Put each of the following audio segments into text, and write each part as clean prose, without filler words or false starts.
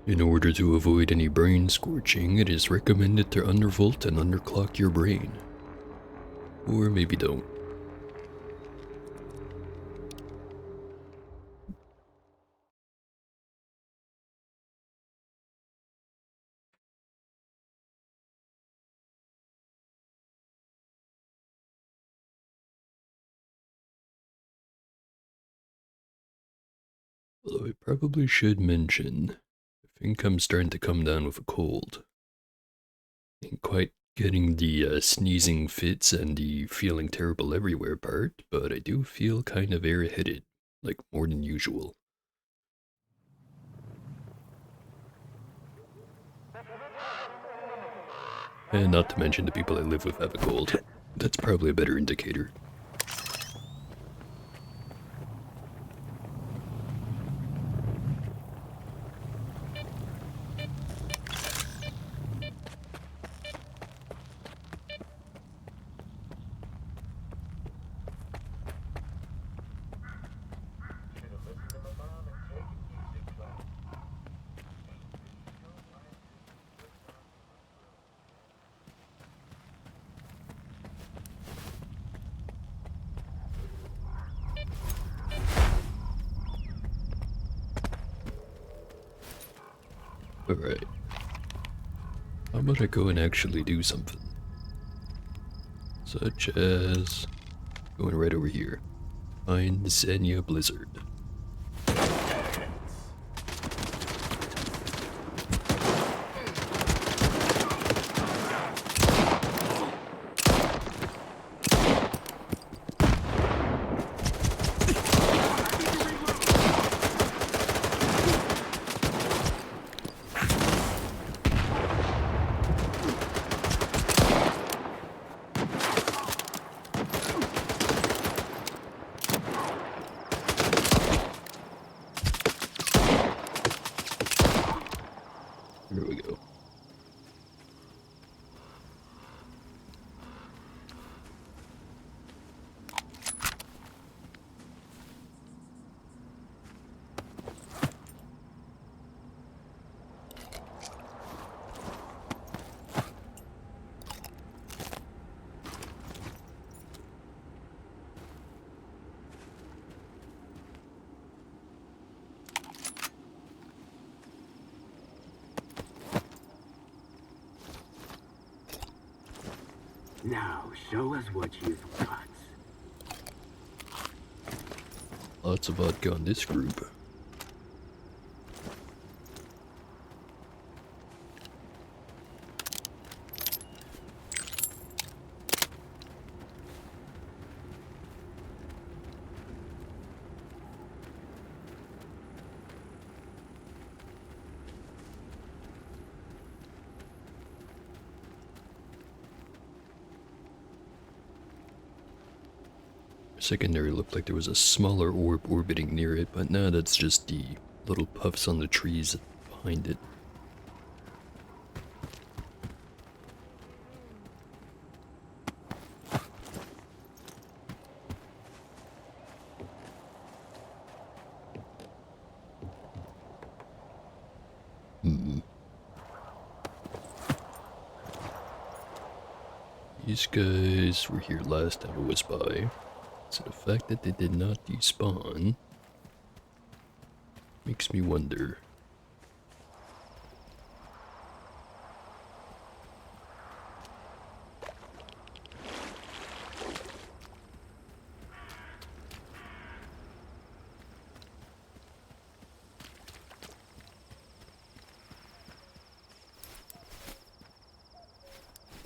In order to avoid any brain scorching, it is recommended to undervolt and underclock your brain. Or maybe don't. Although I probably should mention, if income's starting to come down with a cold, ain't quite getting the sneezing fits and the feeling terrible everywhere part, but I do feel kind of airheaded, like more than usual. And not to mention the people I live with have a cold. That's probably a better indicator. Alright. How about I go and actually do something? Such as going right over here. Find Xenia Blizzard. Here we go. Now, show us what you've got. Lots of vodka on this group. Secondary looked like there was a smaller orb orbiting near it, but now that's just the little puffs on the trees behind it. These guys were here last time I was by, so the fact that they did not despawn makes me wonder.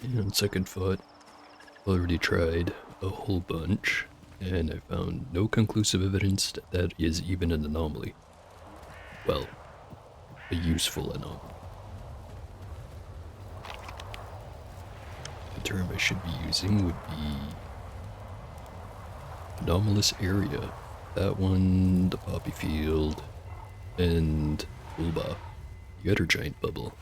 And on second thought, already tried a whole bunch, and I found no conclusive evidence that that is even an anomaly. Well, a useful anomaly. The term I should be using would be anomalous area. That one, the poppy field, and Ulba, the other giant bubble.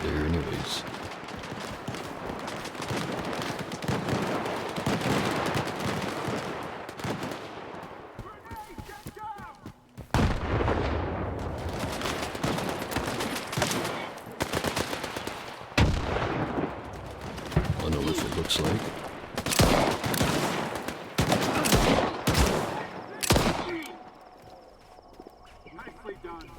there anyways. Monolith it looks like. Nicely done.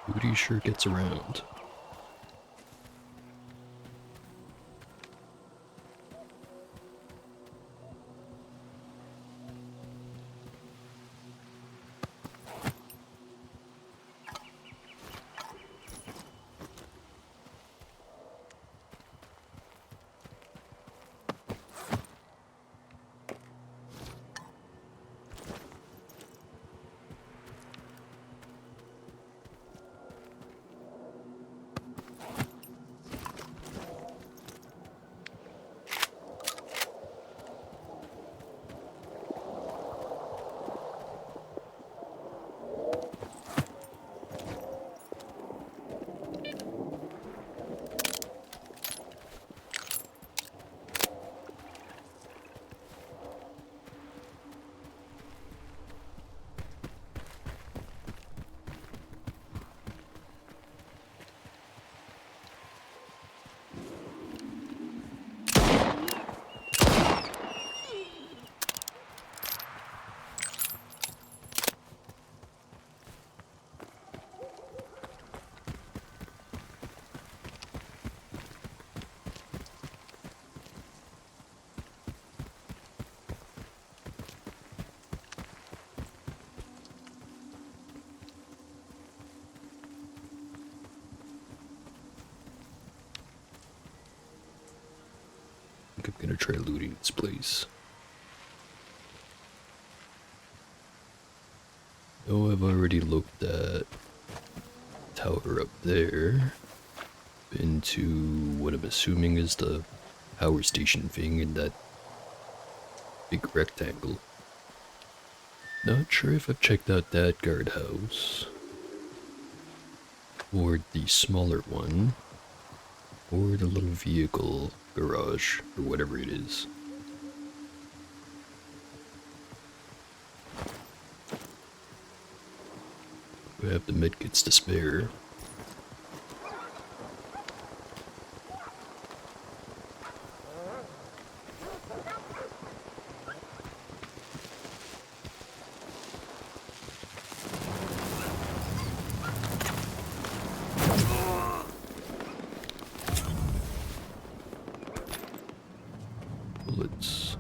Booty sure gets around. I think I'm gonna try looting this place. Oh, I've already looked at tower up there. Been to what I'm assuming is the power station thing in that big rectangle. Not sure if I've checked out that guardhouse, or the smaller one, or the little vehicle garage, or whatever it is. We have the medkits to spare. Bullets.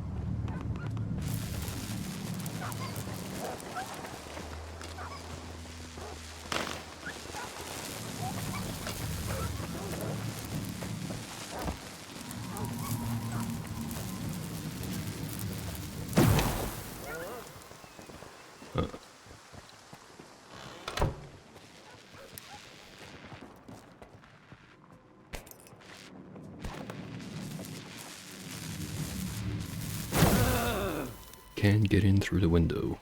Huh. Can get in through the window.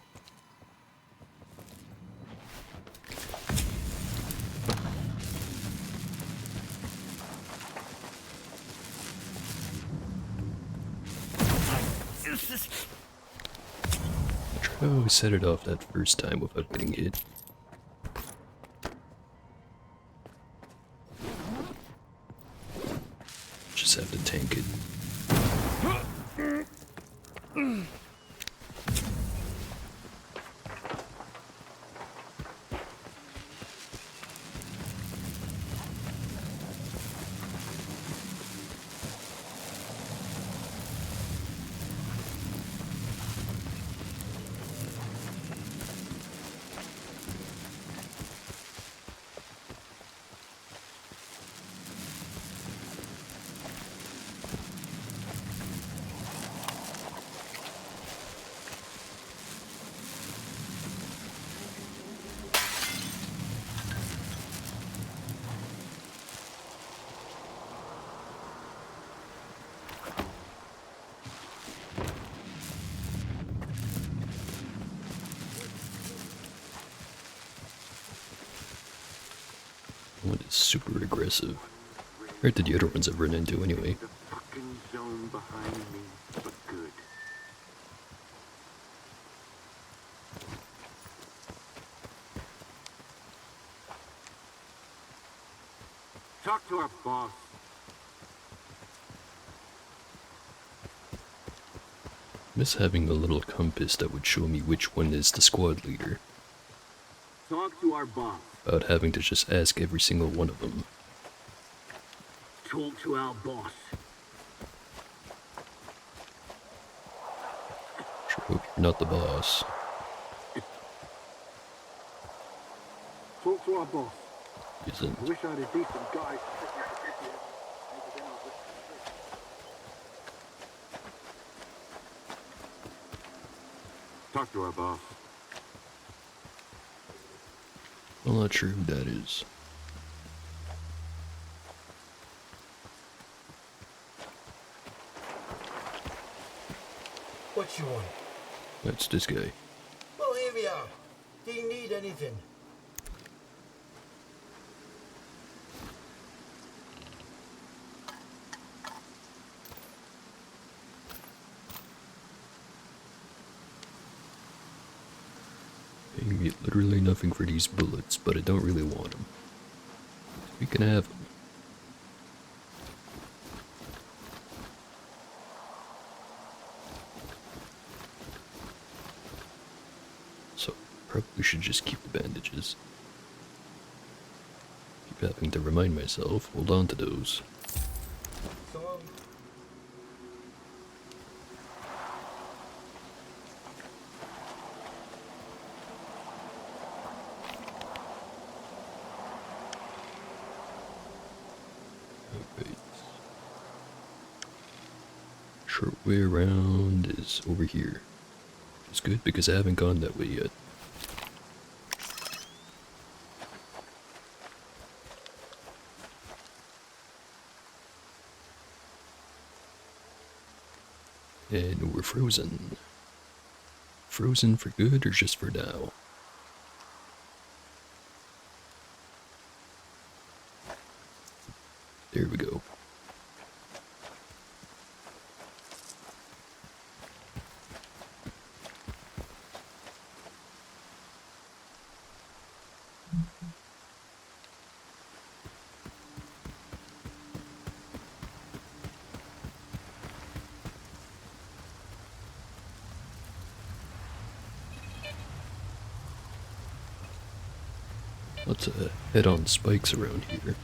Oh, set it off that first time without getting hit. Just have to tank it. One is super aggressive. Where did the other ones I've run into anyway? The fucking zone behind me, but good. Talk to our boss. Miss having a little compass that would show me which one is the squad leader, Talk to our boss. without having to just ask every single one of them. Talk to our boss. Sure hope you're not the boss. Talk to our boss. Isn't. I wish I had a decent guy. Talk to our boss. I'm not sure who that is. What you want? That's this guy. Well, here we are. Do you need anything? You can get literally nothing for these bullets, but I don't really want them. We can have them. So, probably should just keep the bandages. Keep having to remind myself, hold on to those. So long. Alright. Short way around is over here. Which is good because I haven't gone that way yet. And we're frozen. Frozen for good or just for now? There we go. Lots of head-on spikes around here.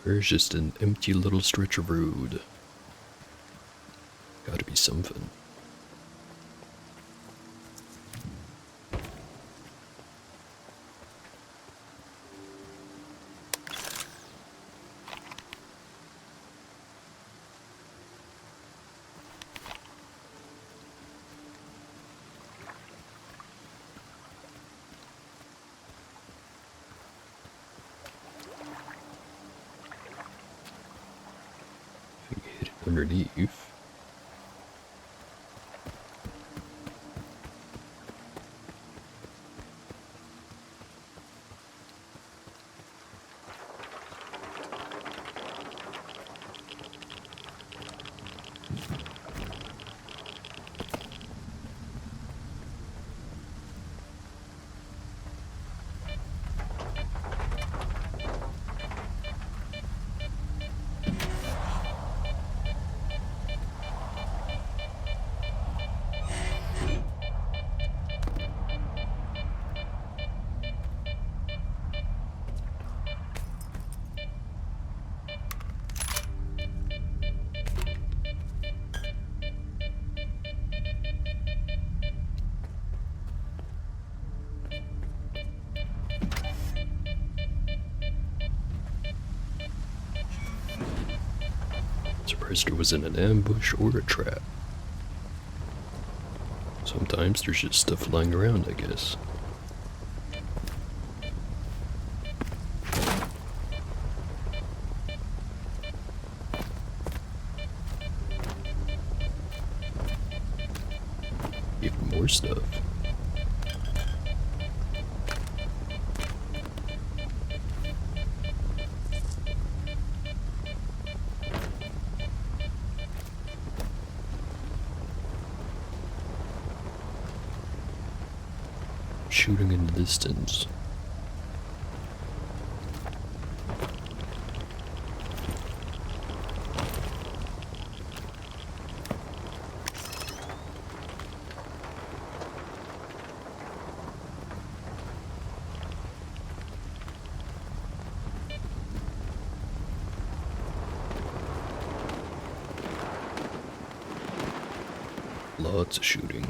There's just an empty little stretch of road. Gotta be something. Hit it underneath. Presto was in an ambush or a trap. Sometimes there's just stuff lying around, I guess. Even more stuff. Shooting in the distance. Lots of shooting.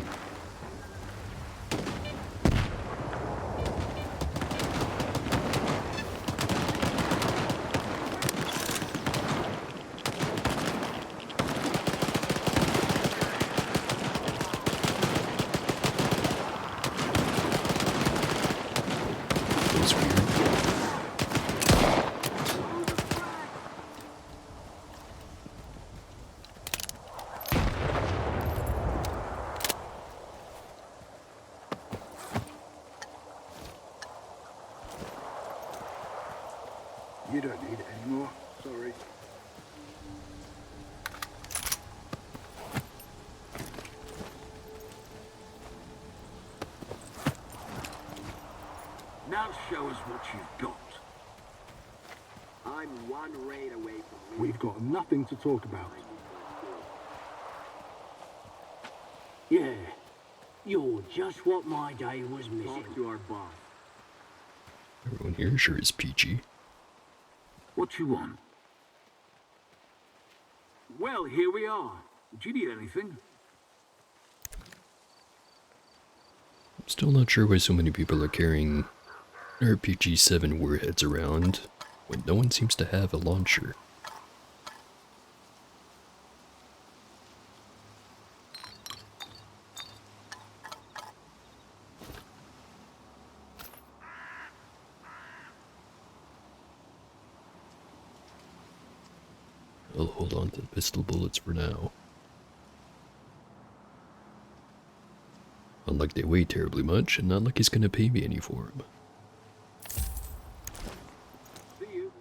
That's weird. You don't need it anymore. Sorry. Now show us what you've got. I'm one raid away from We've got nothing to talk about. Yeah, you're just what my day was missing. Talk to our boss. Everyone here sure is peachy. What you want? Well, here we are. Do you need anything? I'm still not sure why so many people are carrying RPG-7 warheads around when no one seems to have a launcher. I'll hold on to the pistol bullets for now. Not like they weigh terribly much, and not like he's gonna pay me any for them. See you.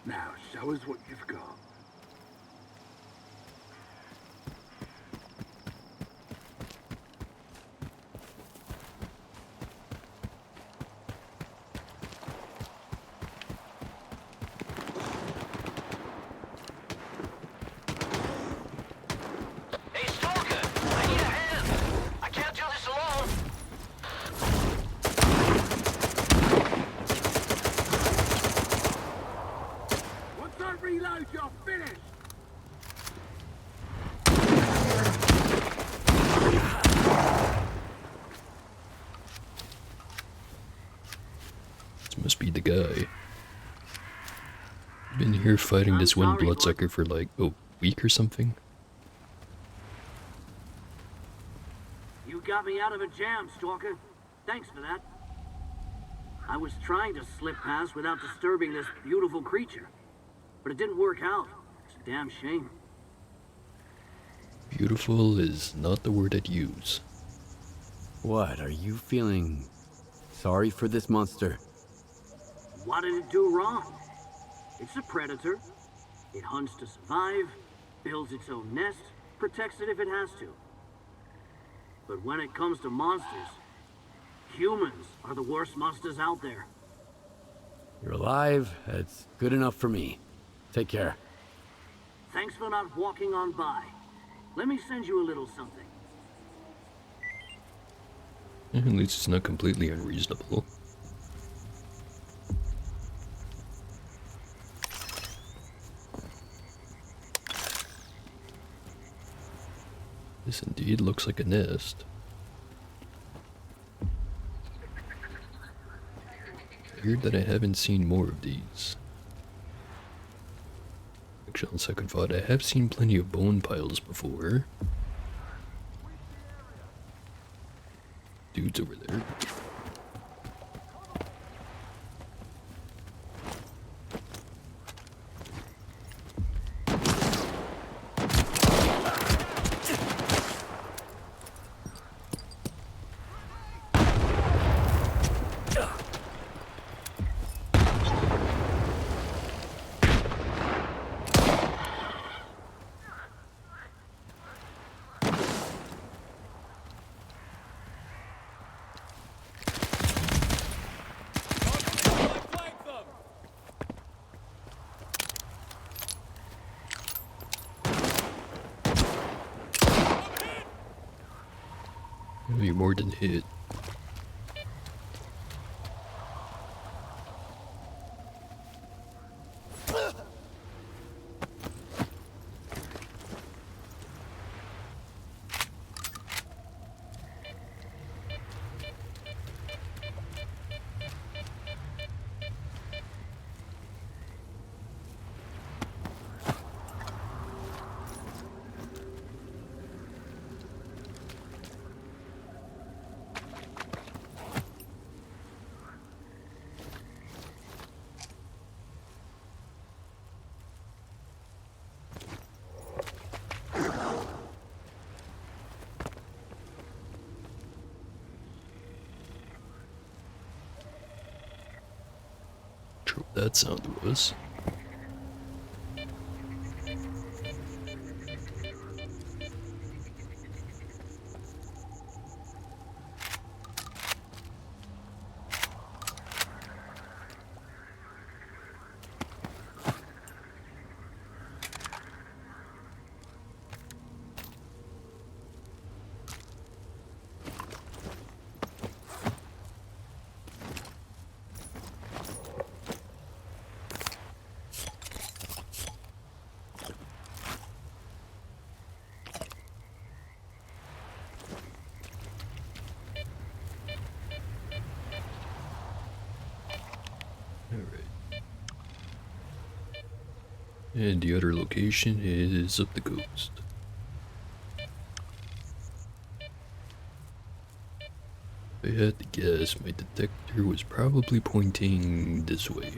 Now, show us what you've got. Hey, Stalker! I need a hand! I can't do this alone! Once I reload, you're finished. This must be the guy. Been here fighting this one bloodsucker for like a week or something. You got me out of a jam, Stalker. Thanks for that. I was trying to slip past without disturbing this beautiful creature, but it didn't work out. It's a damn shame. Beautiful is not the word I'd use. What, are you feeling sorry for this monster? What did it do wrong? It's a predator. It hunts to survive, builds its own nest, protects it if it has to. But when it comes to monsters, humans are the worst monsters out there. You're alive, that's good enough for me. Take care. Thanks for not walking on by. Let me send you a little something. At least it's not completely unreasonable. This indeed looks like a nest. Weird that I haven't seen more of these. actually, on second thought, I have seen plenty of bone piles before. Dude's over there. You're more than hit. Sure what that sound was. Alright. And the other location is up the coast. If I had to guess, my detector was probably pointing this way.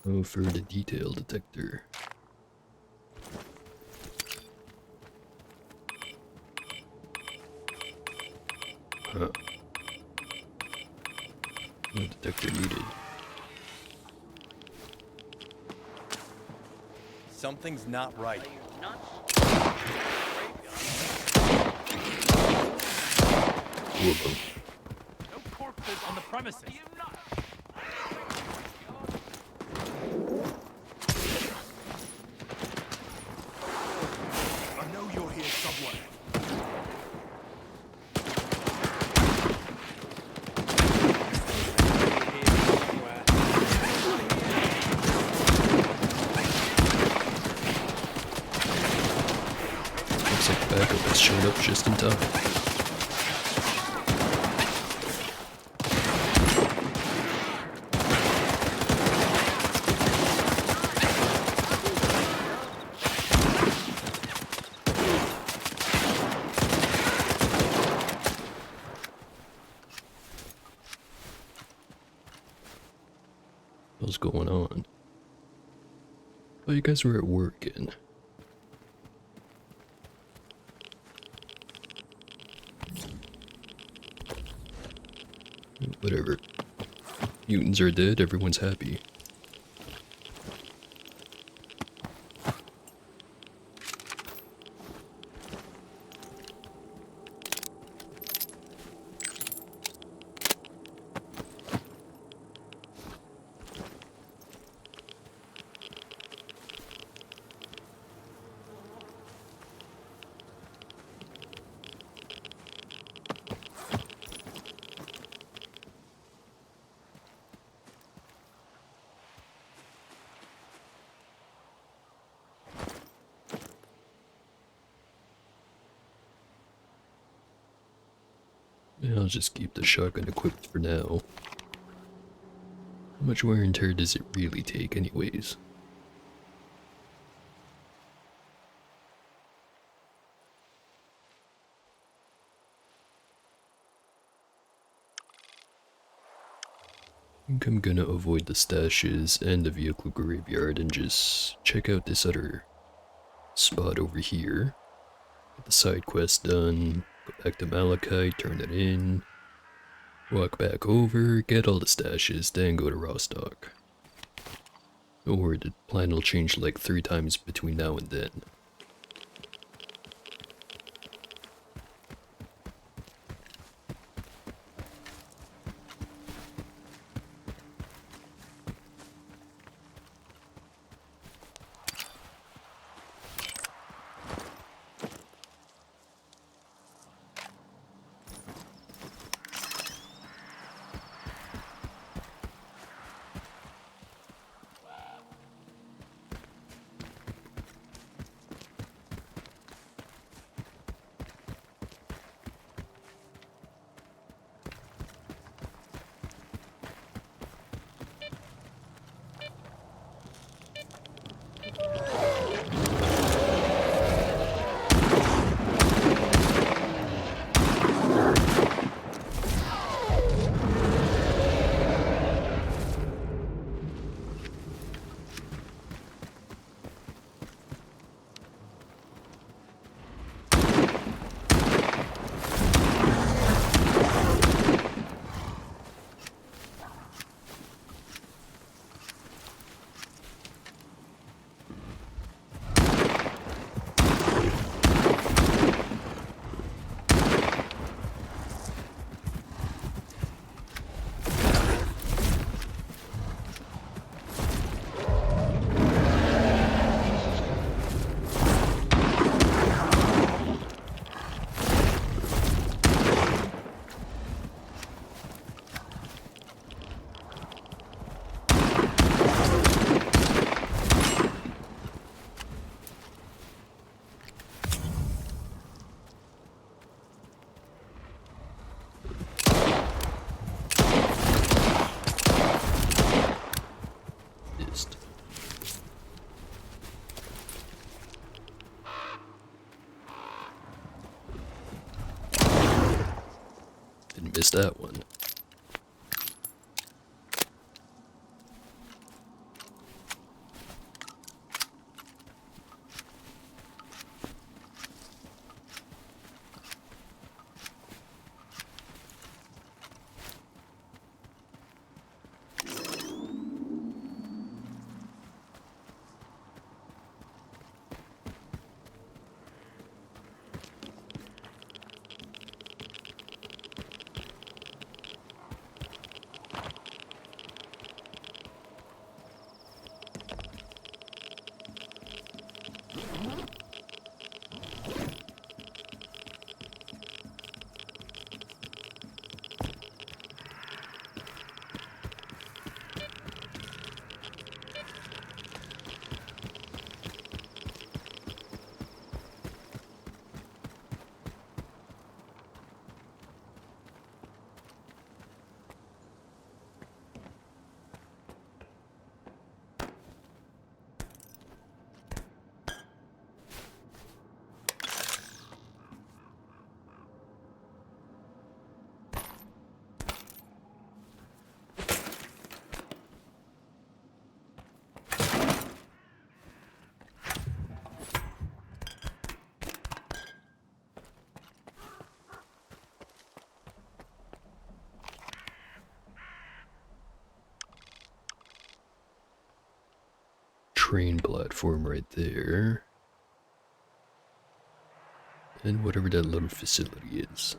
Oh, for the detail detector. Huh. No detector needed. Something's not right. Whoa. No corpses on the premises. I know you're here somewhere. Looks like backup has showed up just in time. What's going on? Oh, you guys were at work and whatever. Mutants are dead, everyone's happy. I'll just keep the shotgun equipped for now. How much wear and tear does it really take anyways? I think I'm gonna avoid the stashes and the vehicle graveyard and just check out this other spot over here. Get the side quest done, go back to Malachi, turn it in, walk back over, get all the stashes, then go to Rostock. Don't worry, the plan will change like 3 times between now and then. Didn't miss that one. Train platform right there. And whatever that little facility is.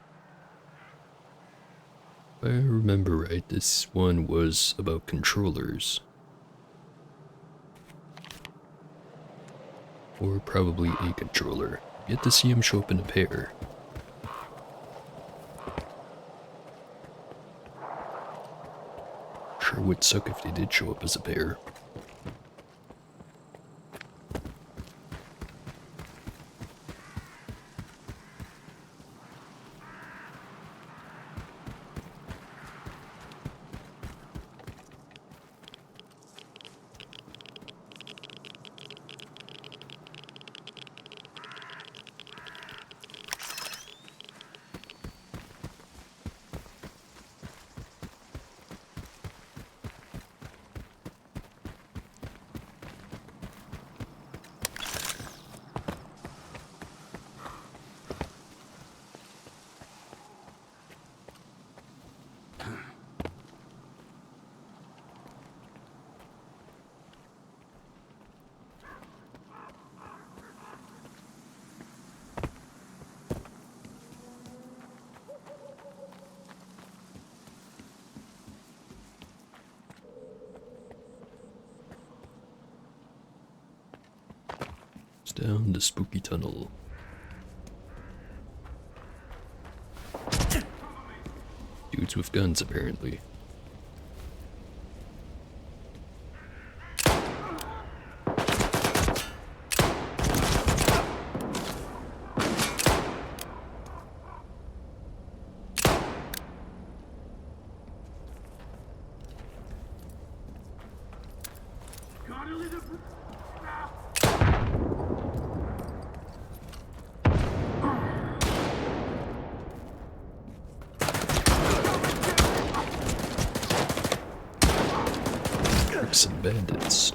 If I remember right, this one was about controllers. Or probably a controller. Yet to see him show up in a pair. Sure would suck if they did show up as a pair. Down the spooky tunnel. Dudes with guns, apparently. Crooks and bandits.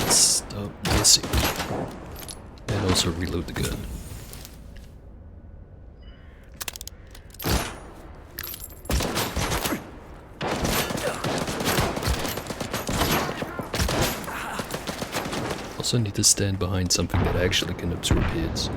Stop missing. And also reload the gun. Also need to stand behind something that actually can absorb hits.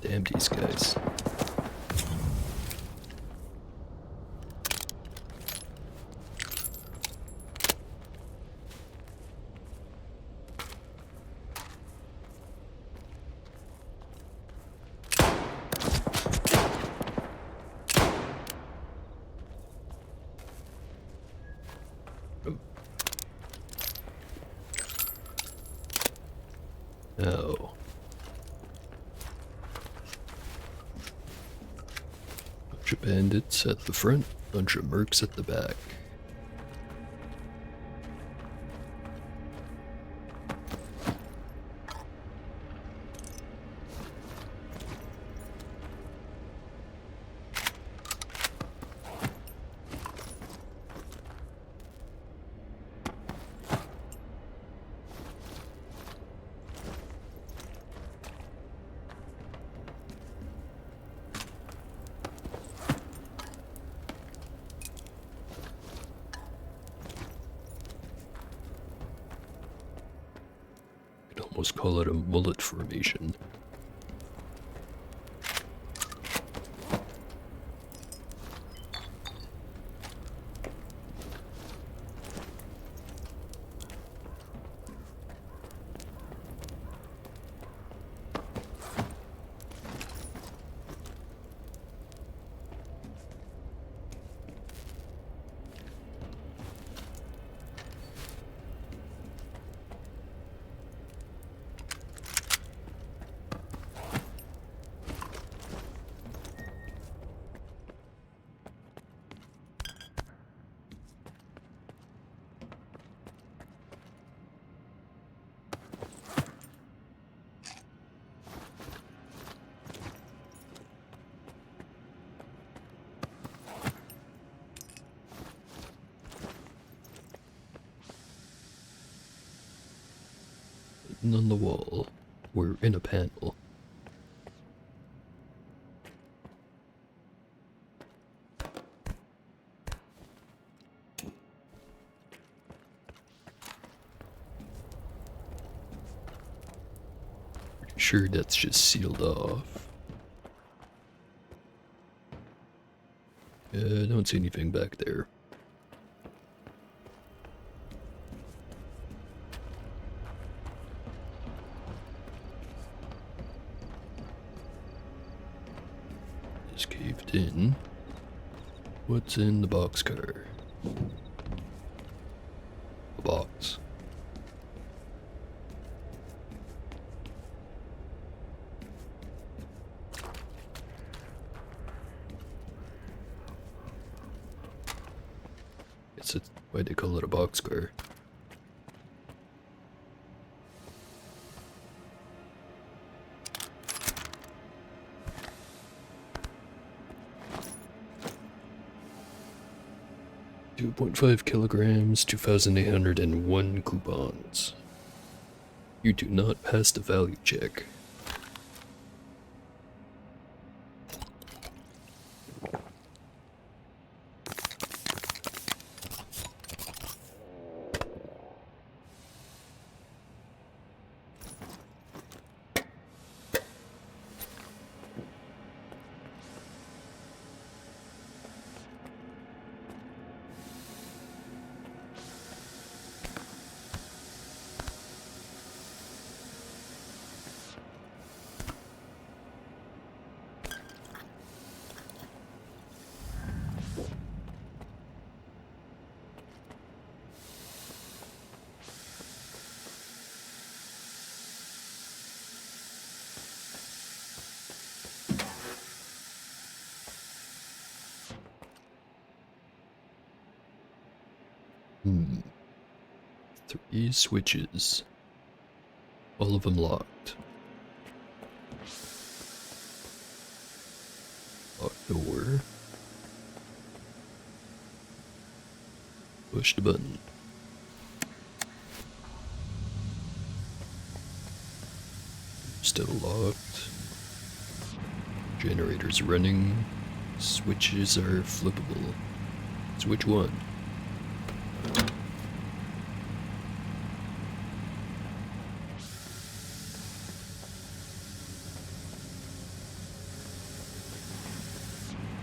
Damn these guys. Oh. Bunch of bandits at the front, bunch of mercs at the back. Could almost call it a mullet formation. written on the wall. We're in a panel. Pretty sure that's just sealed off. I don't see anything back there. It's caved in. What's in the boxcar? A box. Guess that's why they call it a boxcar. .5 kilograms, 2,801 coupons. You do not pass the value check. Three switches. All of them locked. Locked door. Push the button. Still locked. Generator's running. Switches are flippable. Switch one.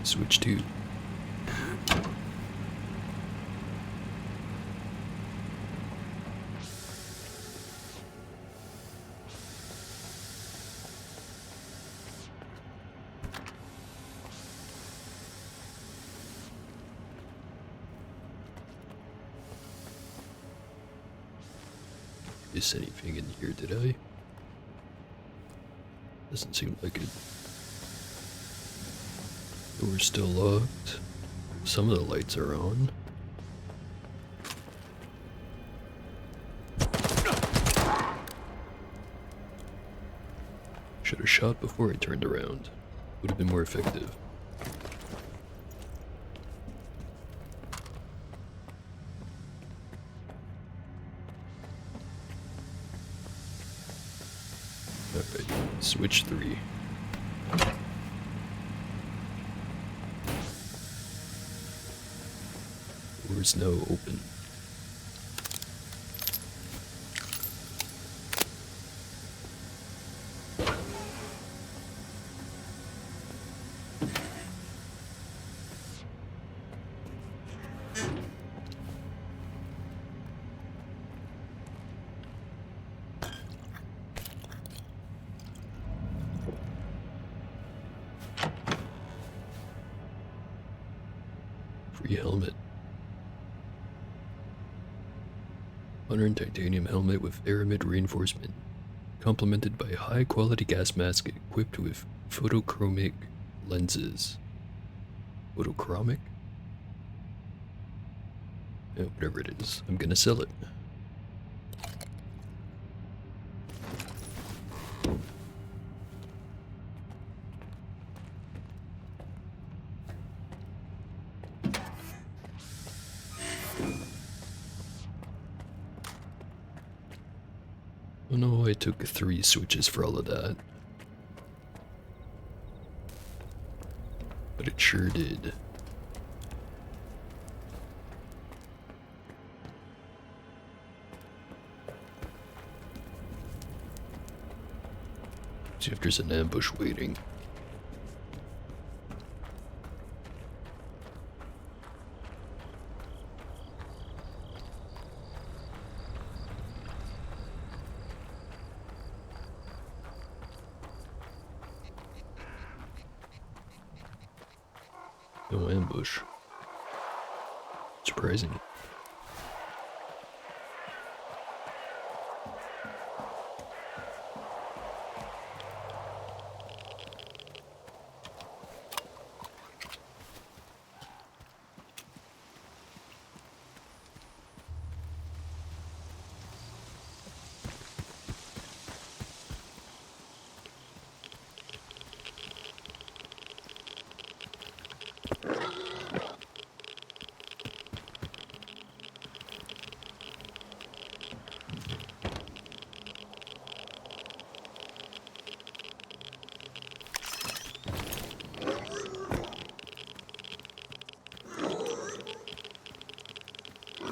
Switch 2. Is anything in here, did I? Doesn't seem like it. Door's still locked. Some of the lights are on. Should have shot before I turned around. Would have been more effective. Alright, switch 3. Door's now open. Free helmet. Modern titanium helmet with aramid reinforcement, complemented by high-quality gas mask equipped with photochromic lenses. Photochromic? Yeah, whatever it is, I'm gonna sell it. Oh no, I took 3 switches for all of that. But it sure did. See if there's an ambush waiting. No ambush. Surprising.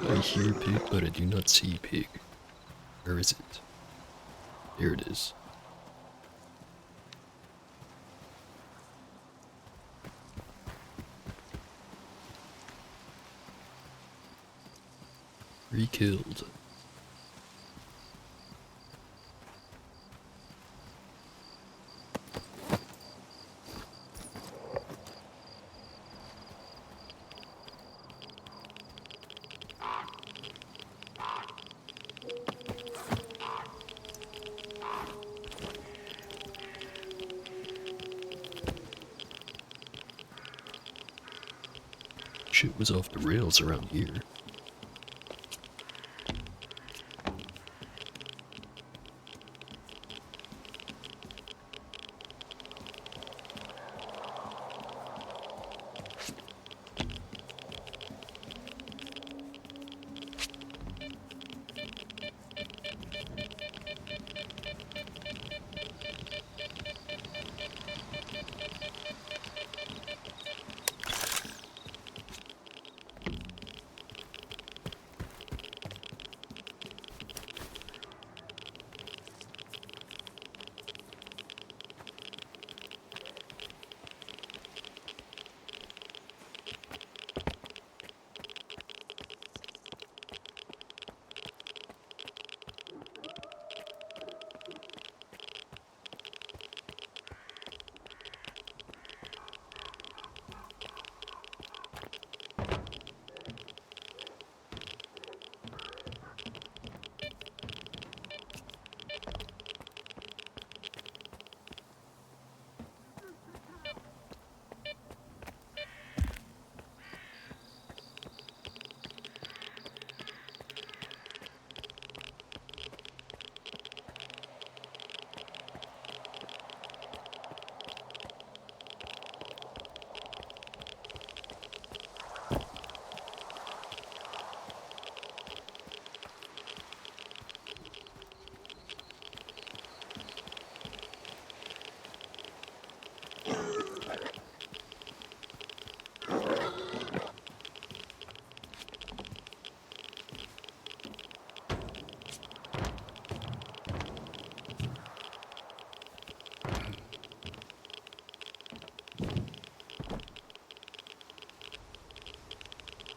I hear pig, but I do not see pig. Where is it? Here it is. Re-killed. Shit was off the rails around here.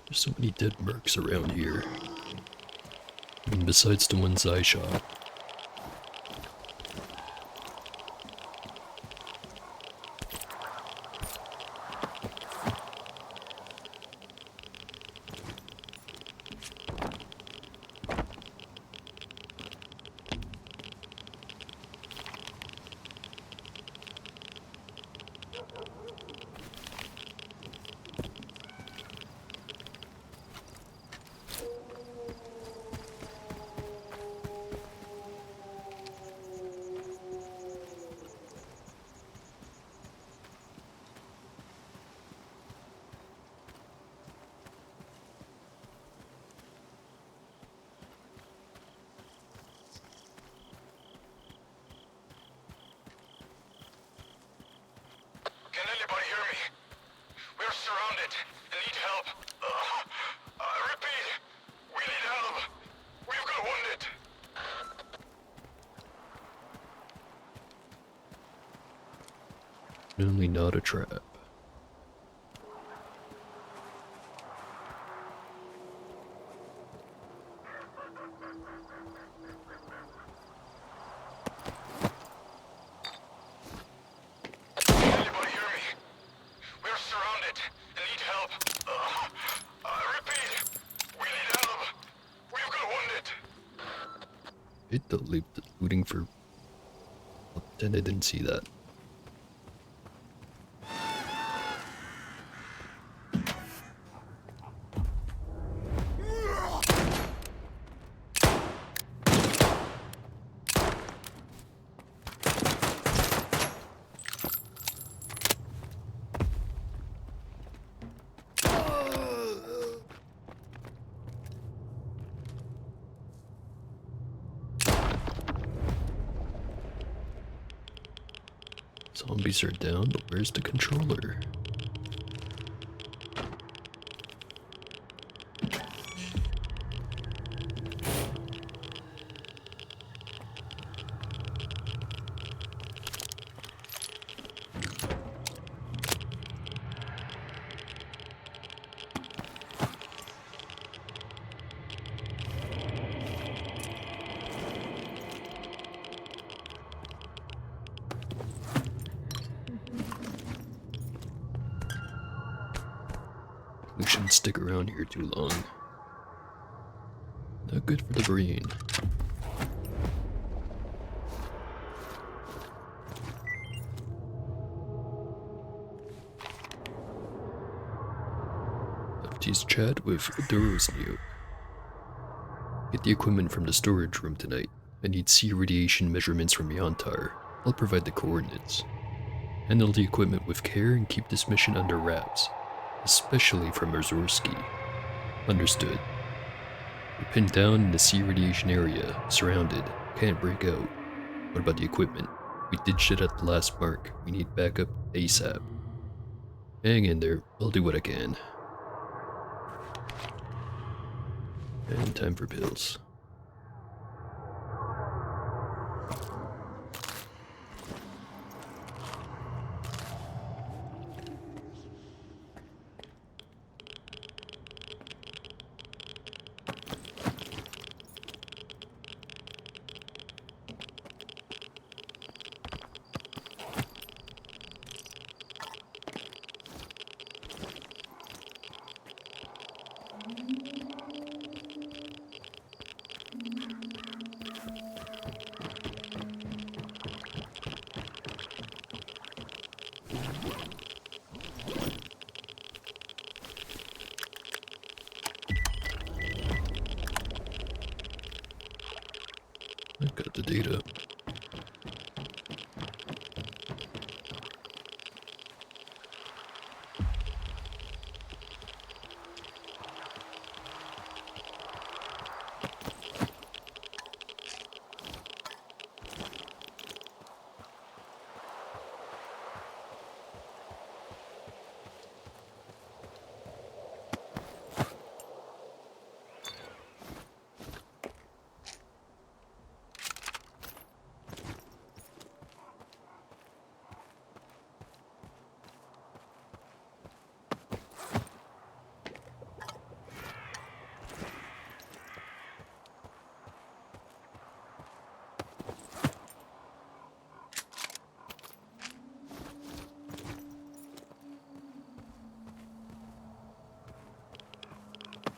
There's so many dead mercs around here. And besides the ones I shot. definitely not a trap. Anybody hear me? We're surrounded and need help. I repeat, we need help. We've got wounded. Hit the loop, the looting for... I'll pretend I didn't see that. Zombies are down, but where's the controller? We shouldn't stick around here too long. Not good for the brain. FT's chat with Duro's new. Get the equipment from the storage room tonight. I need sea radiation measurements from Yantar. I'll provide the coordinates. Handle the equipment with care and keep this mission under wraps. Especially from Orzorski. Understood. We're pinned down in the sea radiation area, surrounded, can't break out. What about the equipment? We did shit at the last mark. We need backup ASAP. Hang in there, I'll do what I can. And time for pills. I've got the data.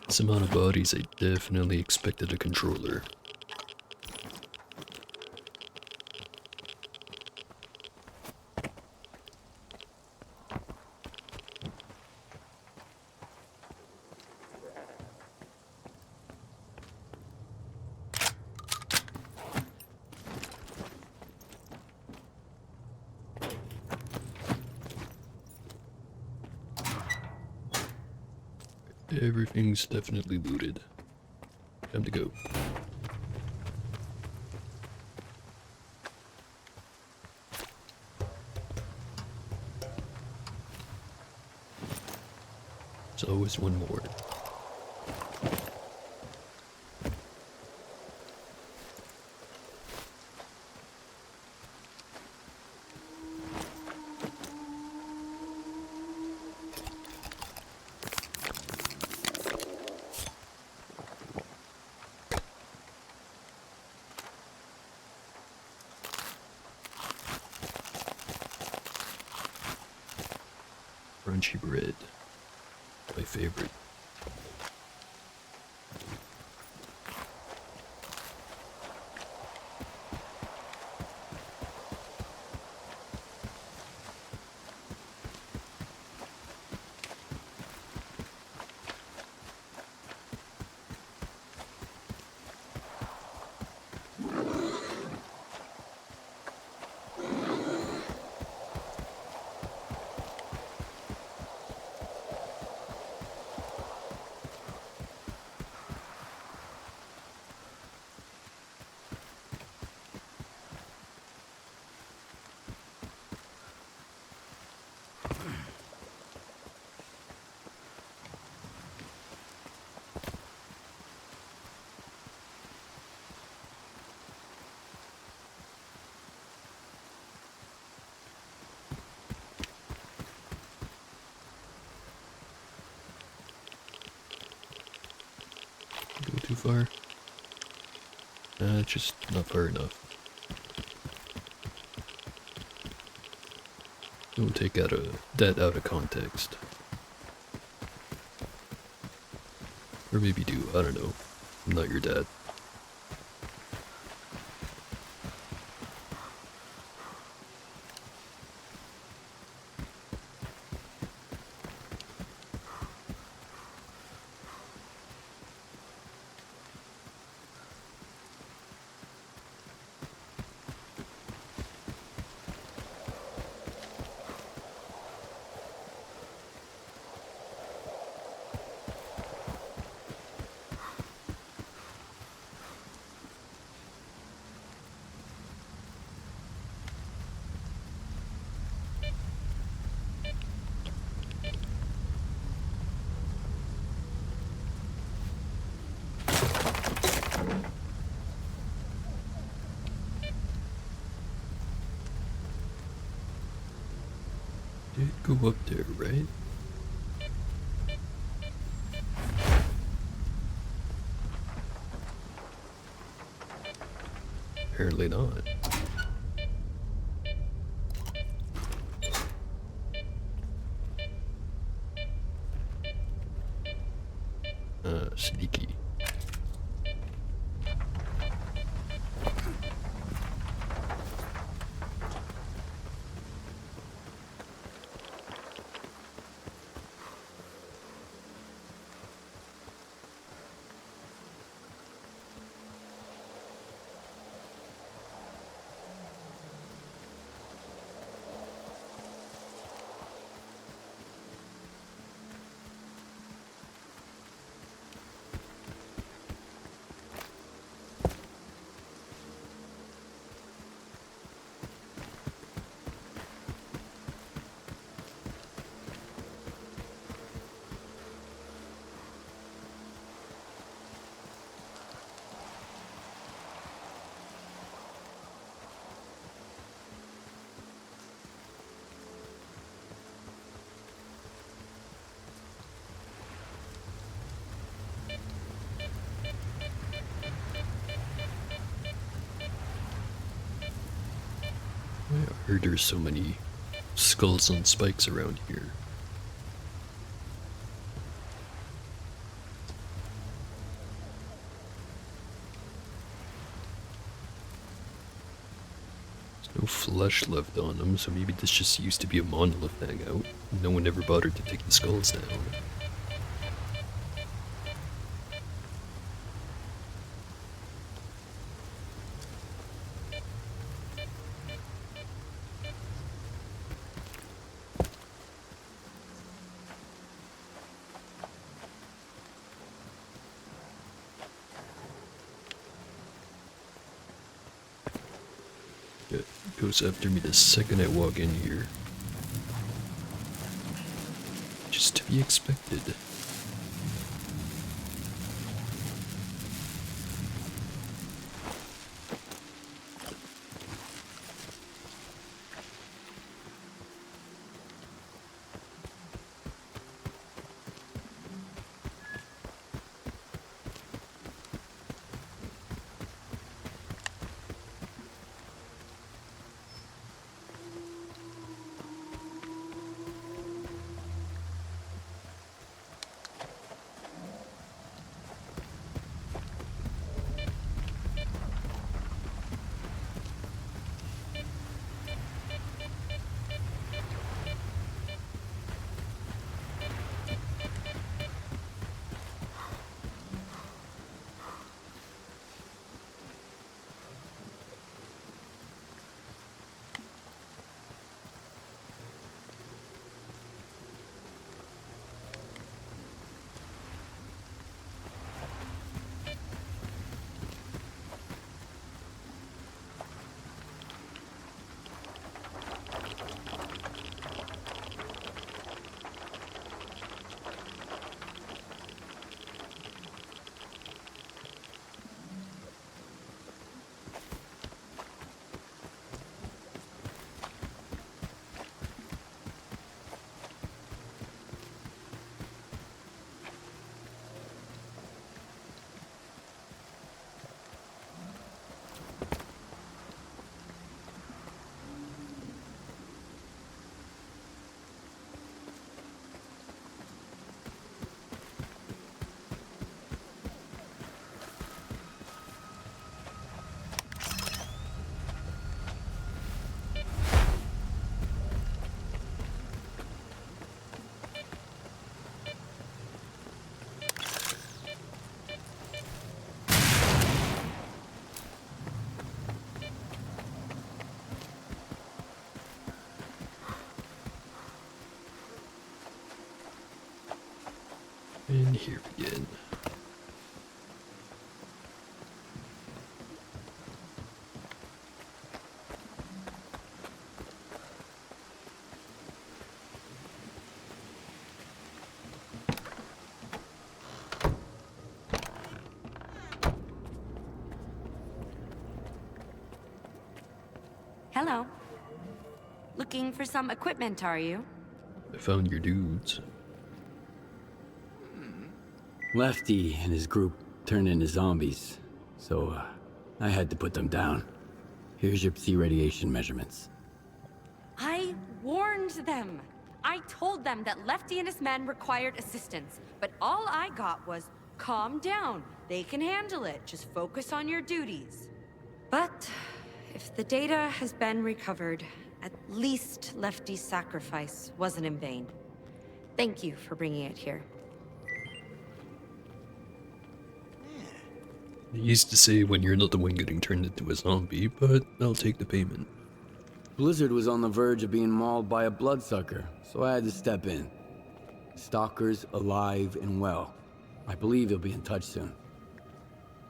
This amount of bodies, I definitely expected a controller. Everything's definitely looted. Time to go. There's always one more. crunchy bread. My favorite. Go too far? Just not far enough. Don't take that out of context. Or maybe do, I don't know. I'm not your dad. Did go up there, right? Apparently not. Sneaky. I heard there's so many skulls on spikes around here. There's no flesh left on them, so maybe this just used to be a monolith hangout. No one ever bothered to take the skulls down. It goes after me the second I walk in here. Just to be expected. And here again. Hello. Looking for some equipment, are you? I found your dudes. Lefty and his group turned into zombies, so I had to put them down. Here's your psi radiation measurements. I warned them. I told them that Lefty and his men required assistance, but all I got was, calm down. They can handle it. Just focus on your duties. But if the data has been recovered, at least Lefty's sacrifice wasn't in vain. Thank you for bringing it here. They used to say when you're not the one getting turned into a zombie, but I'll take the payment. Blizzard was on the verge of being mauled by a bloodsucker, so I had to step in. Stalker's alive and well. I believe he'll be in touch soon.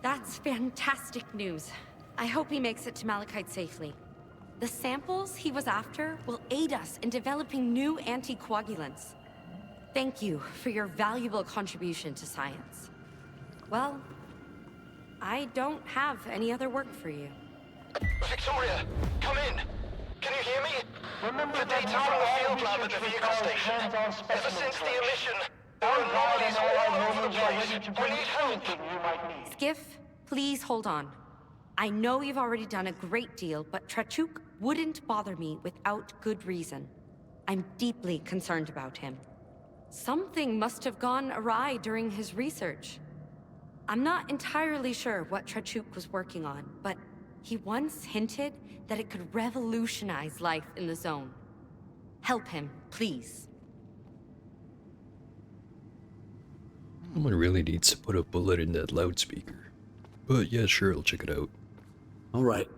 That's fantastic news. I hope he makes it to Malachite safely. The samples he was after will aid us in developing new anticoagulants. Thank you for your valuable contribution to science. Well, I don't have any other work for you. Victoria, come in. Can you hear me? The data from the field lab at the vehicle station. Ever since the emission, there are anomalies all over the place. We need help. Skiff, please hold on. I know you've already done a great deal, but Trachuk wouldn't bother me without good reason. I'm deeply concerned about him. Something must have gone awry during his research. I'm not entirely sure what Trachuk was working on, but he once hinted that it could revolutionize life in the zone. Help him, please. Someone really needs to put a bullet in that loudspeaker. But yeah, sure, I'll check it out. All right.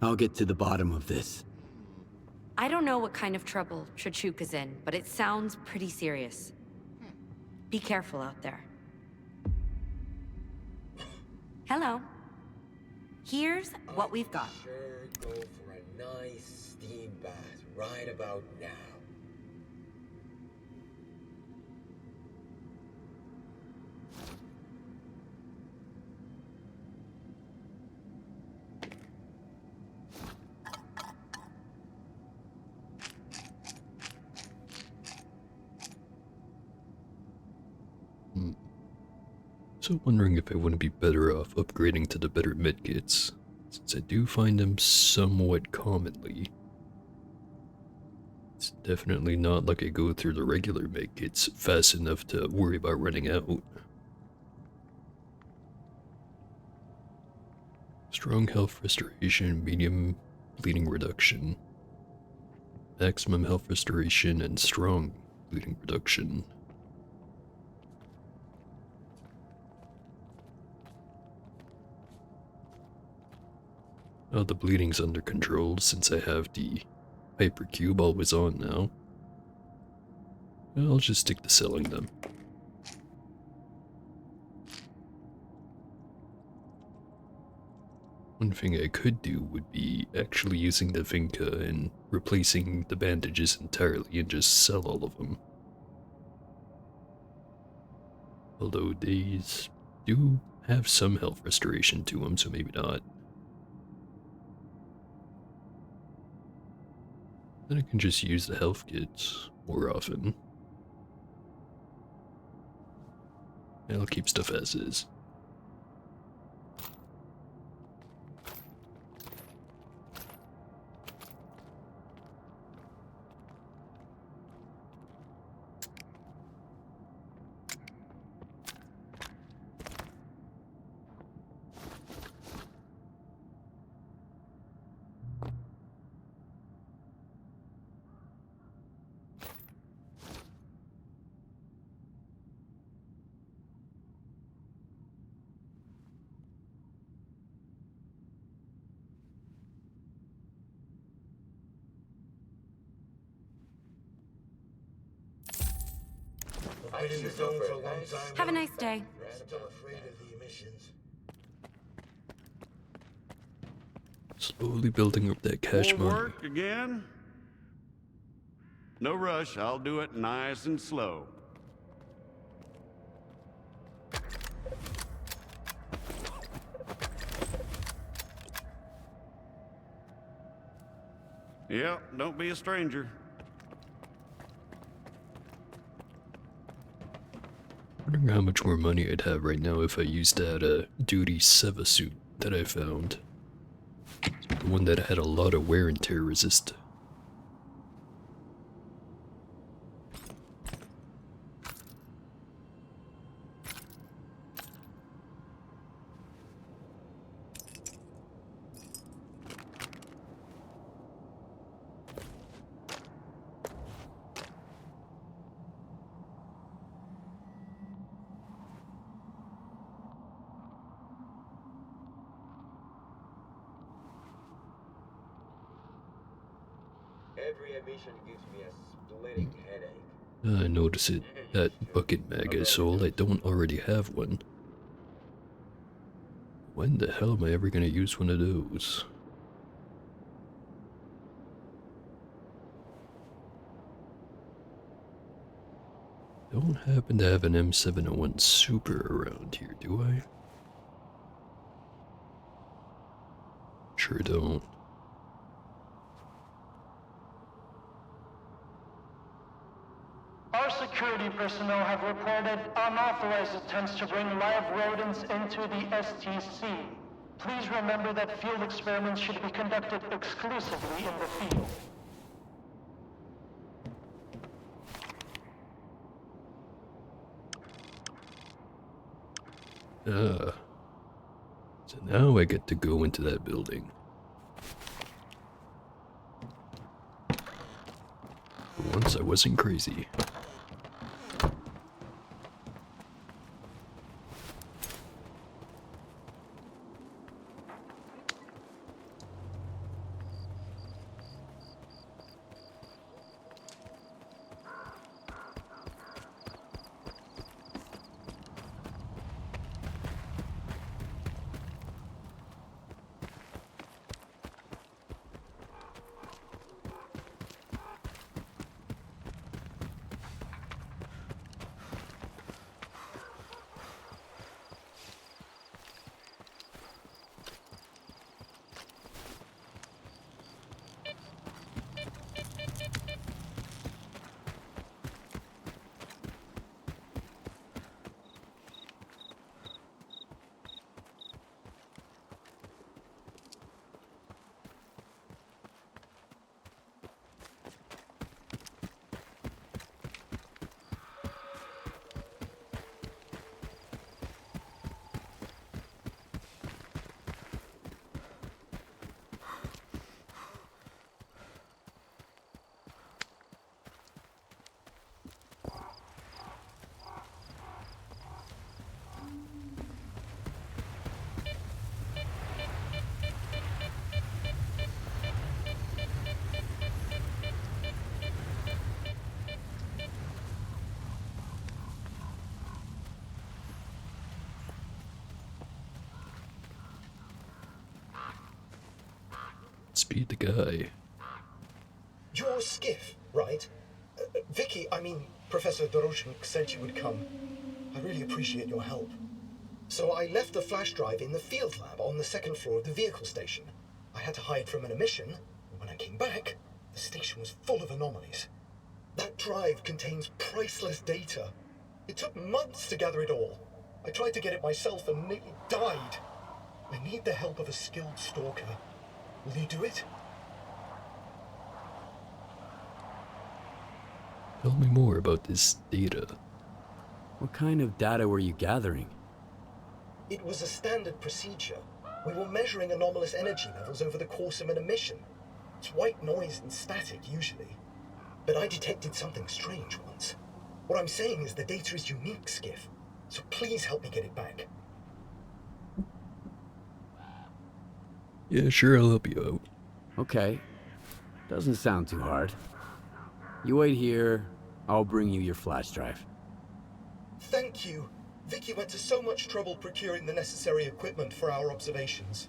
I'll get to the bottom of this. I don't know what kind of trouble Trachuk is in, but it sounds pretty serious. Be careful out there. Hello. Here's what we've got. Sure go for a nice steam bath right about now. So wondering if I wouldn't be better off upgrading to the better medkits, since I do find them somewhat commonly. It's definitely not like I go through the regular medkits fast enough to worry about running out. Strong health restoration, medium bleeding reduction. Maximum health restoration and strong bleeding reduction. Oh, the bleeding's under control since I have the hypercube always on now. I'll just stick to selling them. One thing I could do would be actually using the Vinca and replacing the bandages entirely and just sell all of them. Although these do have some health restoration to them, so maybe not. Then I can just use the health kits more often. I'll keep stuff as is. been in the zone for a long time. Have a nice day. Still afraid of the emissions. Slowly building up that cash More money. work again? No rush, I'll do it nice and slow. Yep, don't be a stranger. Wondering how much more money I'd have right now if I used that duty Seva suit that I found. The one that had a lot of wear and tear resist. Every emission gives me a splitting headache. I notice it. That bucket mag I sold, I don't already have one. When the hell am I ever gonna use one of those? Don't happen to have an M701 Super around here, do I? Sure don't. Our security personnel have reported unauthorized attempts to bring live rodents into the STC. Please remember that field experiments should be conducted exclusively in the field. So now I get to go into that building. For once I wasn't crazy. Speed the guy. Your skiff, right? Vicky, I mean, Professor Doroshnik said you would come. I really appreciate your help. So I left the flash drive in the field lab on the second floor of the vehicle station. I had to hide from an emission, and when I came back, the station was full of anomalies. That drive contains priceless data. It took months to gather it all. I tried to get it myself and nearly died. I need the help of a skilled stalker. Will you do it? Tell me more about this data. What kind of data were you gathering? It was a standard procedure. We were measuring anomalous energy levels over the course of an emission. It's white noise and static, usually. But I detected something strange once. What I'm saying is the data is unique, Skiff. So please help me get it back. Yeah, sure, I'll help you out. Okay. Doesn't sound too hard. You wait here, I'll bring you your flash drive. Thank you. Vicky went to so much trouble procuring the necessary equipment for our observations.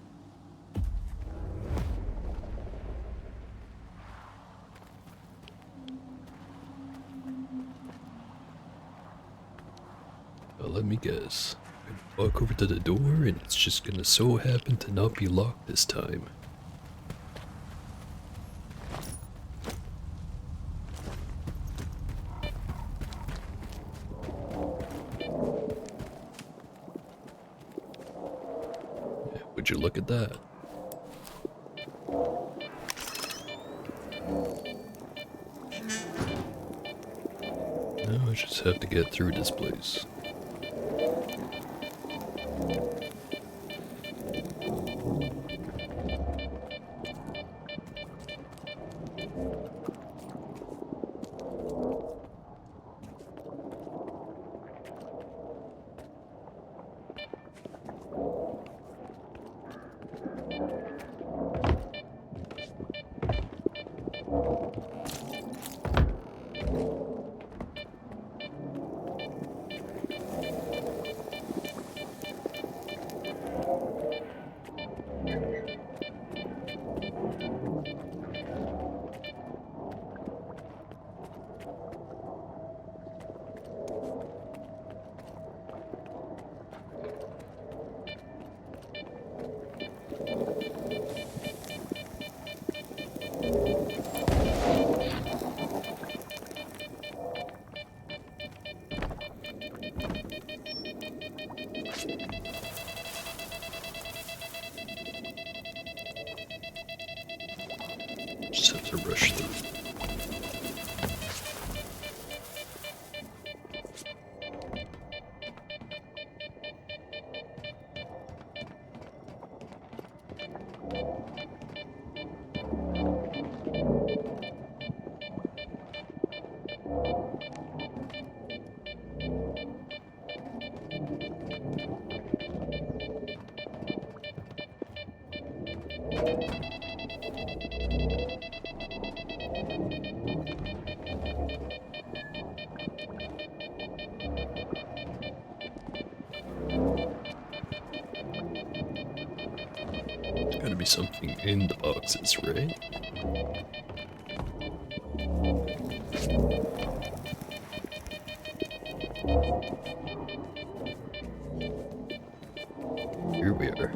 Let me guess. I walk over to the door and it's just gonna so happen to not be locked this time. Would you look at that? Now I just have to get through this place. Just have to rush through. Gotta be something in the boxes, right? Here we are.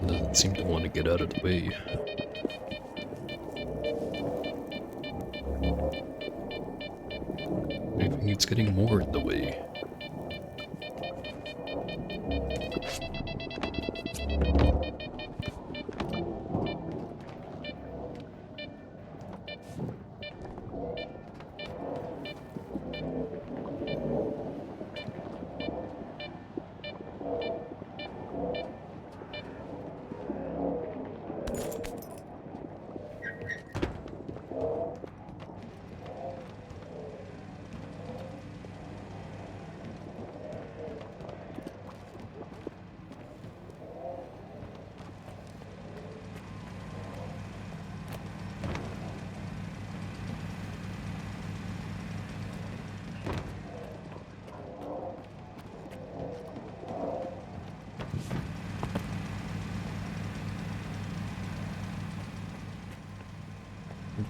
Doesn't seem to want to get out of the way. I think it's getting more in the way.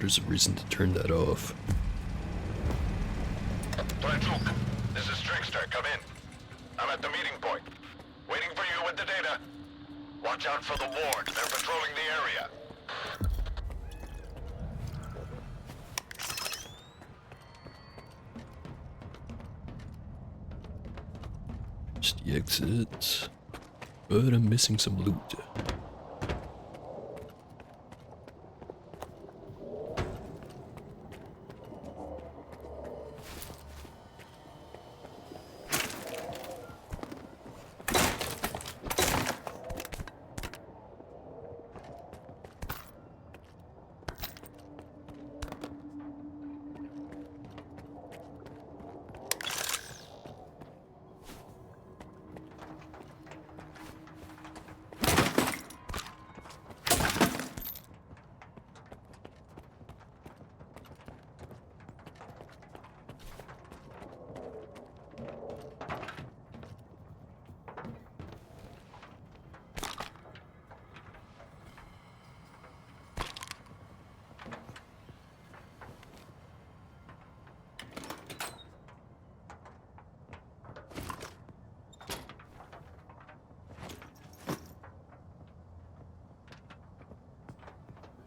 there's a reason to turn that off. Trachuk, this is Trickster. Come in. I'm at the meeting point. Waiting for you with the data. Watch out for the ward. They're patrolling the area. It's the exit. But I'm missing some loot.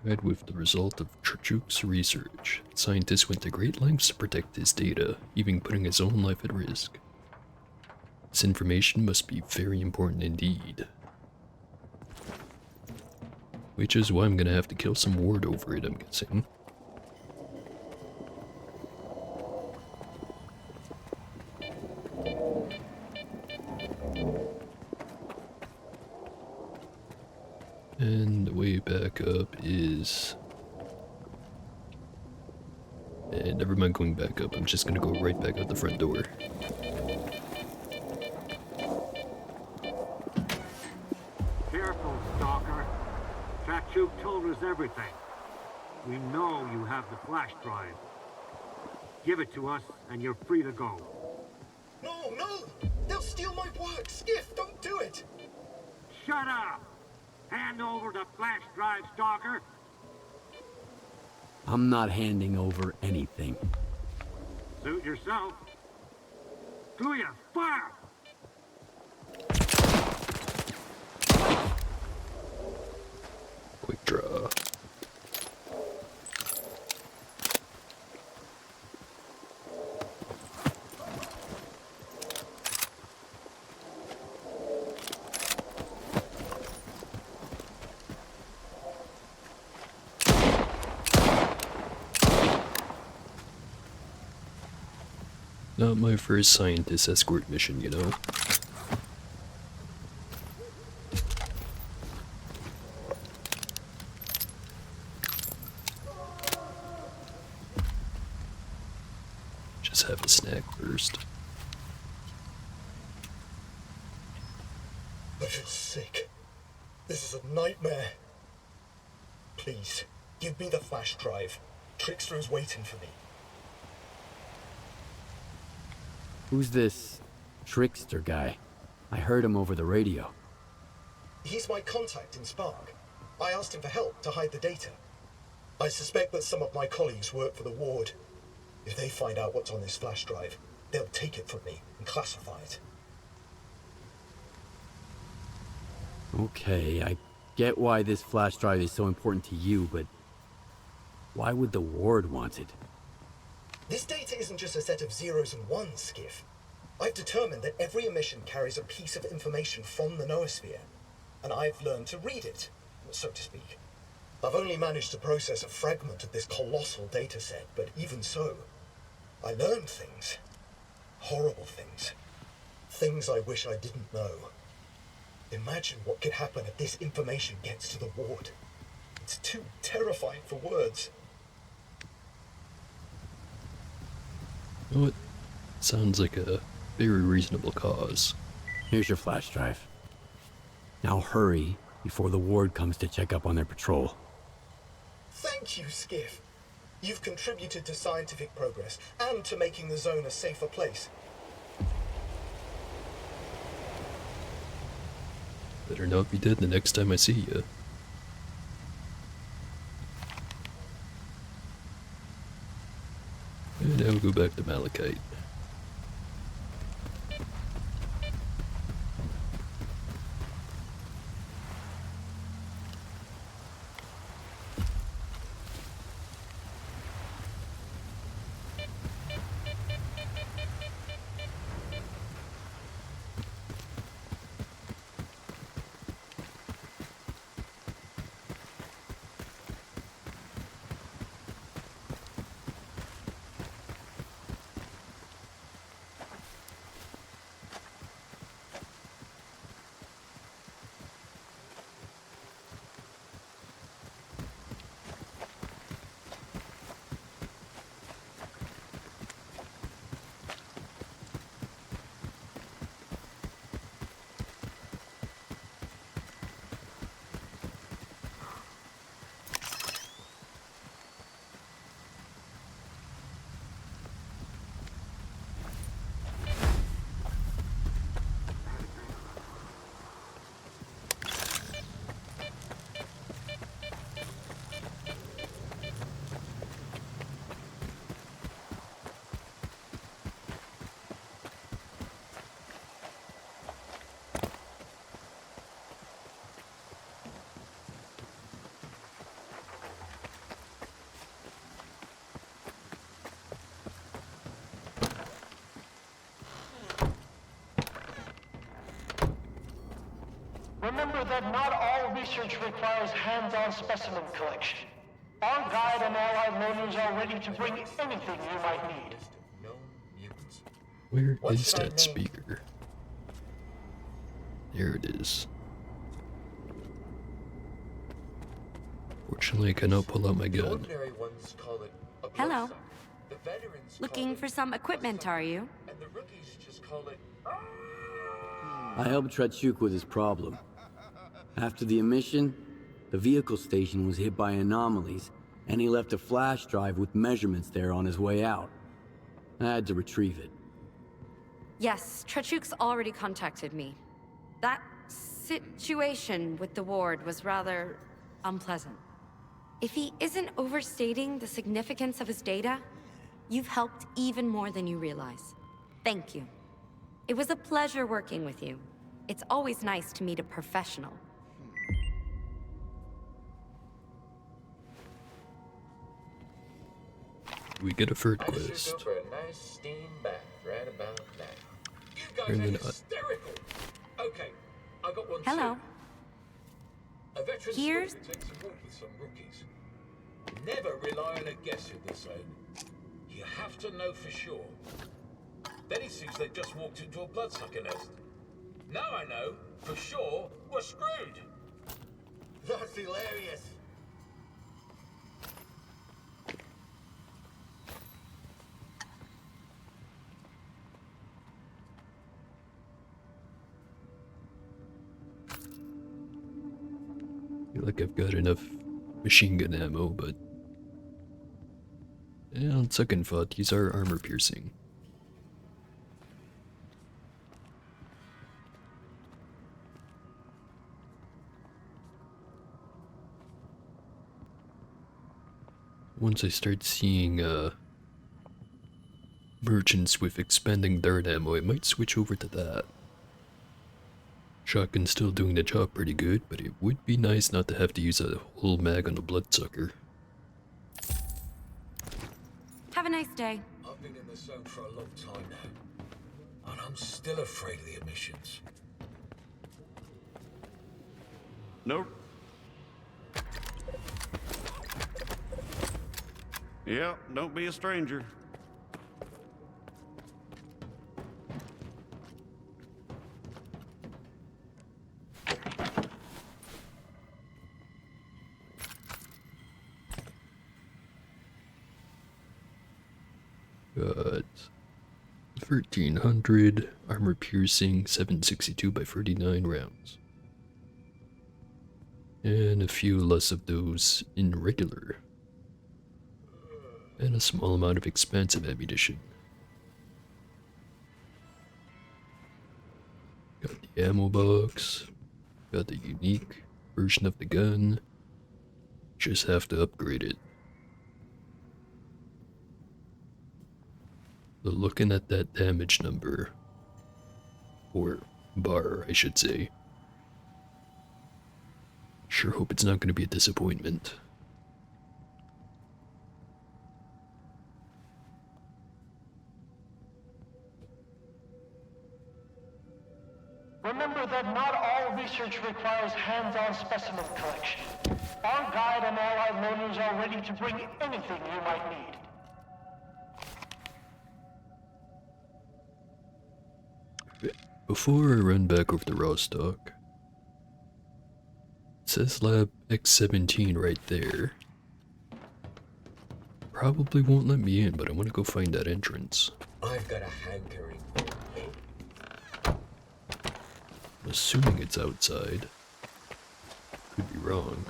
Read with the result of Trachuk's research. Scientists went to great lengths to protect his data, even putting his own life at risk. This information must be very important indeed. Which is why I'm gonna have to kill some ward over it, I'm guessing. And the way back up is... And never mind going back up, I'm just gonna go right back out the front door. Careful, Stalker. Trachuk told us everything. We know you have the flash drive. Give it to us, and you're free to go. No, no! They'll steal my work! Skiff, don't do it! Shut up! Hand over the flash drive, Stalker! I'm not handing over anything. Suit yourself. Gluya, fire! Quick draw. Not my first scientist escort mission, you know. Just have a snack first. I feel sick. This is a nightmare. Please, give me the flash drive. Trickster is waiting for me. Who's this Trickster guy? I heard him over the radio. He's my contact in Spark. I asked him for help to hide the data. I suspect that some of my colleagues work for the ward. If they find out what's on this flash drive, they'll take it from me and classify it. Okay, I get why this flash drive is so important to you, but why would the ward want it? This data isn't just a set of zeros and ones, Skiff. I've determined that every emission carries a piece of information from the noosphere, and I've learned to read it, so to speak. I've only managed to process a fragment of this colossal data set, but even so, I learned things. Horrible things. Things I wish I didn't know. Imagine what could happen if this information gets to the ward. It's too terrifying for words. You know what? Sounds like a very reasonable cause. Here's your flash drive. Now hurry before the ward comes to check up on their patrol. Thank you, Skiff. You've contributed to scientific progress and to making the zone a safer place. Better not be dead the next time I see you. go back to Malachite. Remember that not all research requires hands-on specimen collection. Our guide and allied learners are ready to bring anything you might need. Where is that speaker? There it is. Fortunately, I cannot pull out my gun. Hello. Looking for some equipment, are you? I helped Trachuk with his problem. After the emission, the vehicle station was hit by anomalies, and he left a flash drive with measurements there on his way out. I had to retrieve it. Yes, Trachuk's already contacted me. That situation with the ward was rather unpleasant. If he isn't overstating the significance of his data, you've helped even more than you realize. Thank you. It was a pleasure working with you. It's always nice to meet a professional. We get a third quest. For a nice steam bath right about now. You guys And are then hysterical. Okay, I got one Hello. too. A veteran Here's- soldier takes a walk with some rookies. Never rely on a guess in this zone. You have to know for sure. Then he sees they just walked into a bloodsucker nest. Now I know, for sure, we're screwed. That's hilarious. I feel like I've got enough machine gun ammo, but on second thought, these are armor piercing. Once I start seeing merchants with expanding dart ammo, I might switch over to that. Shotgun's still doing the job pretty good, but it would be nice not to have to use a whole mag on a bloodsucker. Have a nice day. I've been in the zone for a long time now, and I'm still afraid of the emissions. Nope. Yeah, don't be a stranger. Got 1300 armor piercing, 762 by 39 rounds. And a few less of those in regular. And a small amount of expansive ammunition. Got the ammo box. Got the unique version of the gun. Just have to upgrade it. But looking at that damage number, or bar, I should say, sure hope it's not going to be a disappointment. Remember that not all research requires hands-on specimen collection. Our guide and allied learners are ready to bring anything you might need. Before I run back over to Rostock, it says Lab X-17 right there. Probably won't let me in, but I want to go find that entrance. I've got a hankering for it. I'm assuming it's outside. Could be wrong.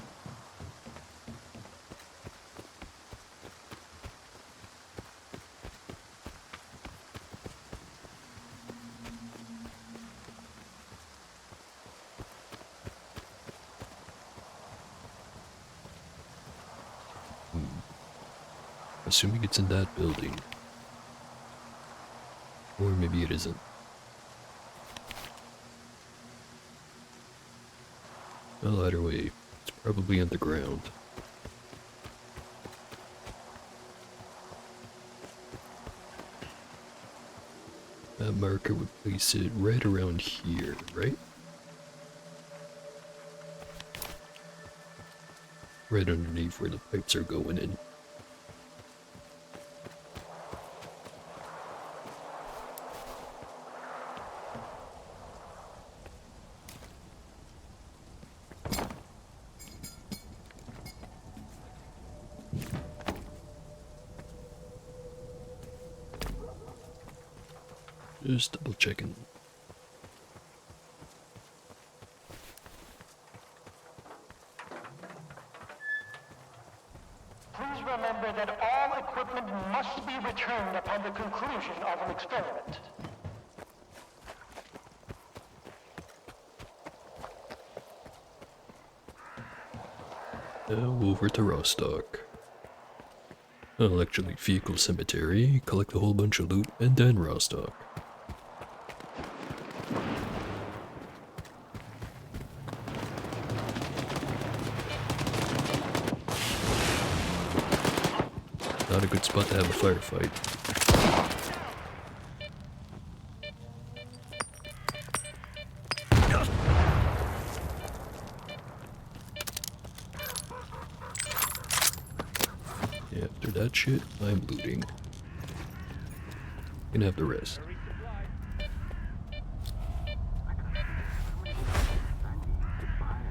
Assuming it's in that building. Or maybe it isn't. Well, either way, it's probably underground. That marker would place it right around here, right? Right underneath where the pipes are going in. Just double checking. Please remember that all equipment must be returned upon the conclusion of an experiment. Now over to Rostock. Well, actually, vehicle cemetery, collect a whole bunch of loot, and then Rostock. Not a good spot to have a firefight. Yeah, after that shit, I'm looting. Can have the rest.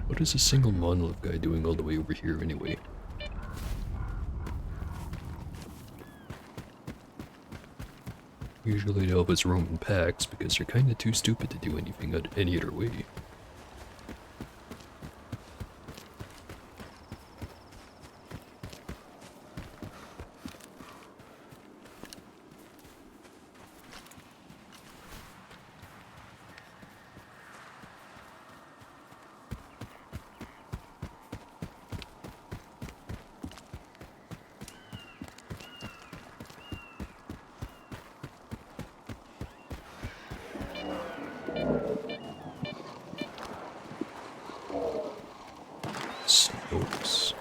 What is a single monolith guy doing all the way over here anyway? Usually they always roam in packs because they're kinda too stupid to do anything any other way. Smokes.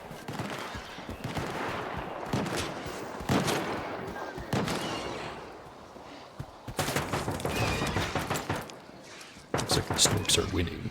Looks like the Snopes are winning.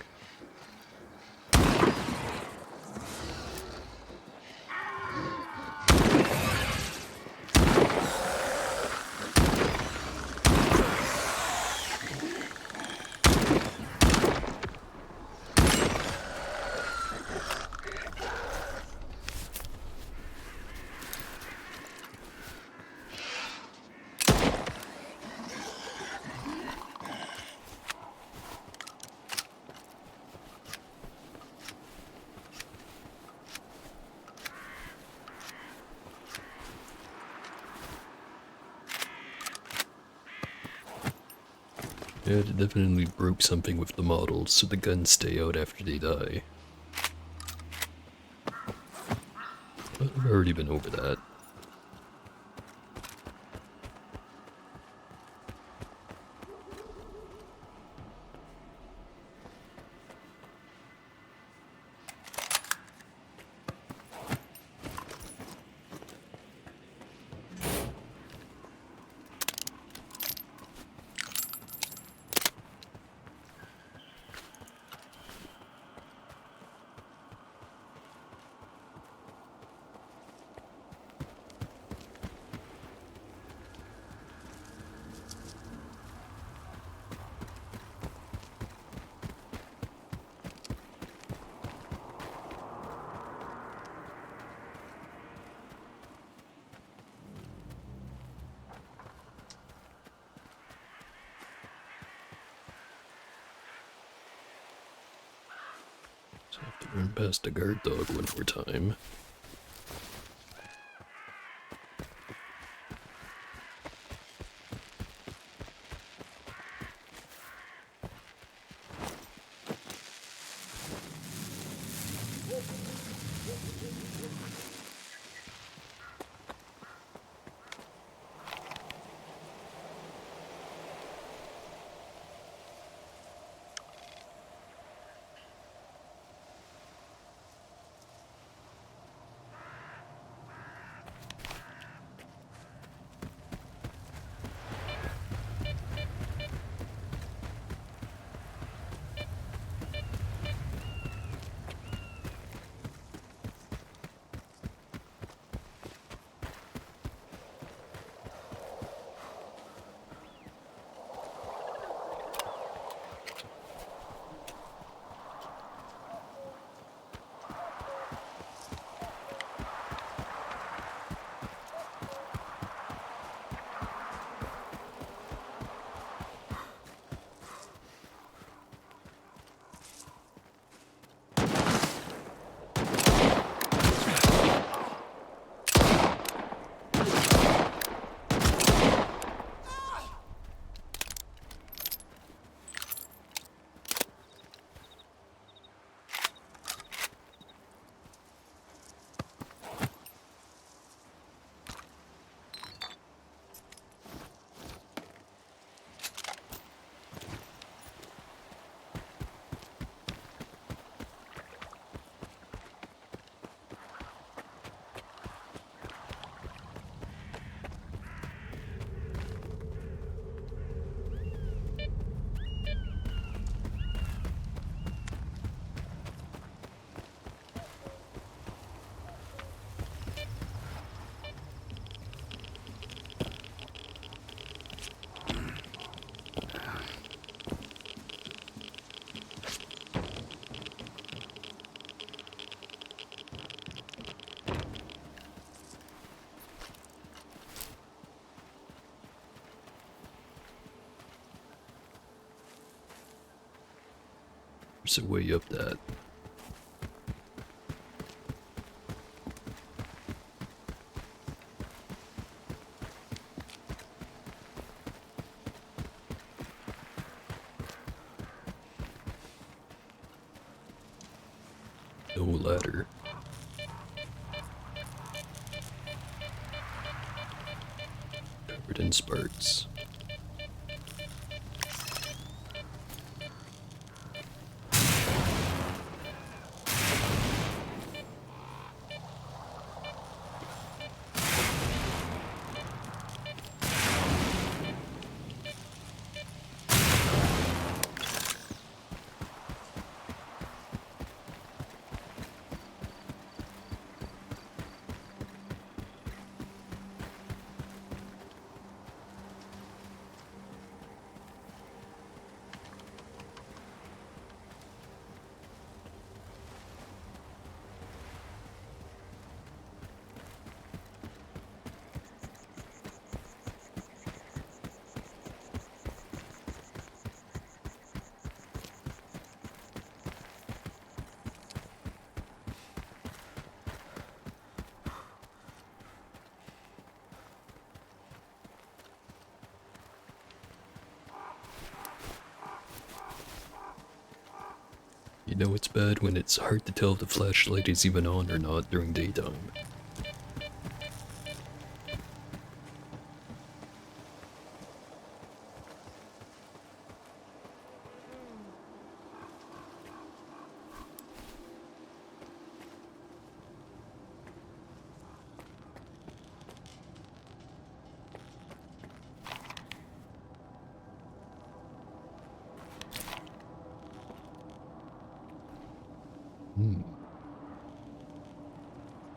Yeah, it definitely broke something with the models, so the guns stay out after they die. But I've already been over that. So I have to run past the guard dog one more time. There's a way up that. No ladder. Covered in sparks. You know it's bad when it's hard to tell if the flashlight is even on or not during daytime.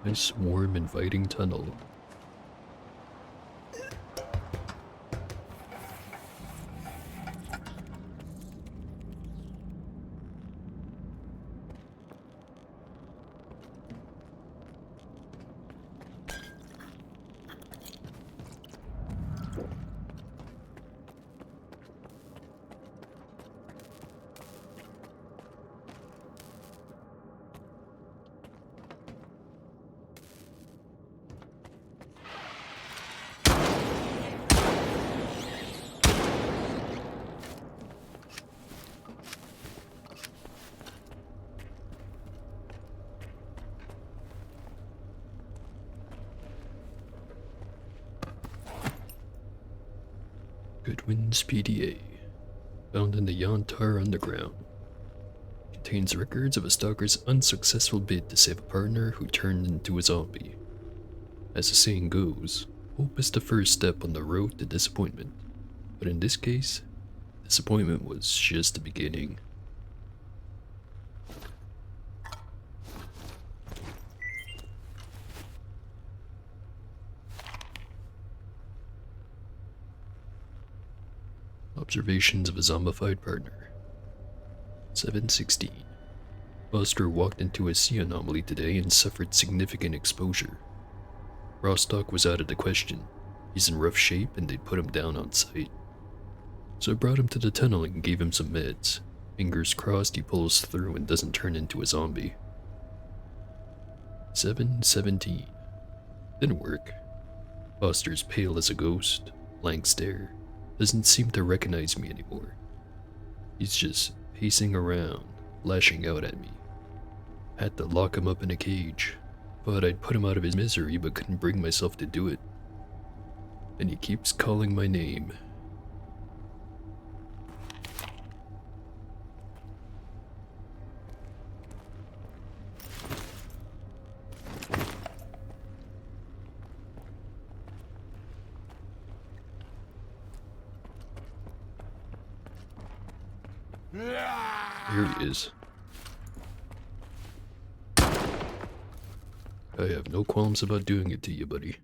Nice, warm, inviting tunnel. Redwinds PDA, found in the Yantar Underground. Contains records of a stalker's unsuccessful bid to save a partner who turned into a zombie. As the saying goes, hope is the first step on the road to disappointment. But in this case, disappointment was just the beginning. Observations of a zombified partner. 7:16. Buster walked into a sea anomaly today and suffered significant exposure. Rostock was out of the question. He's in rough shape and they'd put him down on sight. So I brought him to the tunnel and gave him some meds. Fingers crossed he pulls through and doesn't turn into a zombie. 7:17. Didn't work. Buster's pale as a ghost, blank stare. Doesn't seem to recognize me anymore. He's just pacing around, lashing out at me. Had to lock him up in a cage. Thought I'd put him out of his misery, but couldn't bring myself to do it. And he keeps calling my name. Here he is. I have no qualms about doing it to you, buddy.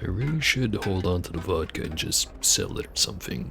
I really should hold on to the vodka and just sell it or something.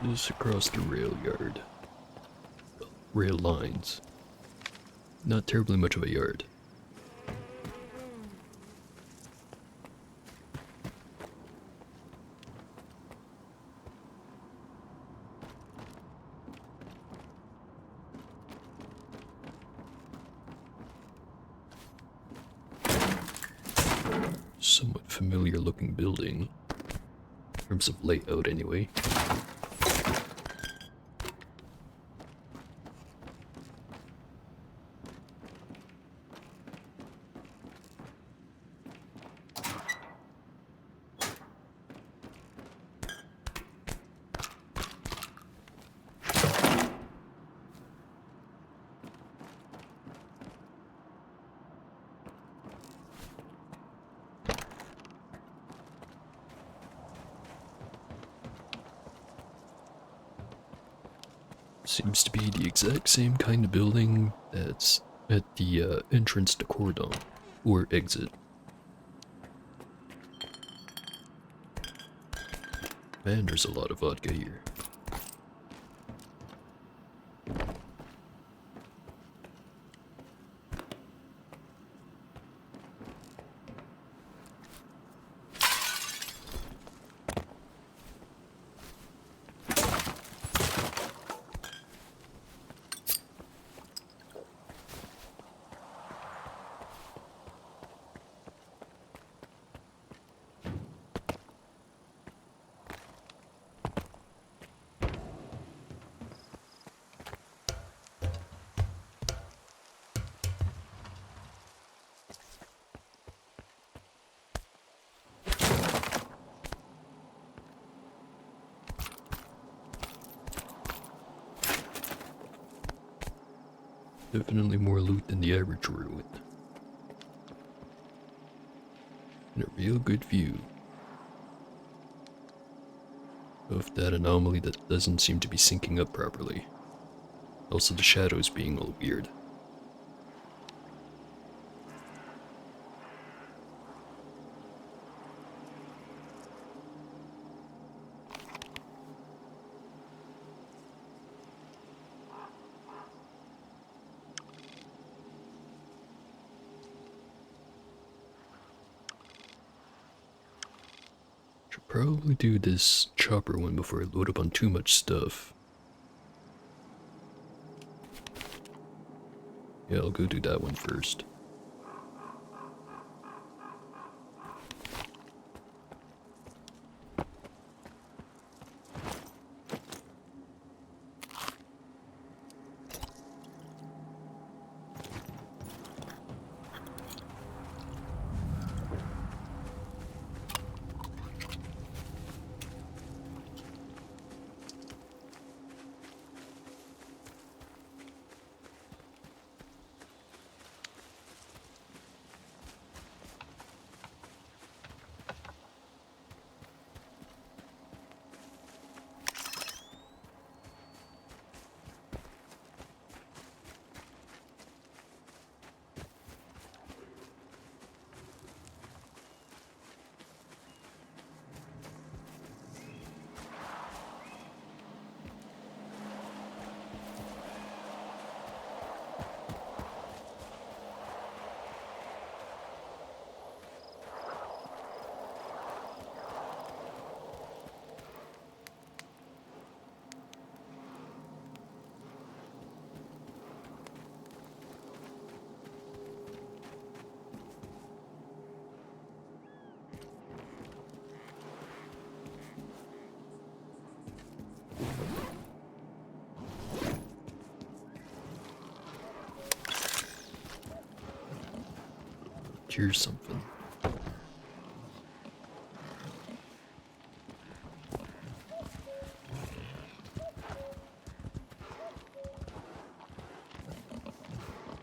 Just across the rail yard. Rail lines. Not terribly much of a yard. Somewhat familiar looking building. In terms of layout anyway. Seems to be the exact same kind of building that's at the entrance to Cordon, or exit. Man, there's a lot of vodka here. Definitely more loot than the average ruin. And a real good view of that anomaly that doesn't seem to be syncing up properly. Also the shadows being all weird. Should probably do this chopper one before I load up on too much stuff. Yeah, I'll go do that one first. Here's something.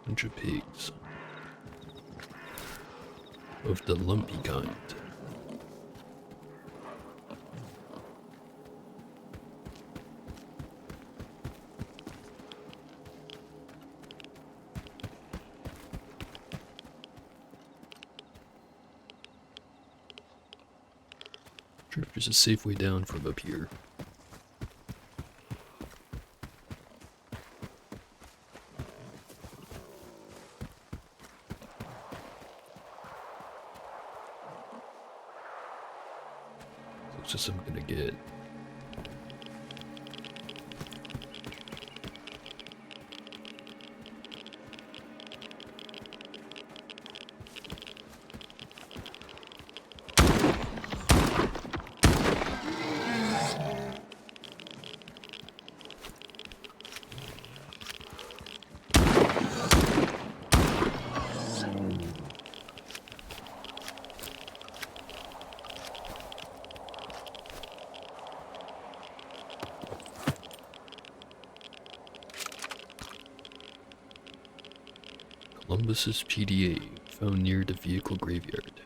Bunch of pigs. Of the lumpy kind. Sure if there's a safe way down from up here. That's just I'm gonna get. Columbus's PDA, found near the vehicle graveyard.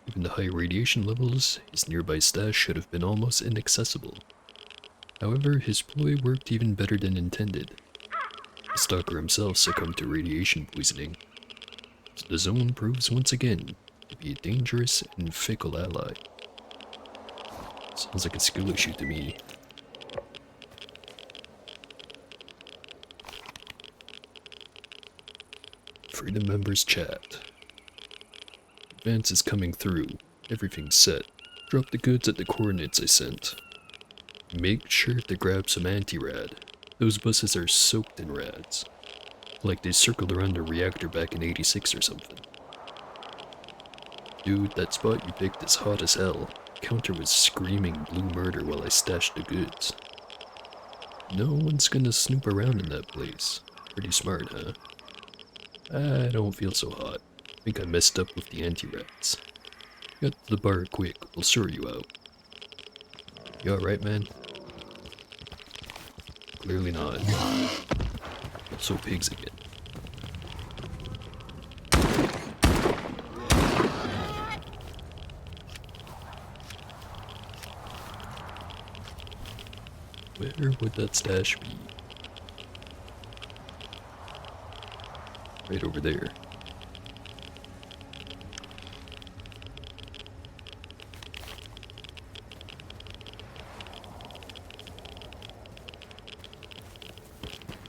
Given the high radiation levels, his nearby stash should have been almost inaccessible. However, his ploy worked even better than intended. The stalker himself succumbed to radiation poisoning. So the zone proves once again to be a dangerous and fickle ally. Sounds like a skill issue to me. Freedom members chat. Advance is coming through. Everything's set. Drop the goods at the coordinates I sent. Make sure to grab some anti-rad. Those buses are soaked in rads. Like they circled around a reactor back in '86 or something. Dude, that spot you picked is hot as hell. Counter was screaming blue murder while I stashed the goods. No one's gonna snoop around in that place. Pretty smart, huh? I don't feel so hot. I think I messed up with the anti-rats. Get to the bar quick, we'll sort you out. You alright, man? Clearly not. So pigs again. Where would that stash be? Right over there.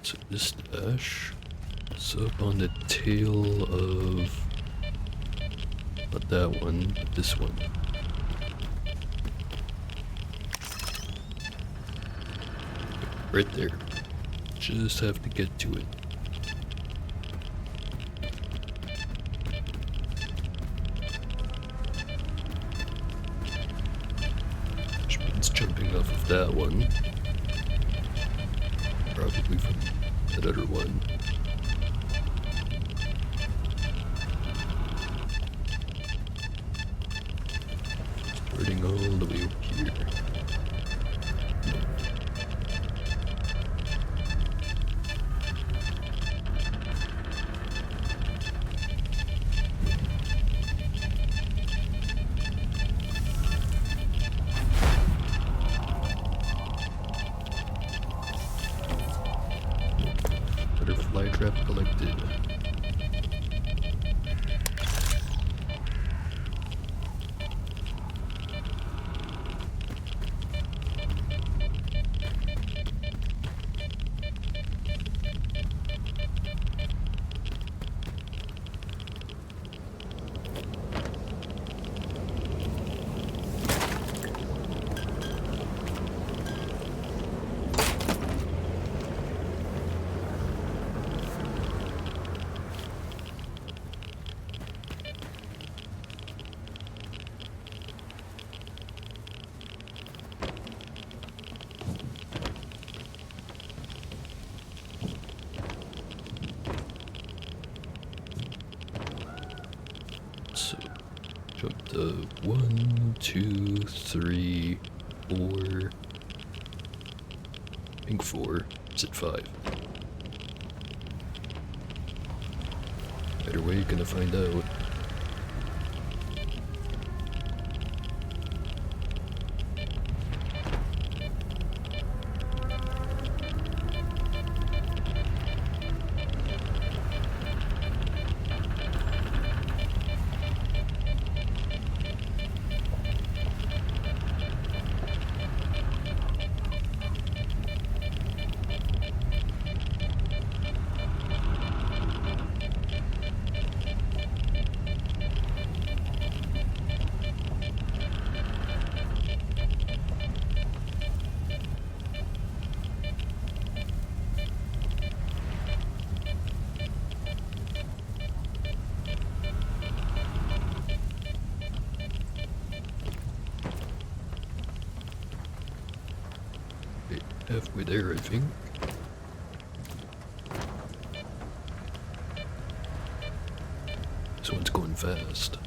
So this stash is up on the tail of, not that one, but this one. Right there. Just have to get to it. Which means jumping off of that one. Probably from that other one. Starting all the way over here. Butterfly trap collected. So, jump to 1, 2, 3, 4. I think 4. Is it 5? Either way, you're gonna find out. Halfway there, I think. This one's going fast.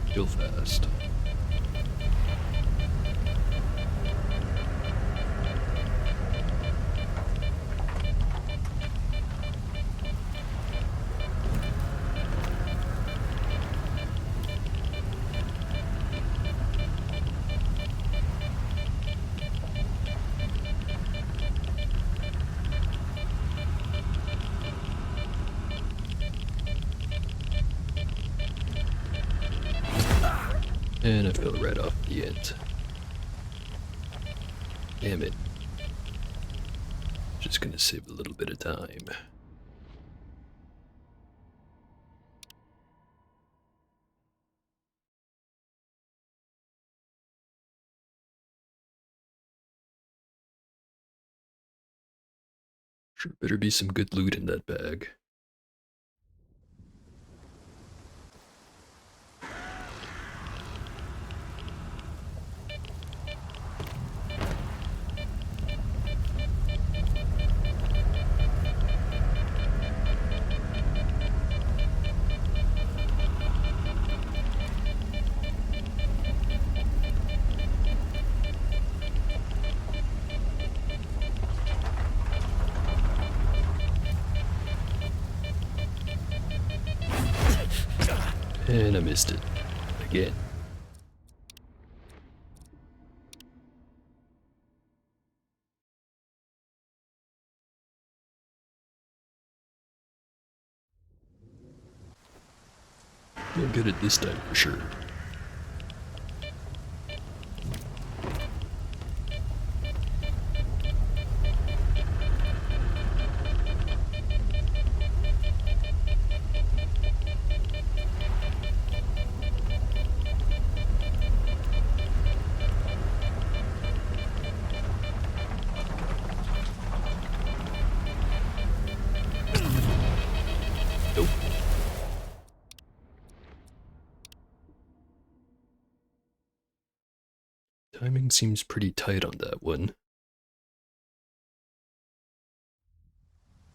Still fast. And I fell right off the end. Damn it. Just gonna save a little bit of time. Sure better be some good loot in that bag. And I missed it. Again. We'll get it this time for sure. Nope. Timing seems pretty tight on that one.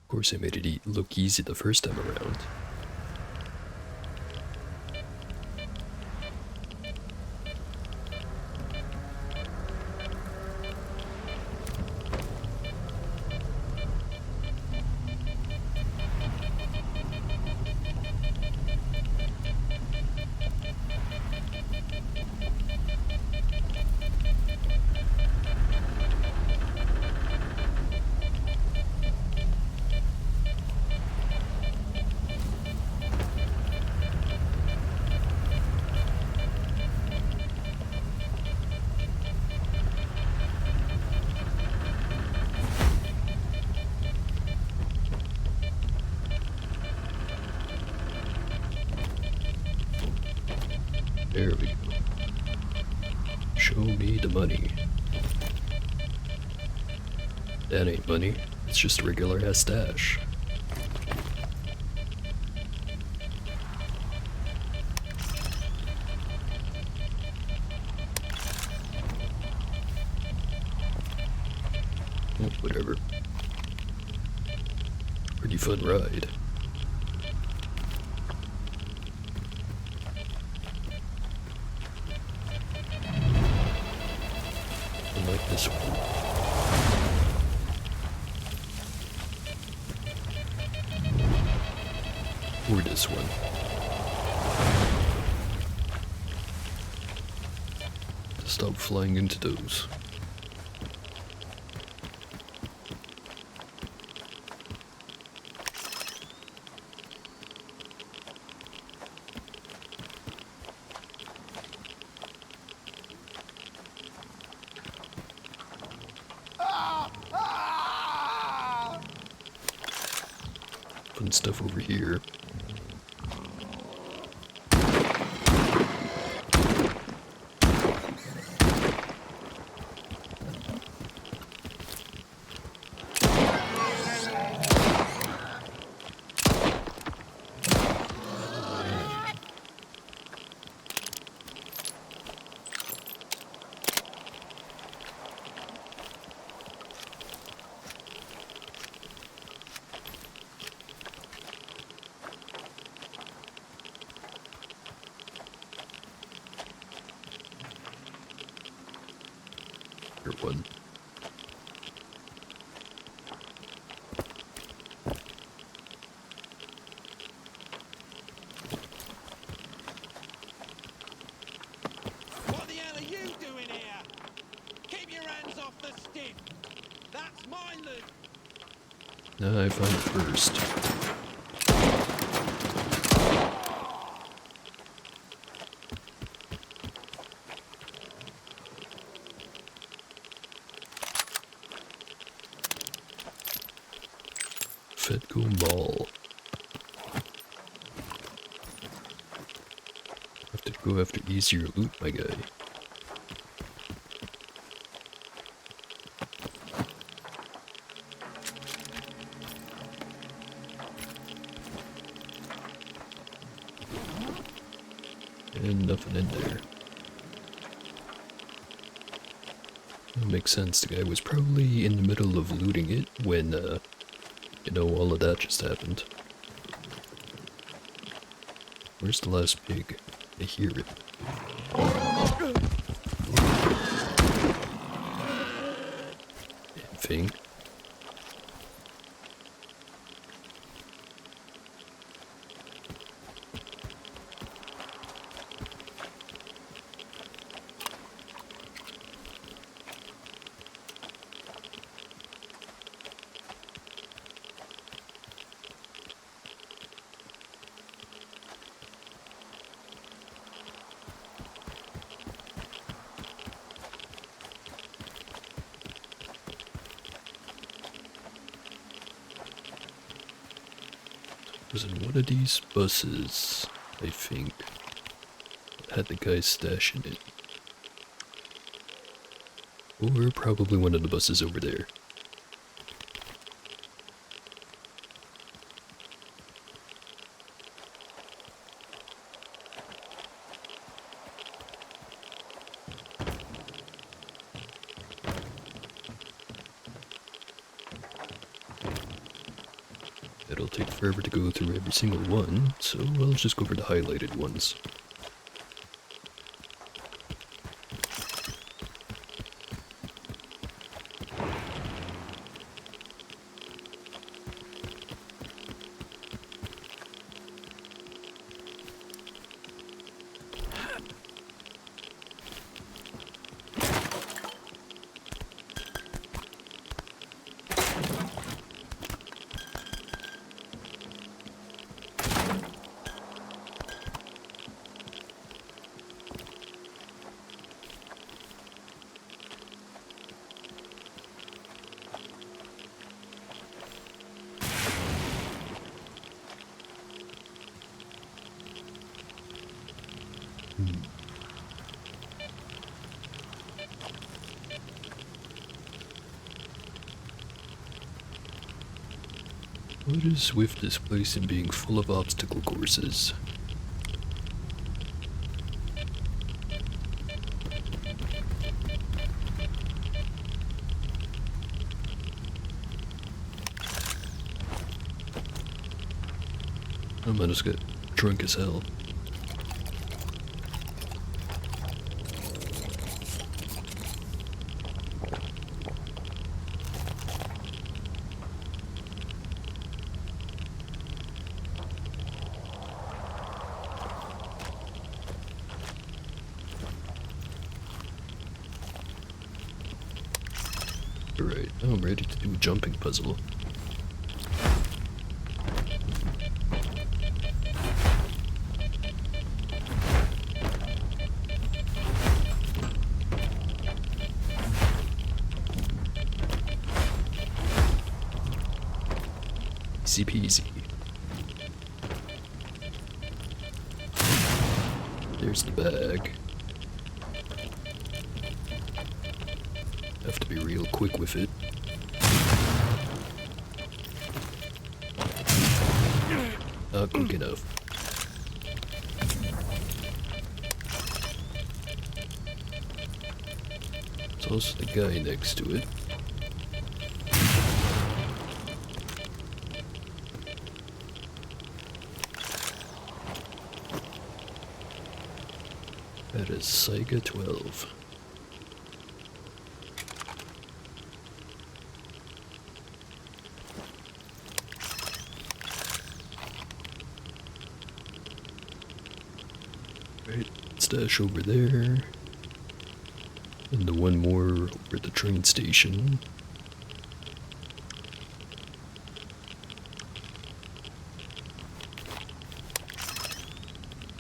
Of course, I made it look easy the first time around. There we go. Show me the money. That ain't money. It's just a regular ass stash. Oh, whatever. Pretty fun ride. Like this one. Or this one. Stop flying into those. Fun stuff over here. One. What the hell are you doing here? Keep your hands off the stick. That's mine, loot. Now I find it first. Fedco Mall. Have to go after easier loot, my guy. And nothing in there. That makes sense. The guy was probably in the middle of looting it when, you know, all of that just happened. Where's the last pig? I hear it. Thing. was in one of these buses, I think. It had the guy's stash in it. Or probably one of the buses over there. It'll take forever to go through every single one, so I'll just go for the highlighted ones. What is with this place and being full of obstacle courses? I might just get drunk as hell. Alright, now I'm ready to do a jumping puzzle. Easy peasy. There's the bag. Have to be real quick with it. Not quick enough. There's also the guy next to it. That is Saiga 12. Right, stash over there. And the one more over at the train station.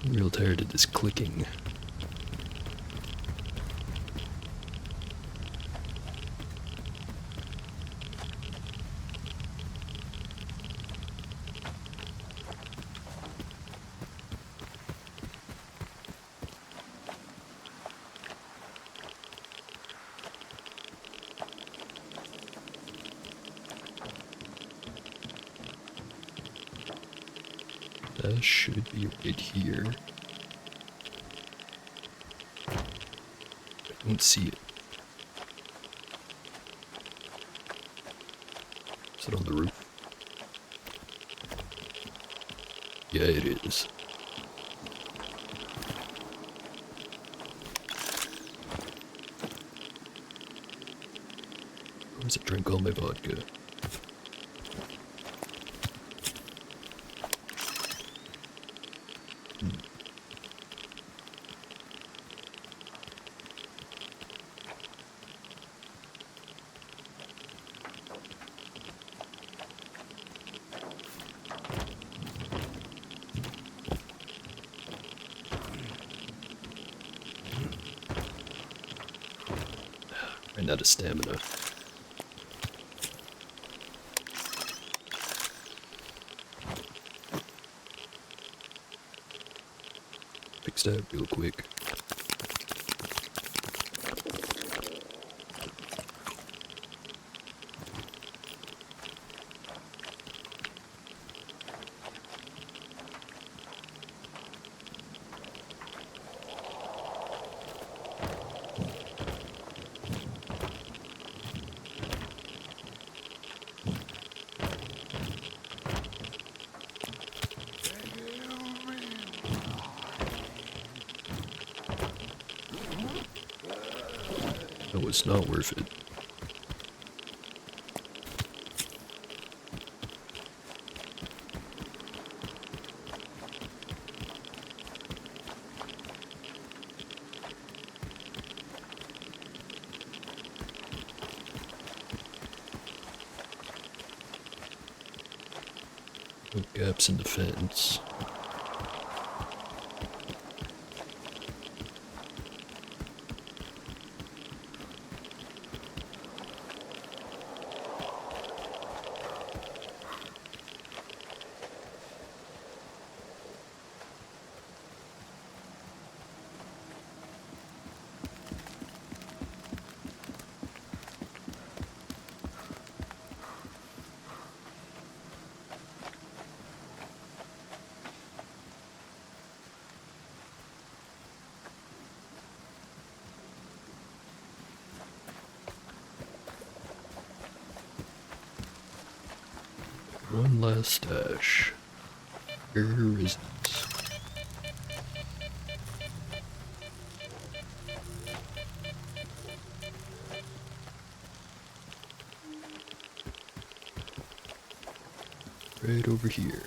I'm real tired of this clicking. That should be right here. I don't see it. Is it on the roof? Yeah, it is. Where's it? Drink all my vodka. Ran out of stamina. fix that real quick. No, it's not worth it. No gaps in the fence. One last stash. Where is it? Right over here.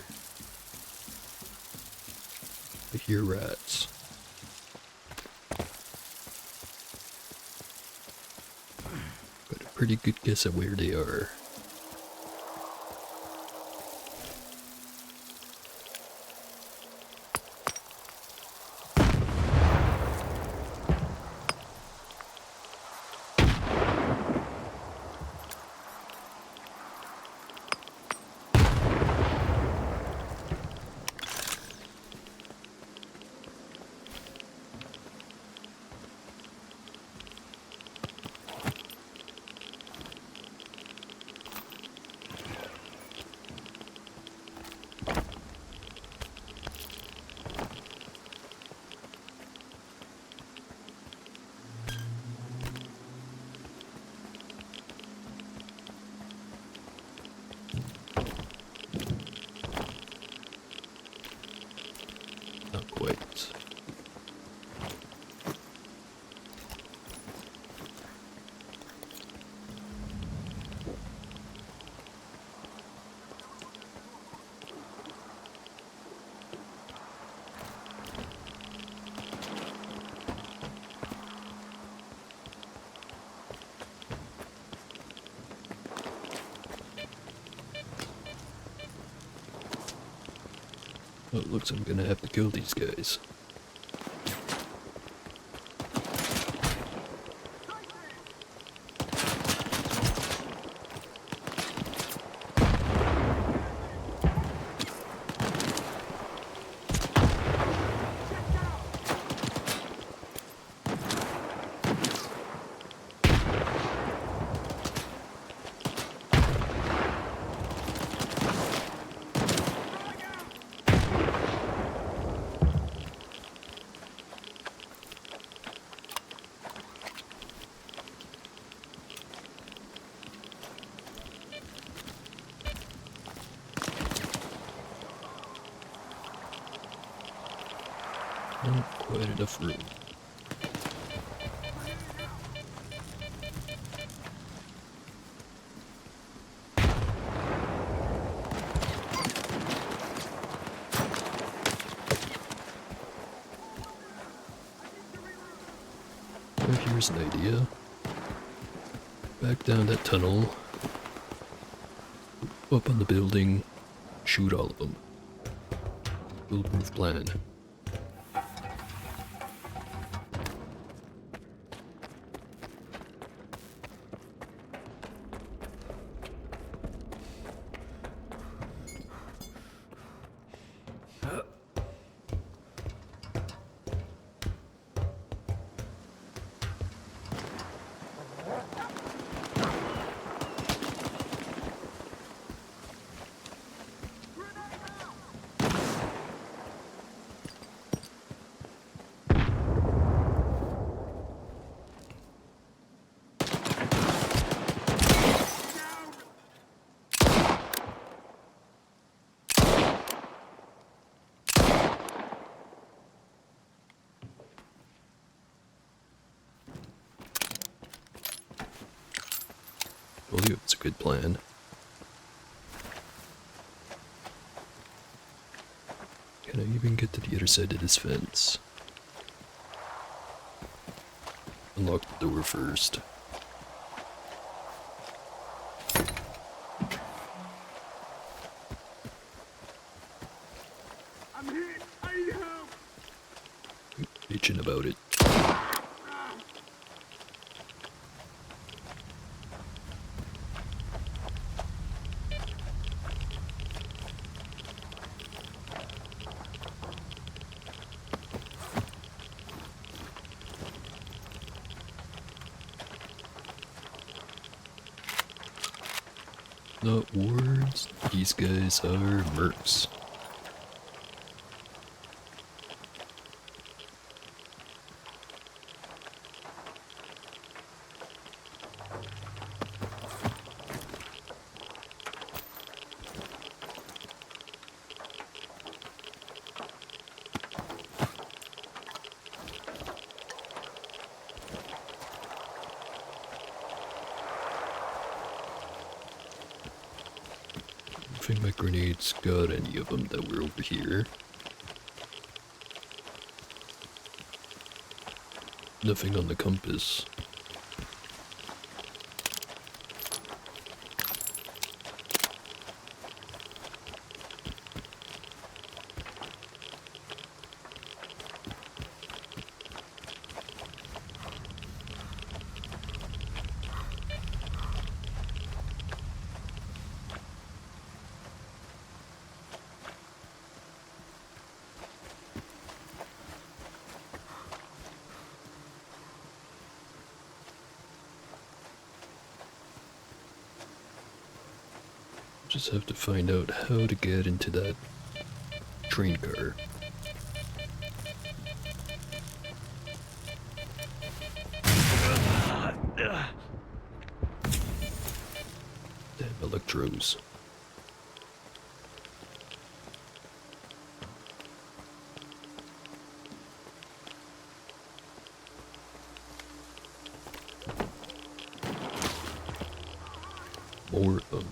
I hear rats. Got a pretty good guess at where they are. Not quite. Well, it looks like I'm gonna have to kill these guys. Not quite enough room. So here's an idea. Back down that tunnel. Up on the building. Shoot all of them. Foolproof plan. a good plan. Can I even get to the other side of this fence? Unlock the door first. I'm hit! I need help! Bitching about it. Not wards, these guys are mercs. I think my grenades got any of them that were over here. Nothing on the compass. Just have to find out how to get into that train car. Damn electros. More of them.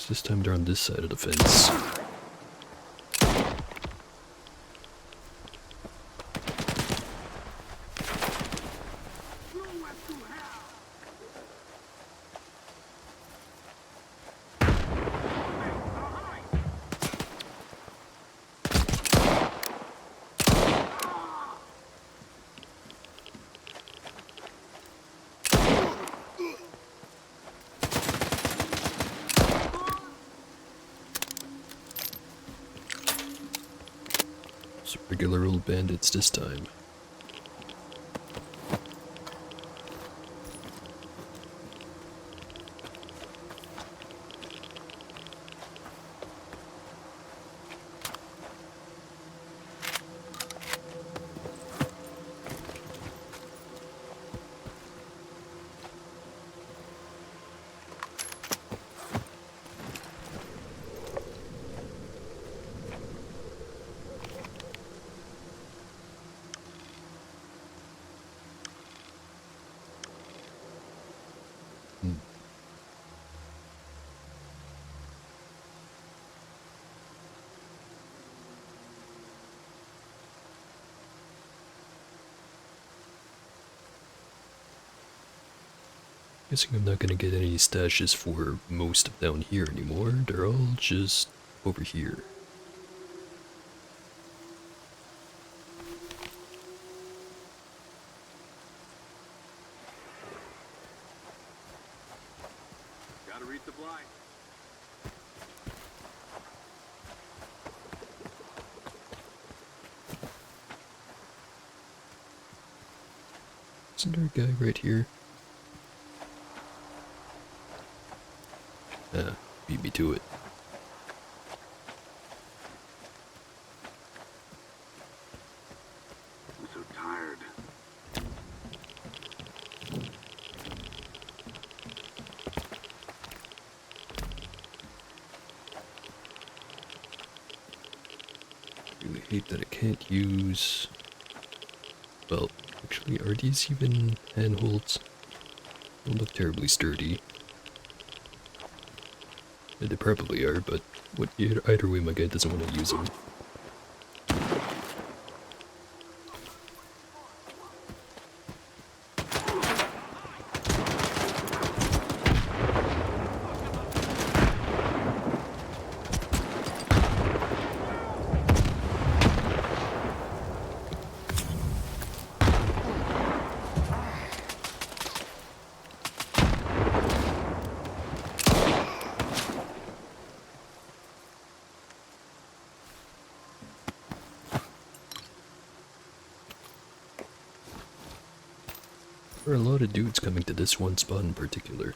This time they're on this side of the fence. It's regular old bandits this time. Guessing I'm not gonna get any stashes for most of down here anymore. They're all just over here. Gotta read the blind. Isn't there a guy right here? Beat me to it. I'm so tired. Really hate that I can't use... Well, actually, are these even handholds? Don't look terribly sturdy. Yeah, they probably are, but either way my guy doesn't want to use them. There are a lot of dudes coming to this one spot in particular.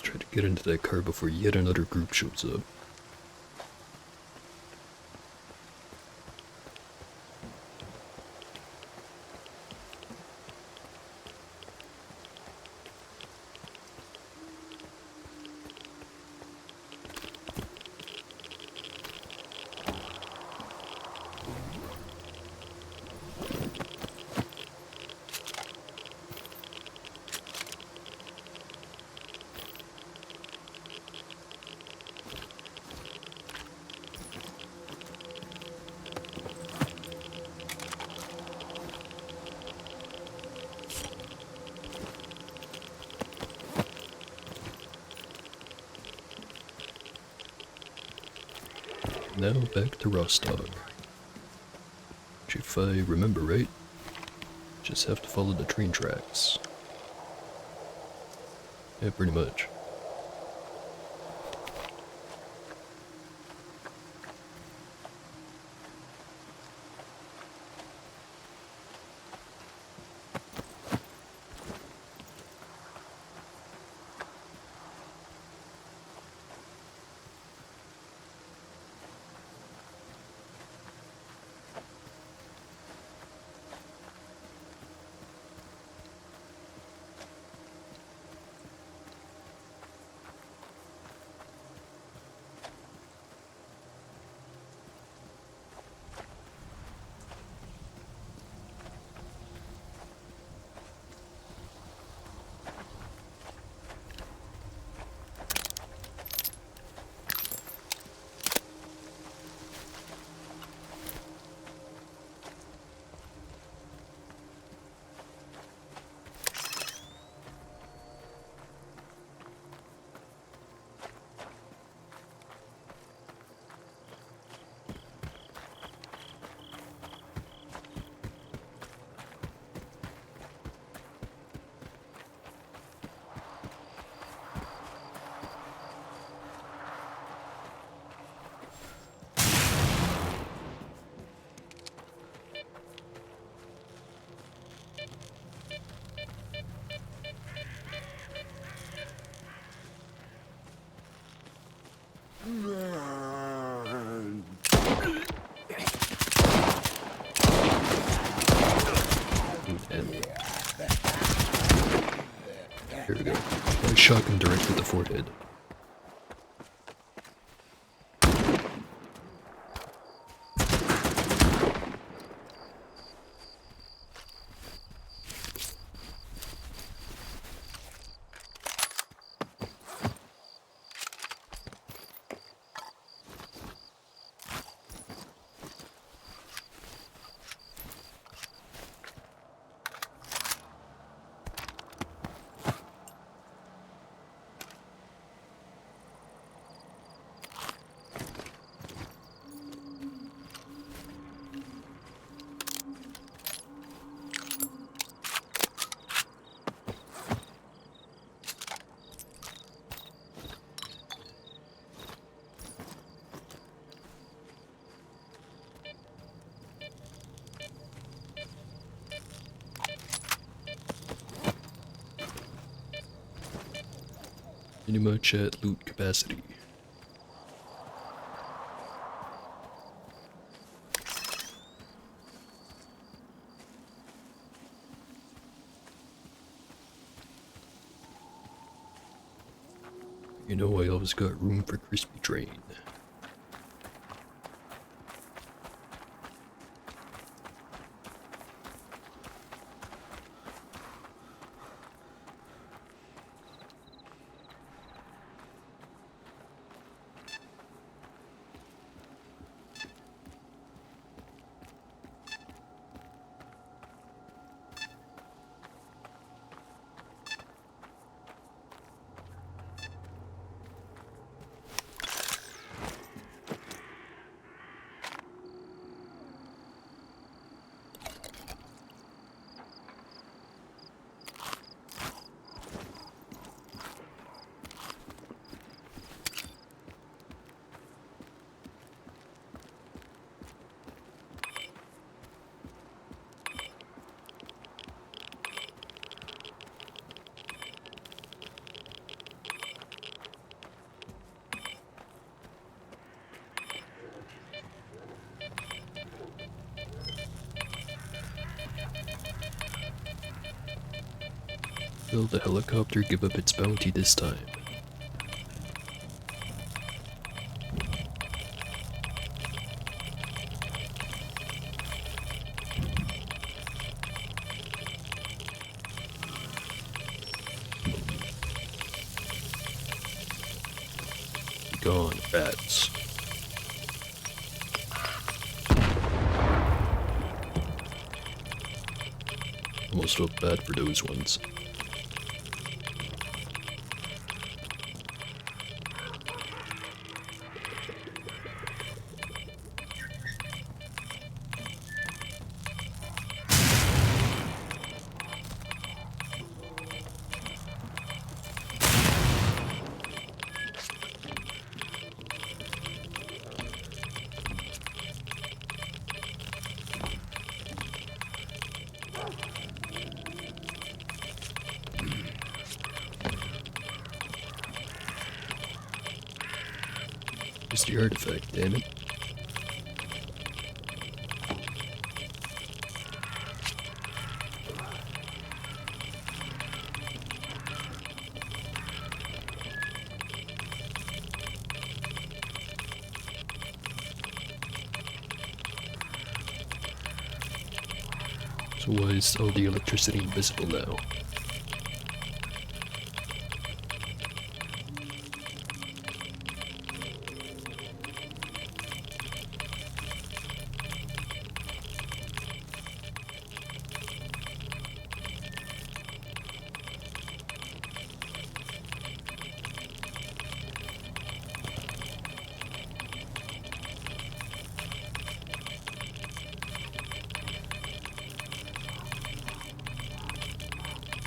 Try to get into that car before yet another group shows up. Now back to Rostock. Which, if I remember right, just have to follow the train tracks. Yeah, pretty much. Here we go. I shot him directly in the forehead. Pretty much at loot capacity. You know, I always got room for crispy train. Will the helicopter give up its bounty this time? Gone, rats. Almost felt bad for those ones. It's the artifact, damn it. So why is all the electricity invisible now?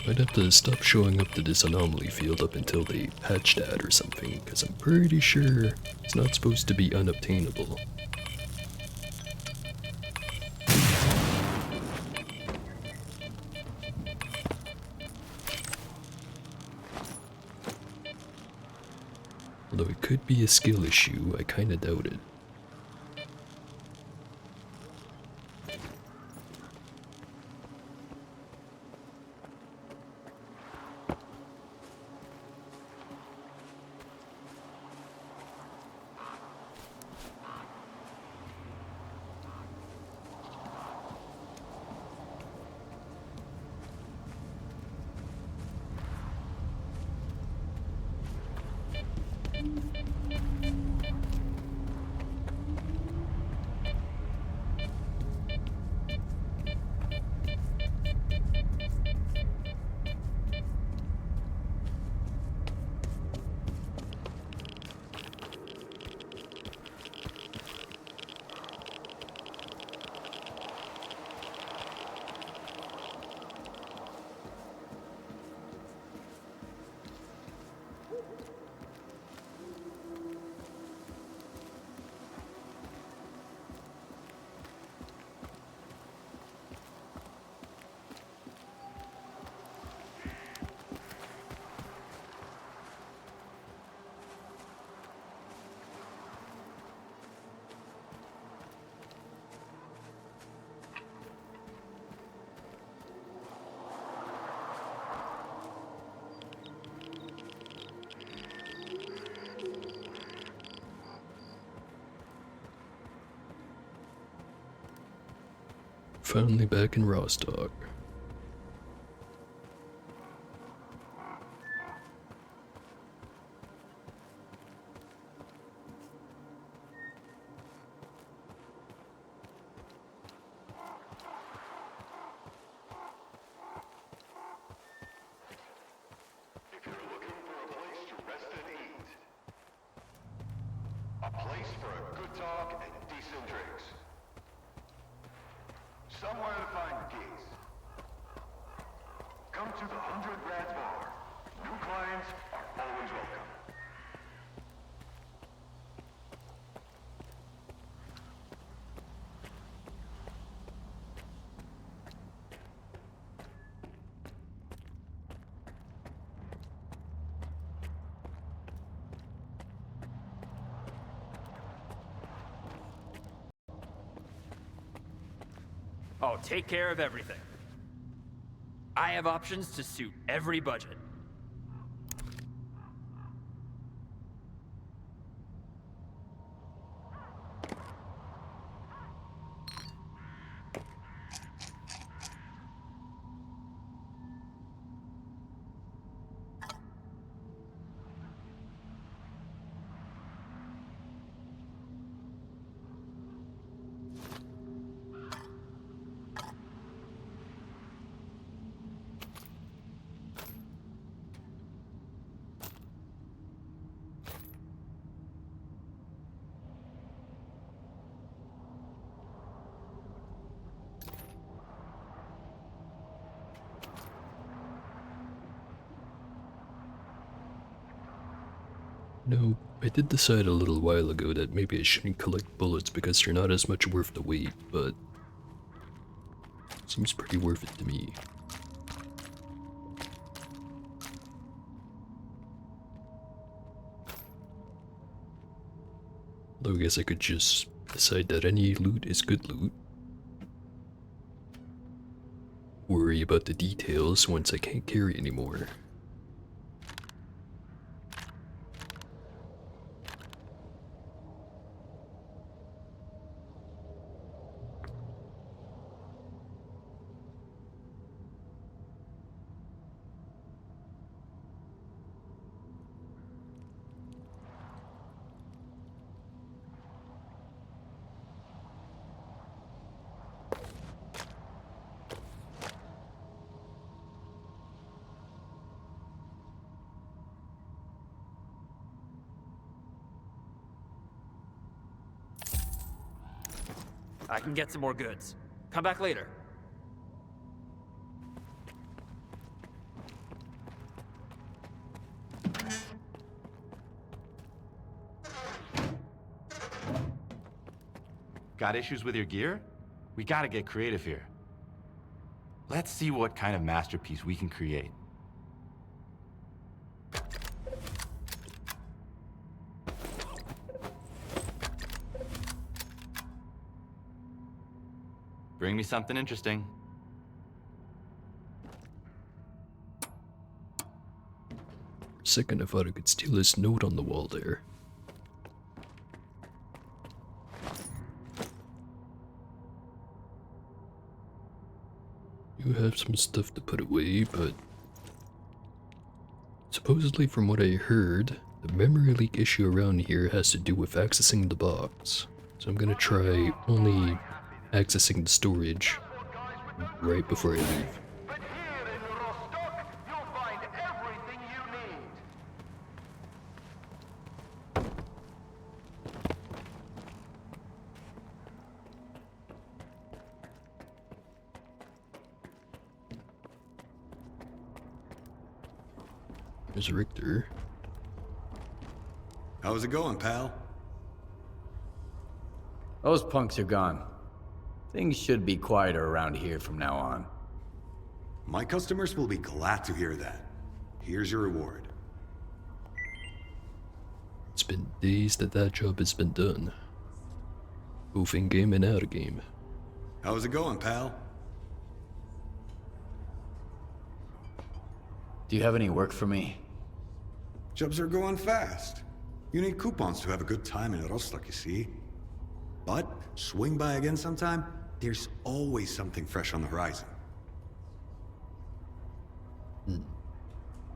I'd have to stop showing up to this anomaly field up until they patch that or something, because I'm pretty sure it's not supposed to be unobtainable. Although it could be a skill issue, I kinda doubt it. finally back in Rostock. A place for a good talk and decent drinks. Somewhere to find geese. Come to the 100 Rats Bar. New clients are always welcome. Oh, take care of everything. I have options to suit every budget. No, I did decide a little while ago that maybe I shouldn't collect bullets because they're not as much worth the weight, but seems pretty worth it to me. Though I guess I could just decide that any loot is good loot. Worry about the details once I can't carry anymore. I can get some more goods. Come back later. Got issues with your gear? We gotta get creative here. Let's see what kind of masterpiece we can create. Bring me something interesting. For a second I thought I could steal this note on the wall there. You have some stuff to put away, but supposedly from what I heard, the memory leak issue around here has to do with accessing the box. So I'm gonna try only accessing the storage right before I leave. But here in Rostock, you'll find everything you need. There's Richter. How's it going, pal? Those punks are gone. Things should be quieter around here from now on. My customers will be glad to hear that. Here's your reward. It's been days that job has been done. Both in-game and out-of-game. How's it going, pal? Do you have any work for me? Jobs are going fast. You need coupons to have a good time in Rostock, you see. But swing by again sometime, There's always something fresh on the horizon.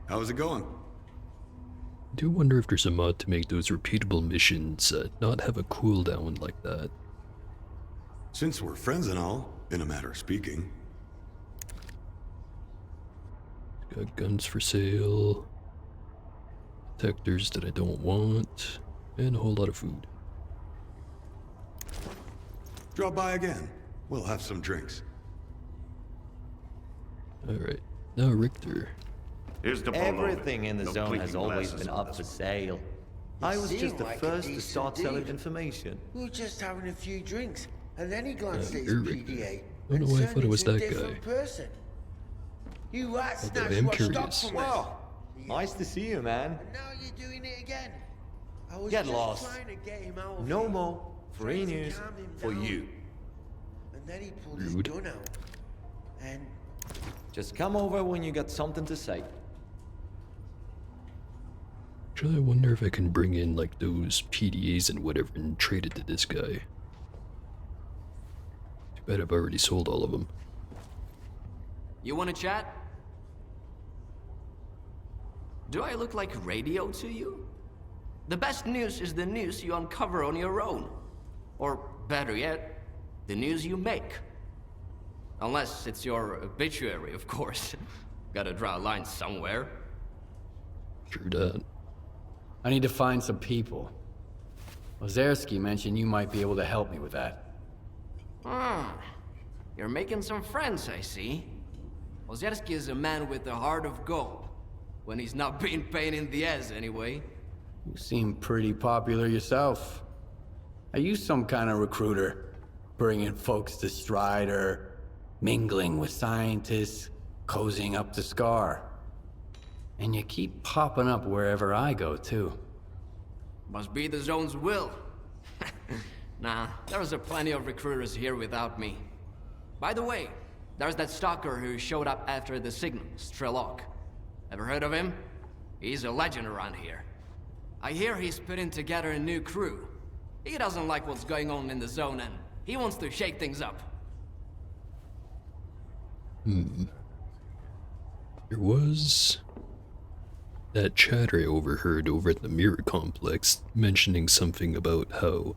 How's it going? I do wonder if there's a mod to make those repeatable missions not have a cooldown like that. Since we're friends and all, in a matter of speaking. Got guns for sale, detectors that I don't want, and a whole lot of food. Drop by again. We'll have some drinks. Alright, now Richter. Here's the Everything in the zone has always been up for sale. I was just the first to start selling information. We were just having a few drinks, and then he glanced at his you're PDA Richter. I don't know why I thought it was that guy. Person. You rat Although I snatched am what stock curious. from us. Well, nice to see you, man. And now you're doing it again. I was Get just lost. trying to get him out of No here, more free trying to news calm him for down. you. And then he pulled Rude. his gun out. And Just come over when you got something to say. Actually, I wonder if I can bring in like those PDAs and whatever and trade it to this guy. Too bad I've already sold all of them. You wanna chat? Do I look like radio to you? The best news is the news you uncover on your own. Or better yet, the news you make. Unless it's your obituary, of course. Gotta draw a line somewhere. True that. I need to find some people. Ozerski mentioned you might be able to help me with that. You're making some friends, I see. Ozerski is a man with a heart of gold. When he's not being pain in the ass, anyway. You seem pretty popular yourself. Are you some kind of recruiter? Bringing folks to Strider, mingling with scientists, cozying up to Scar. And you keep popping up wherever I go, too. Must be the zone's will. Nah, there's a plenty of recruiters here without me. By the way, there's that stalker who showed up after the signal, Strelok. Ever heard of him? He's a legend around here. I hear he's putting together a new crew. He doesn't like what's going on in the zone and he wants to shake things up. There was that chatter I overheard over at the Mirror Complex mentioning something about how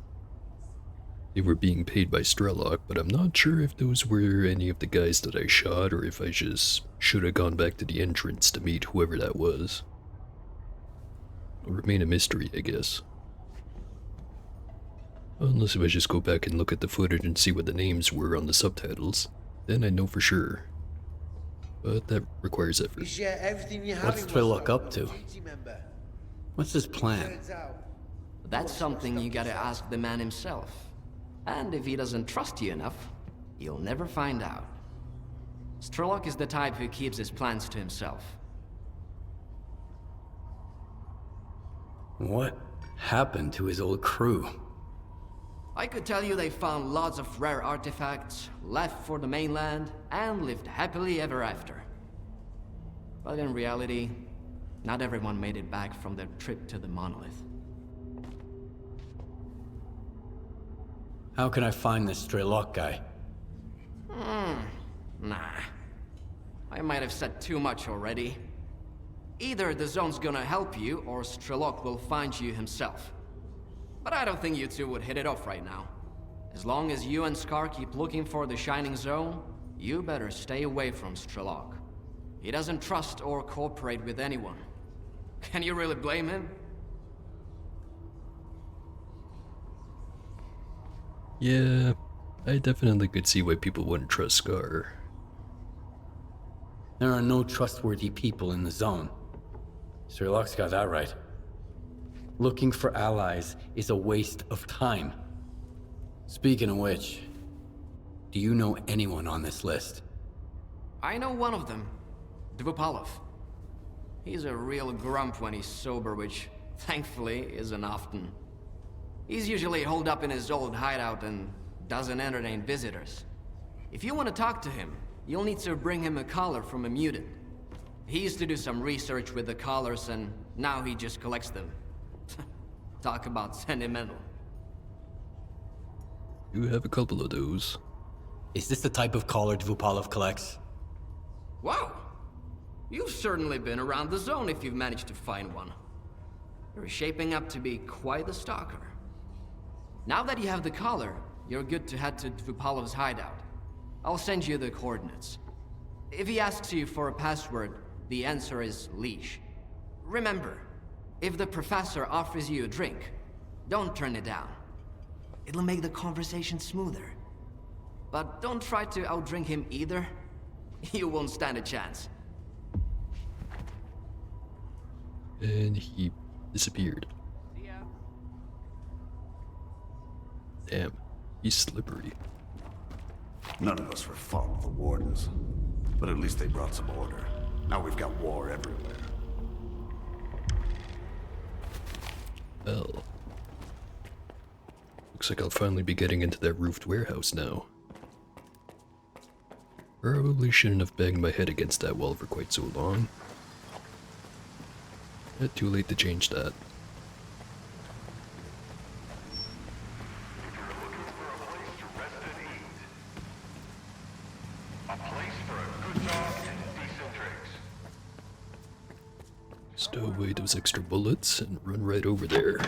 they were being paid by Strelok, but I'm not sure if those were any of the guys that I shot or if I just should have gone back to the entrance to meet whoever that was. It'll remain a mystery, I guess. Unless if I just go back and look at the footage and see what the names were on the subtitles, then I know for sure. But that requires effort. you share everything you have. What's Strelok up to? What's his plan? That's something you gotta ask the man himself. And if he doesn't trust you enough, you'll never find out. Strelok is the type who keeps his plans to himself. What happened to his old crew? I could tell you they found lots of rare artifacts, left for the mainland, and lived happily ever after. But in reality, not everyone made it back from their trip to the monolith. How can I find this Strelok guy? Nah. I might have said too much already. Either the zone's gonna help you, or Strelok will find you himself. But I don't think you two would hit it off right now. As long as you and Scar keep looking for the Shining Zone, you better stay away from Strelok. He doesn't trust or cooperate with anyone. Can you really blame him? Yeah, I definitely could see why people wouldn't trust Scar. There are no trustworthy people in the zone. Strelok's got that right. Looking for allies is a waste of time. Speaking of which, do you know anyone on this list? I know one of them, Dvupalov. He's a real grump when he's sober, which, thankfully, isn't often. He's usually holed up in his old hideout and doesn't entertain visitors. If you want to talk to him, you'll need to bring him a collar from a mutant. He used to do some research with the collars, and now he just collects them. Talk about sentimental. You have a couple of those. Is this the type of collar Dvupalov collects? Wow! You've certainly been around the zone if you've managed to find one. You're shaping up to be quite a stalker. Now that you have the collar, you're good to head to Dvupalov's hideout. I'll send you the coordinates. If he asks you for a password, the answer is leash. Remember, if the professor offers you a drink, don't turn it down. It'll make the conversation smoother. But don't try to outdrink him either. You won't stand a chance. And he disappeared. Damn, he's slippery. None of us were fond of the wardens, but at least they brought some order. Now we've got war everywhere. Well, looks like I'll finally be getting into that roofed warehouse now. Probably shouldn't have banged my head against that wall for quite so long. Not too late to change that. Stow away those extra bullets and run right over there.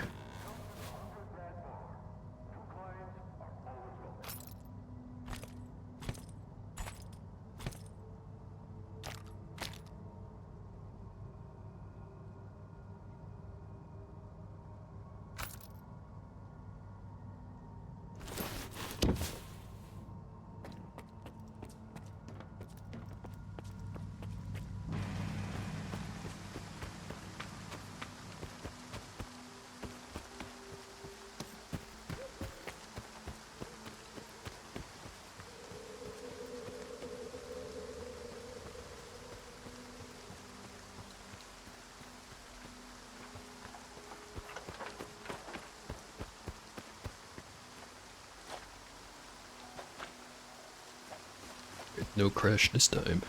No crash this time.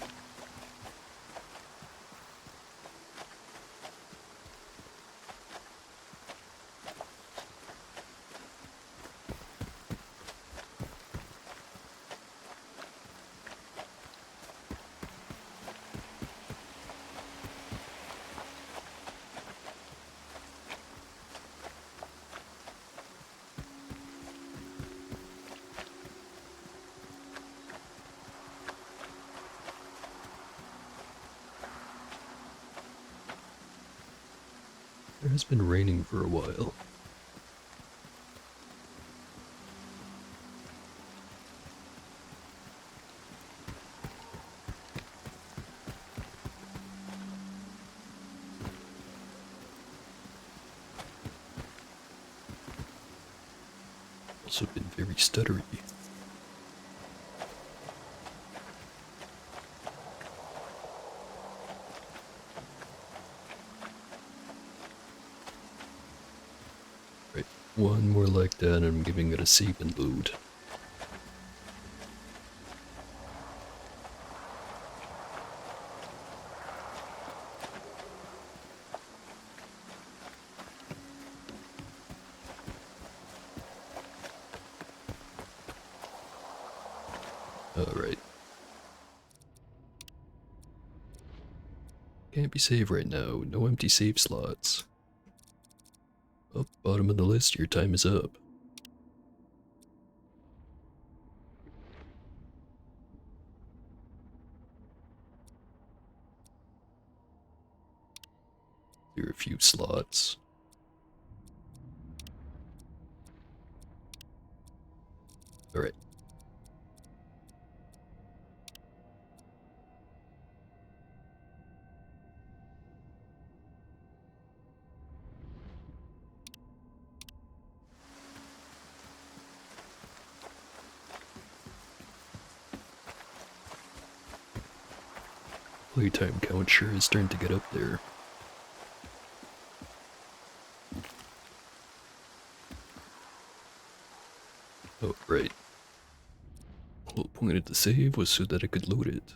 It has been raining for a while. Also been very stuttery. One more like that and I'm giving it a save and load. Alright. Can't be saved right now, no empty save slots. Up, bottom of the list, your time is up. There are a few slots. Alright. Playtime count sure is starting to get up there. Oh, right. The whole point of the save was so that I could load it.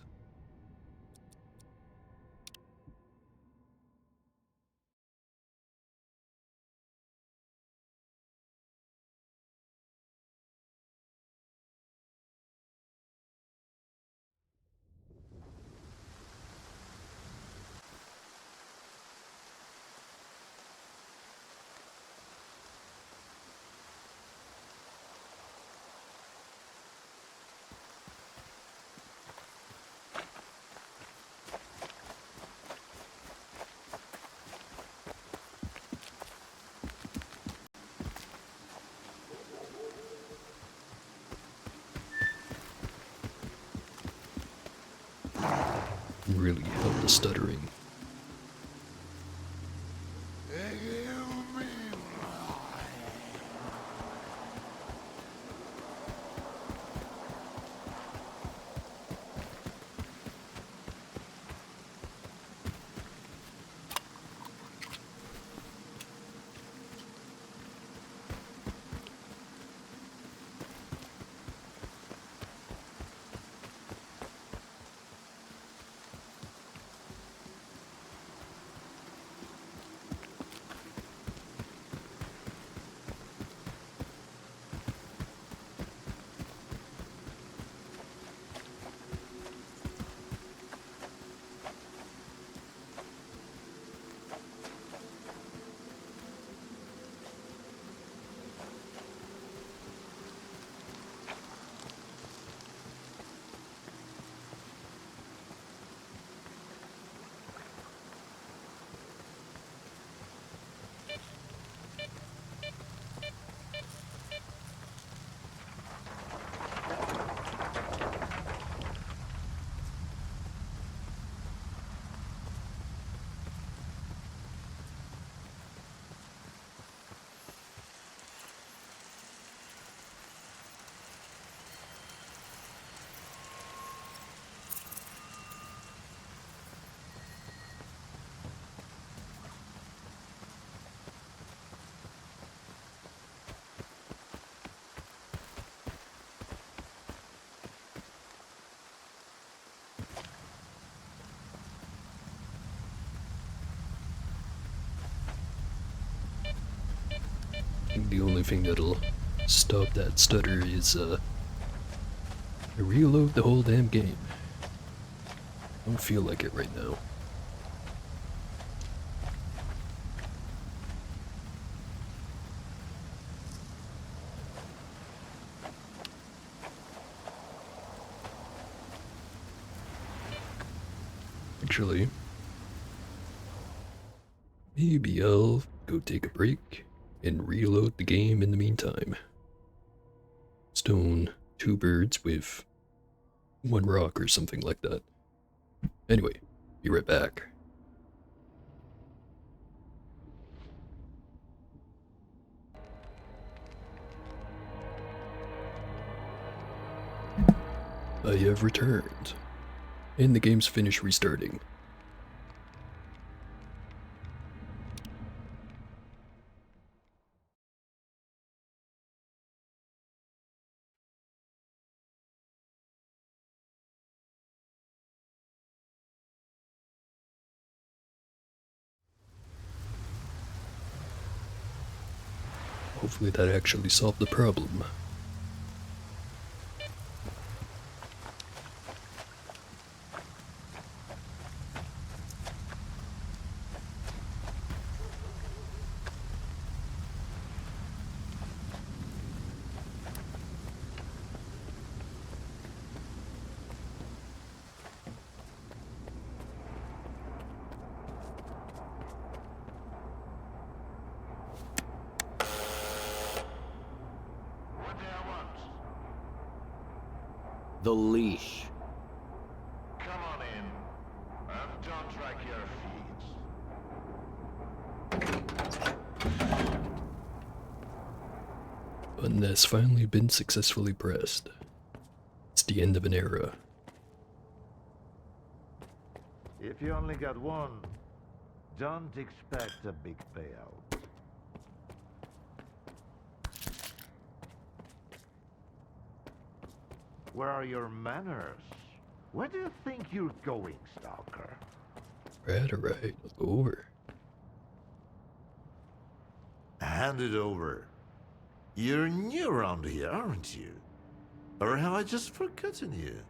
really help the stuttering. I think the only thing that'll stop that stutter is reload the whole damn game. Don't feel like it right now. Actually, maybe I'll go take a break and reload the game in the meantime. Stone two birds with one rock or something like that. Anyway, be right back. I have returned, and the game's finished restarting. Hopefully that actually solved the problem. The leash. Come on in, and don't drag your feet. Button has finally been successfully pressed. It's the end of an era. If you only got one, don't expect a big payout. Where are your manners? Where do you think you're going, Stalker? Alright, let's go over. Hand it over. You're new around here, aren't you? Or have I just forgotten you?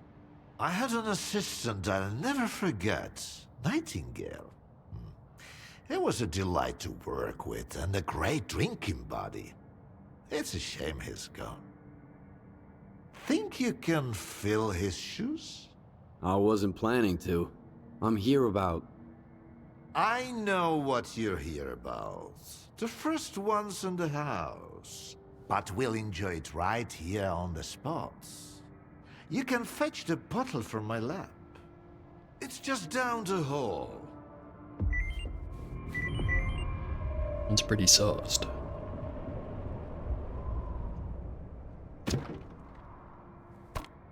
I had an assistant I'll never forget, Nightingale. It was a delight to work with and a great drinking buddy. It's a shame he's gone. Think you can fill his shoes? I wasn't planning to. I'm here about... I know what you're here about. The first ones in the house. But we'll enjoy it right here on the spot. You can fetch the bottle from my lap. It's just down the hall. It's pretty sauced.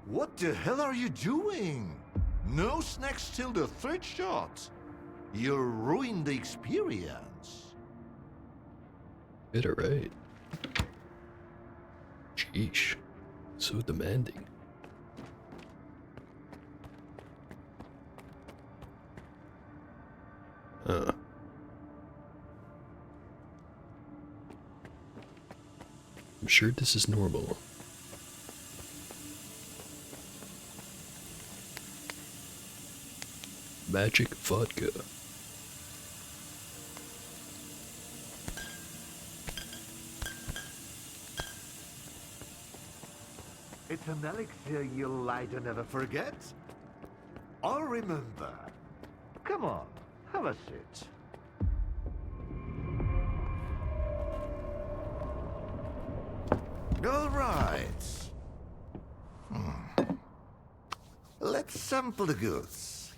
What the hell are you doing? No snacks till the third shot. You'll ruin the experience. Get it right. Sheesh. So demanding. Huh. I'm sure this is normal. Magic vodka. It's an elixir you'll light and never forget. I'll remember. Come on, have a sit. All right. Let's sample the goods.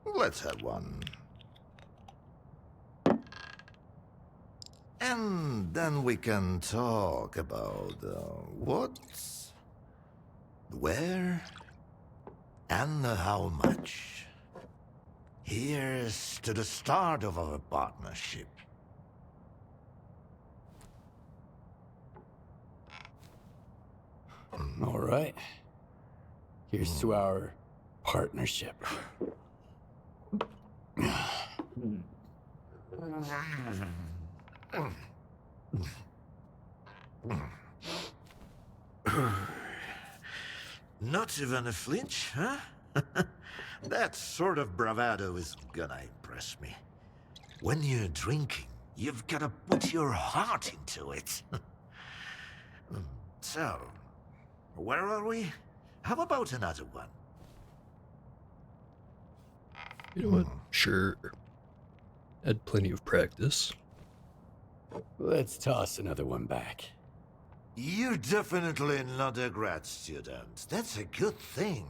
Let's have one. And then we can talk about what, where, and how much. Here's to the start of our partnership. All right. Here's to our partnership. Not even a flinch, huh? That sort of bravado is gonna impress me. When you're drinking, you've gotta put your heart into it. So, where are we? How about another one? You know what? Sure. Had plenty of practice. Let's toss another one back. You're definitely not a grad student. That's a good thing.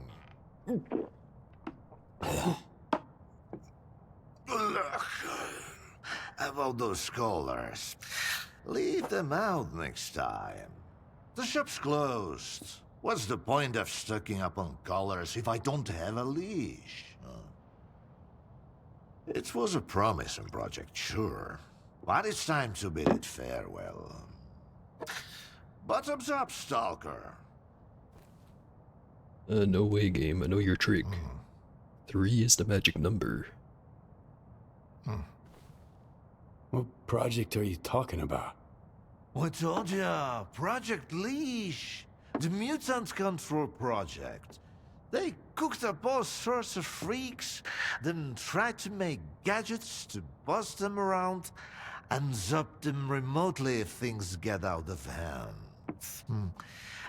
Look, about those scholars. Leave them out next time. The shop's closed. What's the point of stocking up on collars if I don't have a leash? It was a promising project, sure. But it's time to bid it farewell. Bottoms up, Stalker. No way, game. I know your trick. 3 is the magic number. What project are you talking about? I told ya, Project Leash. The mutant control project. They cooked up all sorts of freaks, then tried to make gadgets to boss them around and zap them remotely if things get out of hand.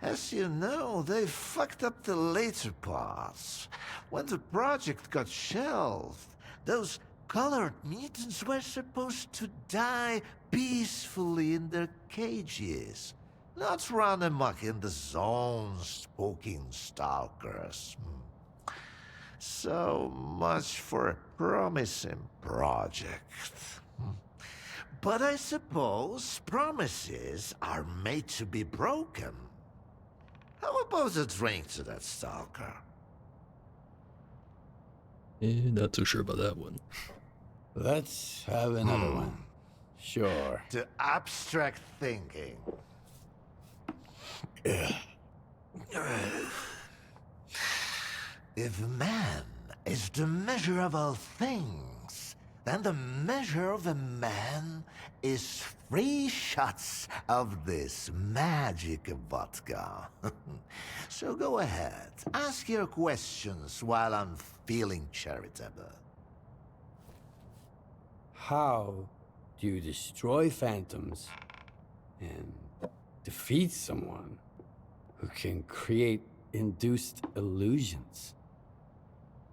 As you know, they fucked up the later parts. When the project got shelved, those colored mutants were supposed to die peacefully in their cages, not run amok in the zones, poking stalkers. So much for a promising project. But I suppose promises are made to be broken. How about a drink to that stalker? Not too sure about that one. Let's have another one. Sure. To abstract thinking. If man is the measure of all things, then the measure of a man is 3 shots of this magic vodka. So go ahead, ask your questions while I'm feeling charitable. How do you destroy phantoms and defeat someone who can create induced illusions?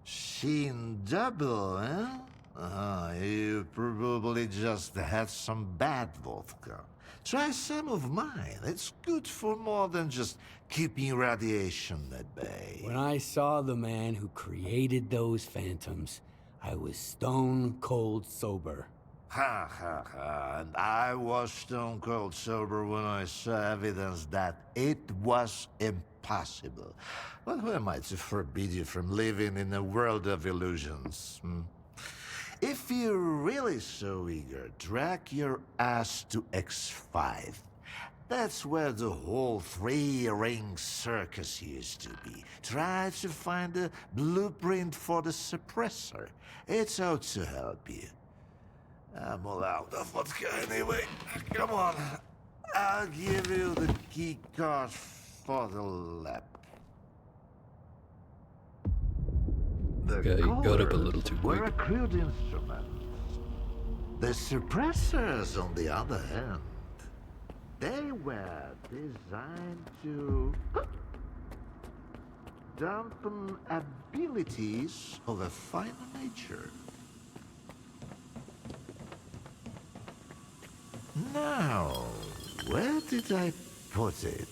Sheen double, eh? You probably just had some bad vodka. Try some of mine. It's good for more than just keeping radiation at bay. When I saw the man who created those phantoms, I was stone cold sober. Ha ha ha. And I was stone cold sober when I saw evidence that it was impossible. But who am I to forbid you from living in a world of illusions? If you're really so eager, drag your ass to X5. That's where the whole three-ring circus used to be. Try to find a blueprint for the suppressor. It's out to help you. I'm all out of vodka anyway. Come on. I'll give you the key card for the lab. Okay, got up a little too quick. Were a crude instrument. The suppressors, on the other hand, they were designed to dampen abilities of a finer nature. Now, where did I put it?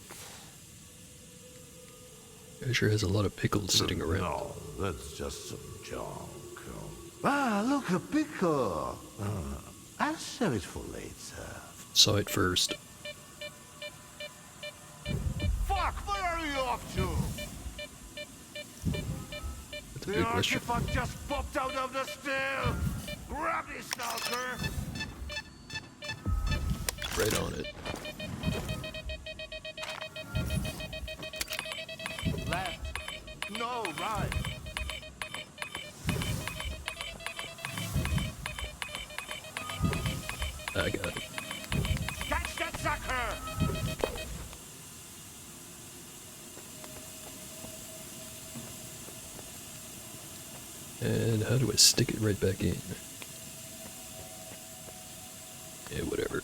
Guy sure has a lot of pickles sitting around. No, that's just some junk. Ah, look, a pickle. I'll save it for later. Saw it first. Fuck, where are you off to? That's a big question. The artifact just popped out of the still. Grab it, Stalker. Right on it. Left. No, right. I got it. Catch that sucker! And how do I stick it right back in? Yeah, whatever.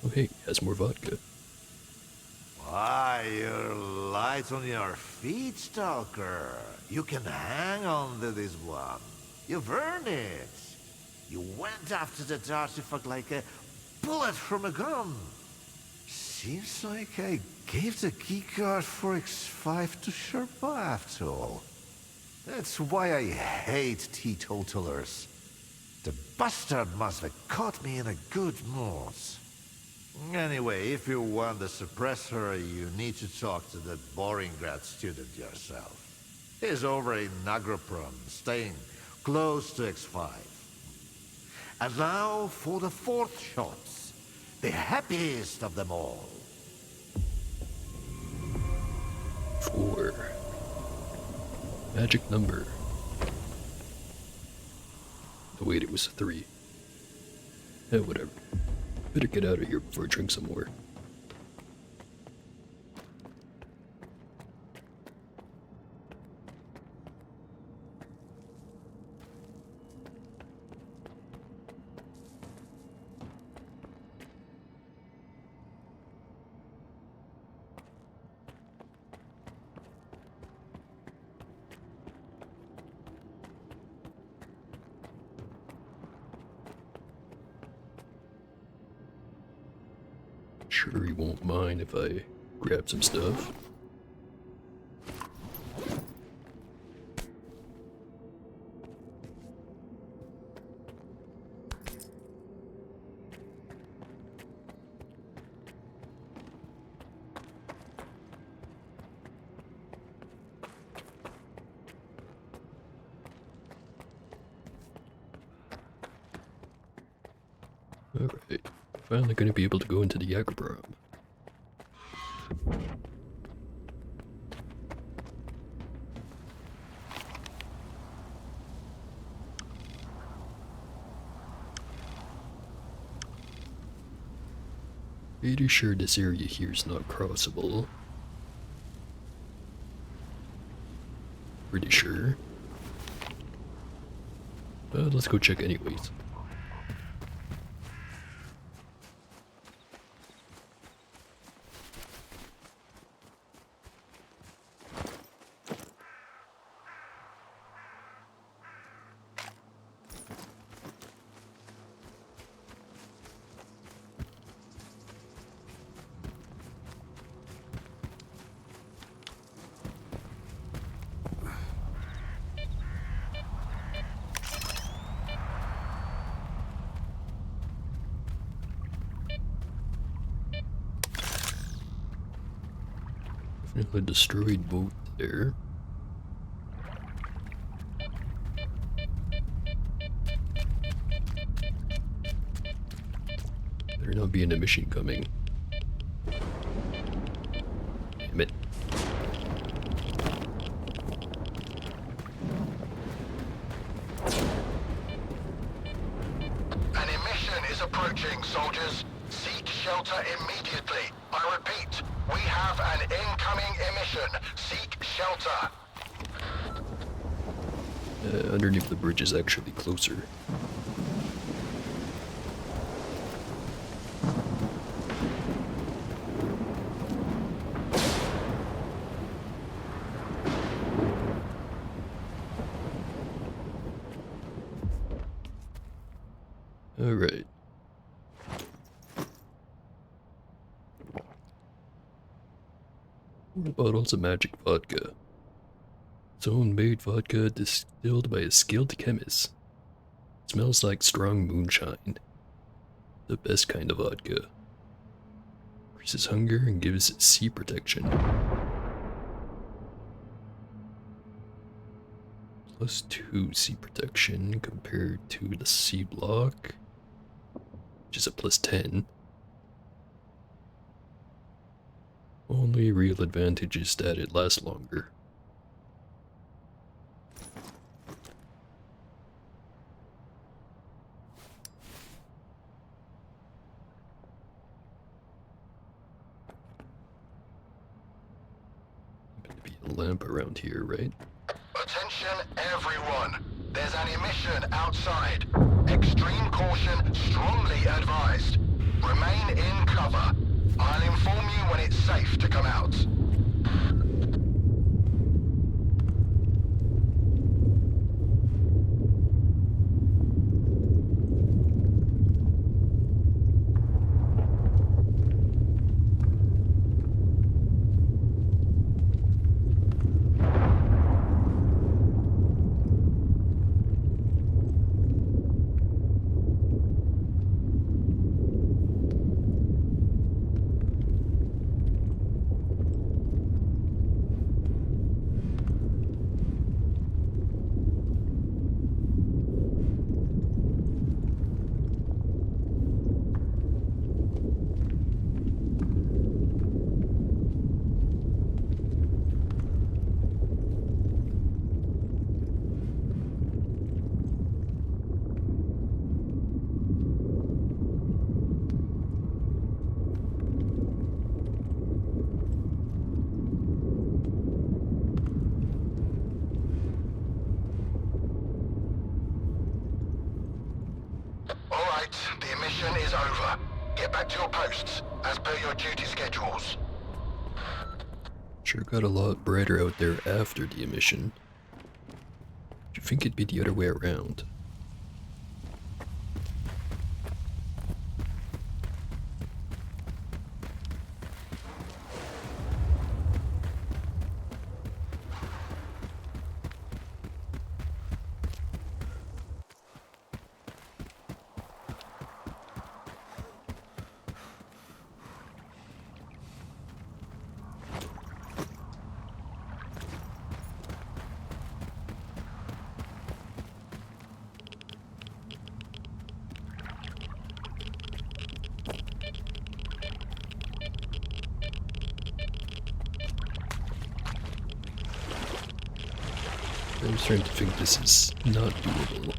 Oh hey, has more vodka. Why, you're light on your feet, Stalker. You can hang on to this one. You've earned it. You went after that artifact like a bullet from a gun. Seems like I gave the keycard for X5 to Sherpa after all. That's why I hate teetotalers. The bastard must have caught me in a good mood. Anyway, if you want the suppressor, you need to talk to that boring grad student yourself. He's over in Nagropron, staying close to X5. And now for the fourth shot, the happiest of them all. 4. Magic number. Oh wait, it was 3. Eh, whatever. Better get out of here before I drink some more. Sure he won't mind if I grab some stuff. Alright, finally gonna be able to go into the Yagabram. Pretty sure this area here is not crossable. Pretty sure. But let's go check anyways. Well, a destroyed boat there. Better not be an emission coming. Damn it. An emission is approaching, soldiers. Seek shelter immediately. I repeat, we have an incoming emission. Seek shelter. Underneath the bridge is actually closer. Alright. Bottles of magic vodka. Its own made vodka distilled by a skilled chemist. Smells like strong moonshine. The best kind of vodka. Increases hunger and gives sea protection. +2 sea protection compared to the sea block, which is a +10. Only real advantage is that it lasts longer. There'll be a lamp around here, right? Attention, everyone. There's an emission outside. Extreme caution strongly advised. Remain in cover. I'll inform you when it's safe to come out. The emission is over. Get back to your posts, as per your duty schedules. Sure got a lot brighter out there after the emission. Do you think it'd be the other way around? I'm starting to think this is not doable.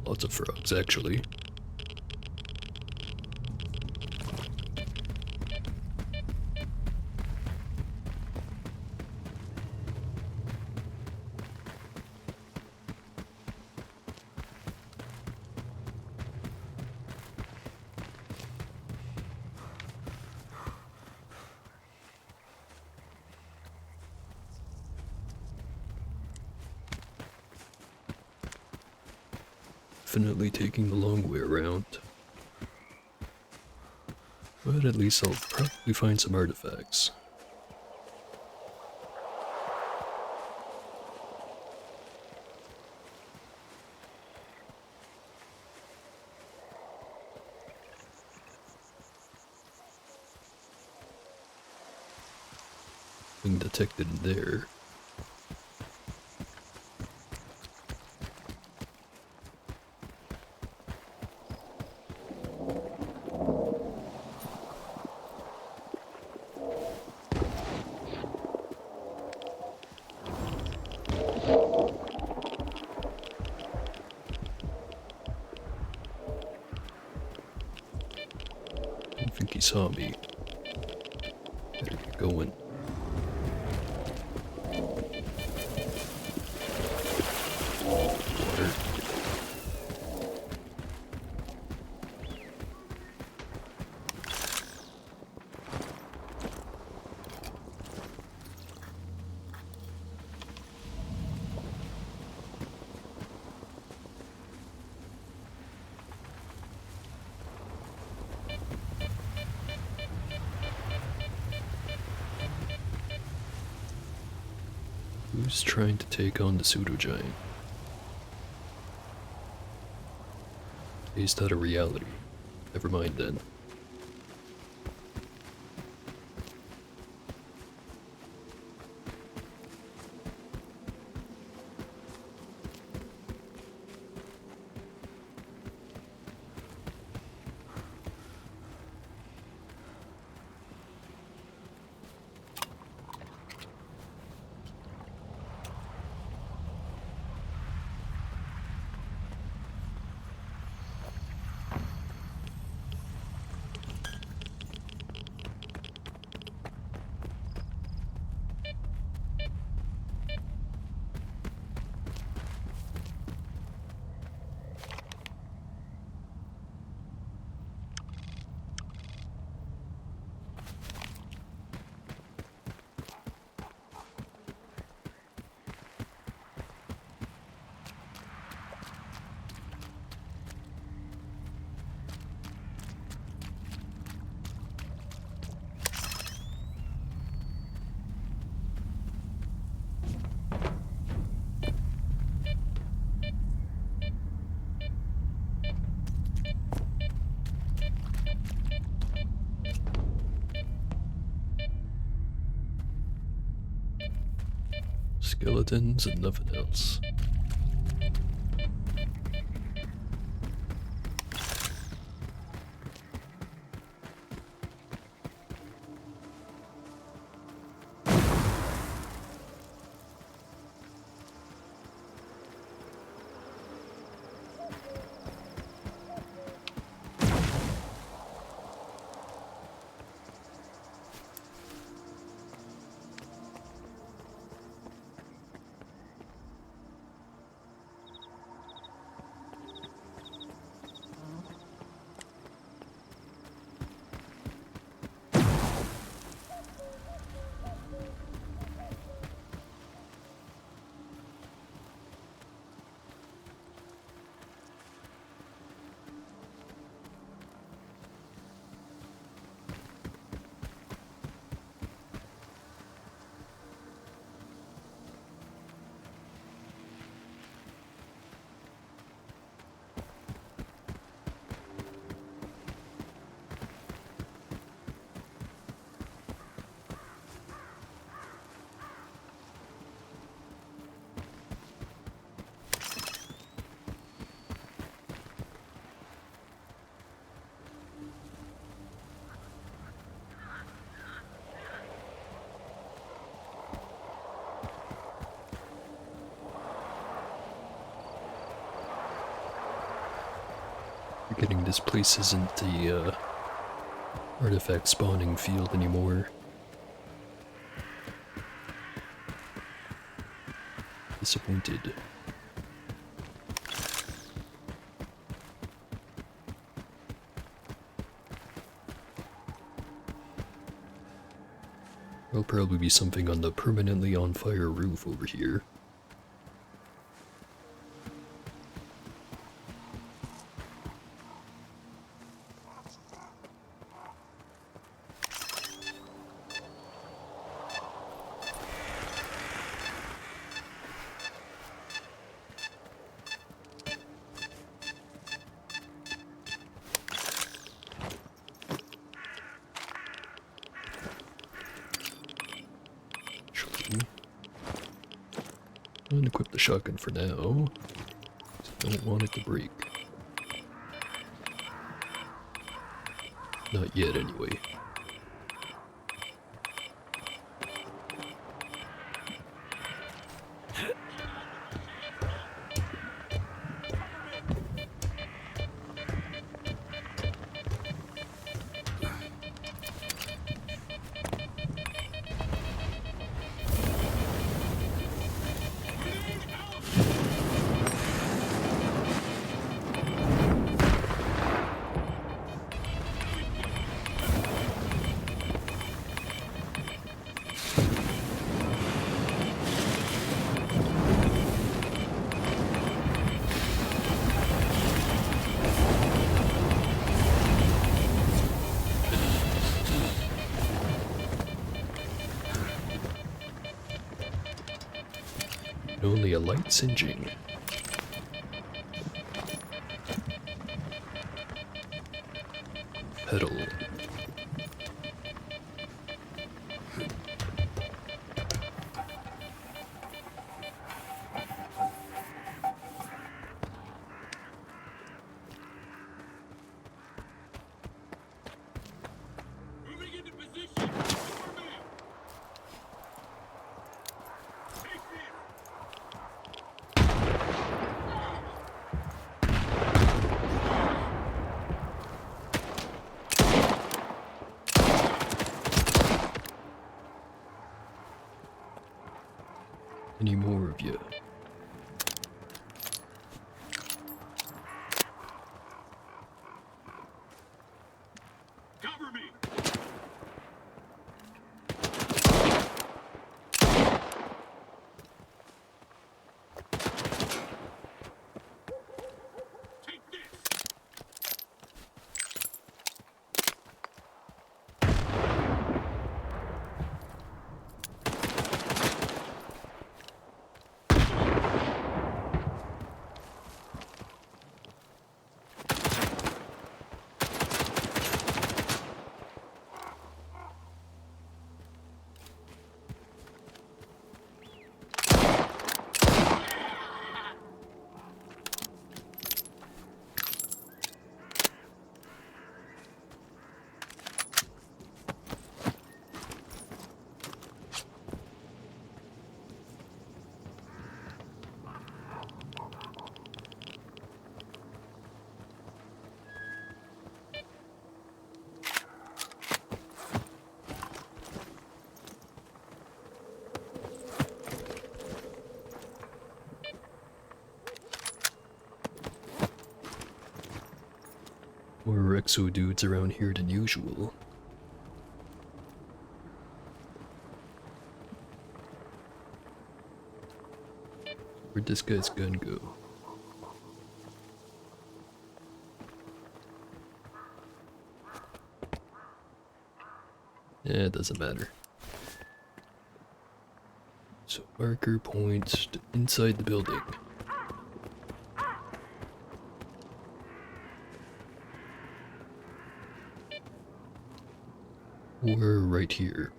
Lots of frogs, actually. Definitely taking the long way around. But at least I'll probably find some artifacts. Nothing detected in there. I don't think he saw me. Better get going. Water. Who's trying to take on the pseudo-giant? Based out of reality. Never mind then. Skeletons and nothing else. Forgetting this place isn't the artifact spawning field anymore. Disappointed. There'll probably be something on the permanently on fire roof over here. unequip the shotgun for now. Don't want it to break. Not yet, anyway. Only a light singeing. Pedal. Any more of you? Cover me! Take this! More exo dudes around here than usual. Where'd this guy's gun go? Yeah, it doesn't matter. So marker points to inside the building. We're right here.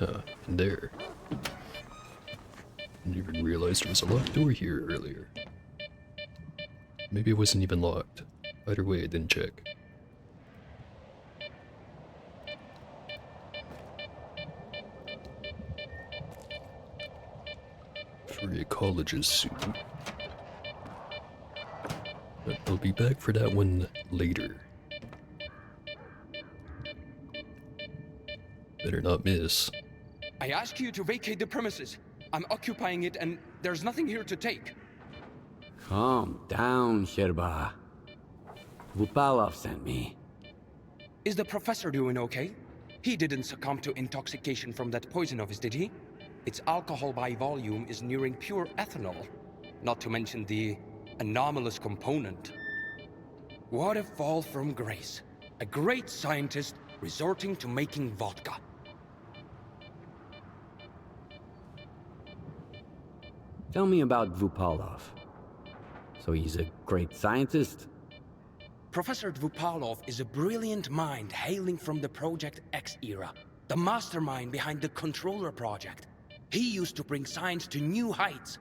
Ah, and there. Didn't even realize there was a locked door here earlier. Maybe it wasn't even locked. Either way, I didn't check. For a college's suit. But I'll be back for that one later. Better not miss. I ask you to vacate the premises. I'm occupying it and there's nothing here to take. Calm down, Sherba. Vupalov sent me. Is the professor doing okay? He didn't succumb to intoxication from that poison of his, did he? Its alcohol by volume is nearing pure ethanol. Not to mention the anomalous component. What a fall from grace. A great scientist resorting to making vodka. Tell me about Vupalov. So he's a great scientist? Professor Dvupalov is a brilliant mind hailing from the Project X era, the mastermind behind the Controller Project. He used to bring science to new heights.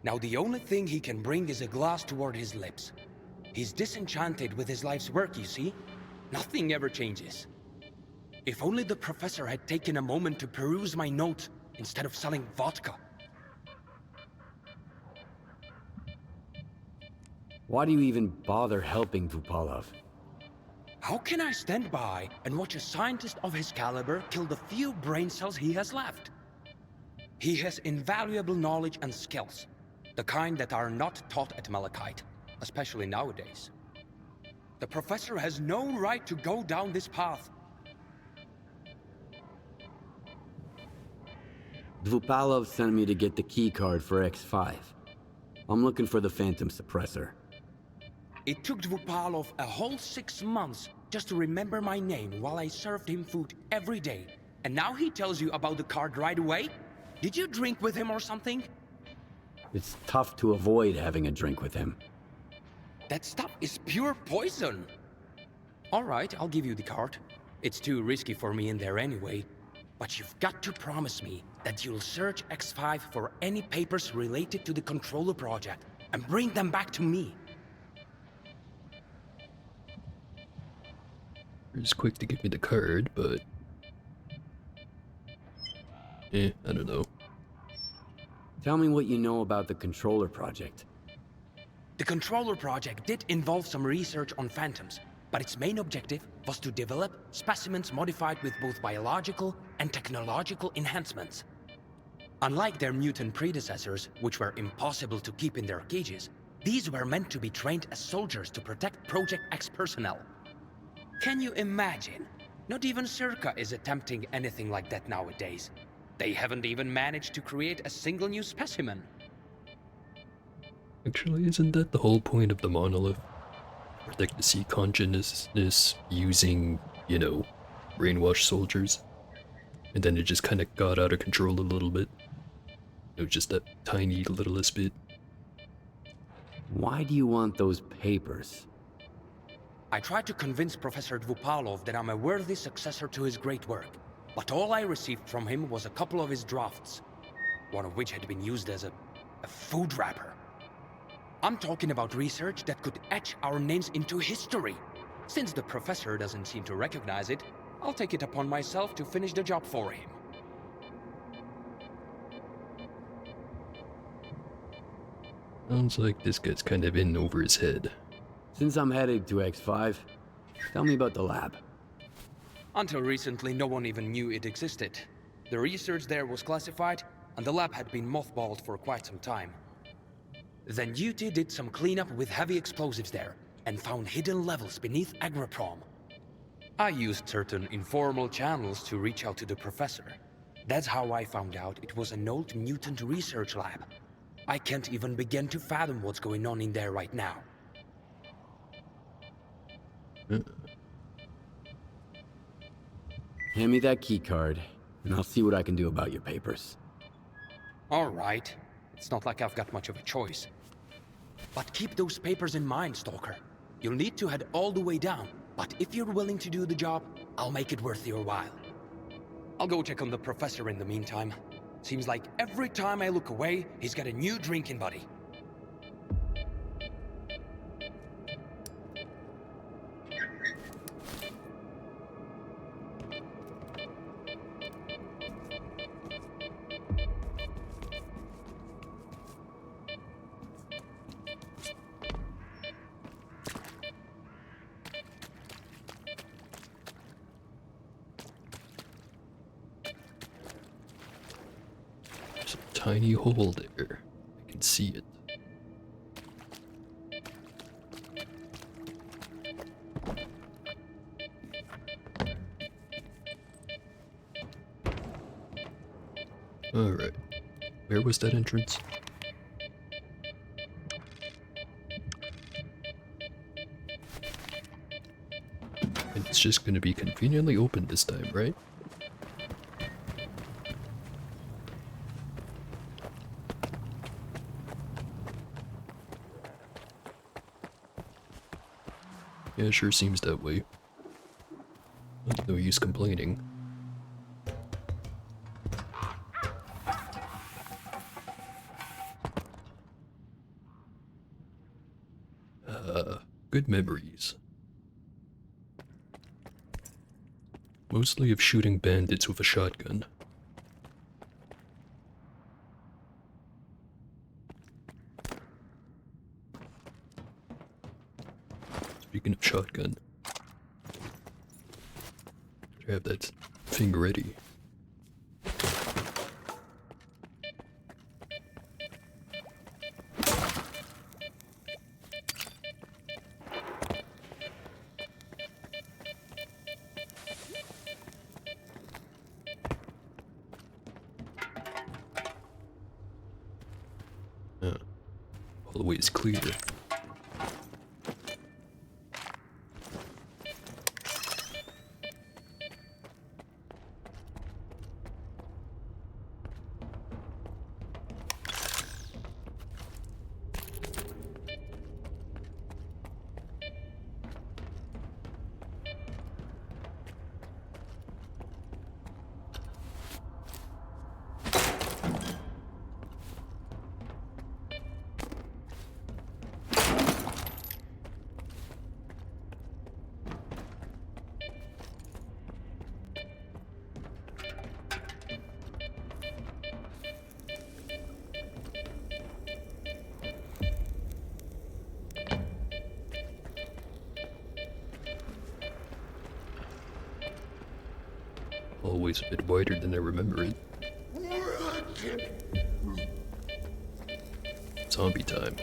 Now the only thing he can bring is a glass toward his lips. He's disenchanted with his life's work, you see? Nothing ever changes. If only the professor had taken a moment to peruse my notes instead of selling vodka. Why do you even bother helping Dvupalov? How can I stand by and watch a scientist of his caliber kill the few brain cells he has left? He has invaluable knowledge and skills, the kind that are not taught at Malachite, especially nowadays. The professor has no right to go down this path. Dvupalov sent me to get the keycard for X5. I'm looking for the Phantom Suppressor. It took Dvupalov a whole 6 months just to remember my name while I served him food every day. And now he tells you about the card right away? Did you drink with him or something? It's tough to avoid having a drink with him. That stuff is pure poison. All right, I'll give you the card. It's too risky for me in there anyway. But you've got to promise me that you'll search X5 for any papers related to the Controller Project and bring them back to me. He's quick to give me the card, but... I don't know. Tell me what you know about the Controller Project. The Controller Project did involve some research on phantoms, but its main objective was to develop specimens modified with both biological and technological enhancements. Unlike their mutant predecessors, which were impossible to keep in their cages, these were meant to be trained as soldiers to protect Project X personnel. Can you imagine? Not even Circa is attempting anything like that nowadays. They haven't even managed to create a single new specimen. Actually, isn't that the whole point of the monolith? Protect the sea consciousness using, you know, brainwashed soldiers. And then it just kind of got out of control a little bit. It was just that tiny littlest bit. Why do you want those papers? I tried to convince Professor Dvupalov that I'm a worthy successor to his great work, but all I received from him was a couple of his drafts, one of which had been used as a food wrapper. I'm talking about research that could etch our names into history. Since the professor doesn't seem to recognize it, I'll take it upon myself to finish the job for him. Sounds like this guy's kind of in over his head. Since I'm headed to X5, tell me about the lab. Until recently, no one even knew it existed. The research there was classified, and the lab had been mothballed for quite some time. Then Duty did some cleanup with heavy explosives there, and found hidden levels beneath Agroprom. I used certain informal channels to reach out to the professor. That's how I found out it was an old mutant research lab. I can't even begin to fathom what's going on in there right now. Hand me that keycard, and I'll see what I can do about your papers. All right. It's not like I've got much of a choice. But keep those papers in mind, Stalker. You'll need to head all the way down, but if you're willing to do the job, I'll make it worth your while. I'll go check on the professor in the meantime. Seems like every time I look away, he's got a new drinking buddy. There's a tiny hole there. I can see it. Alright. Where was that entrance? And it's just gonna be conveniently open this time, right? Yeah, sure seems that way. No use complaining. Good memories. Mostly of shooting bandits with a shotgun. Speaking of shotgun, better have that thing ready. Hallway is clear. Always a bit wider than I remember it. Zombie time.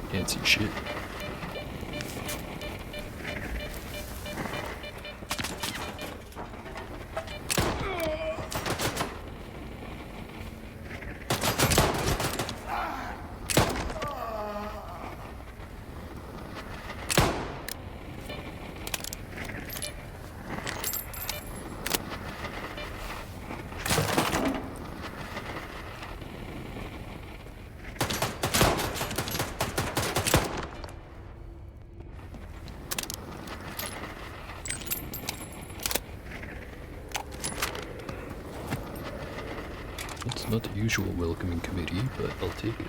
Can't see shit. It's not the usual welcoming committee, but I'll take it.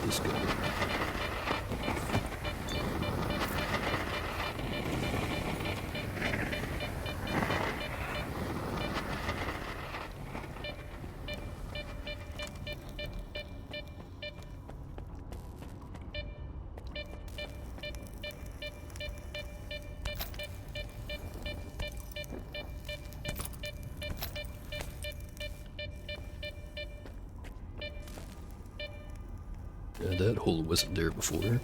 This guy. Yeah, that hole wasn't there before.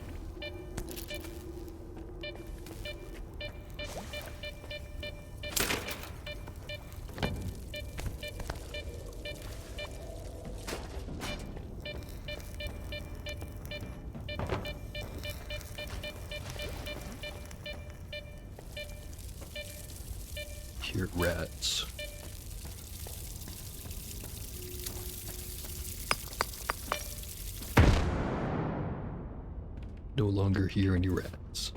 hear rats. No longer hear any rats.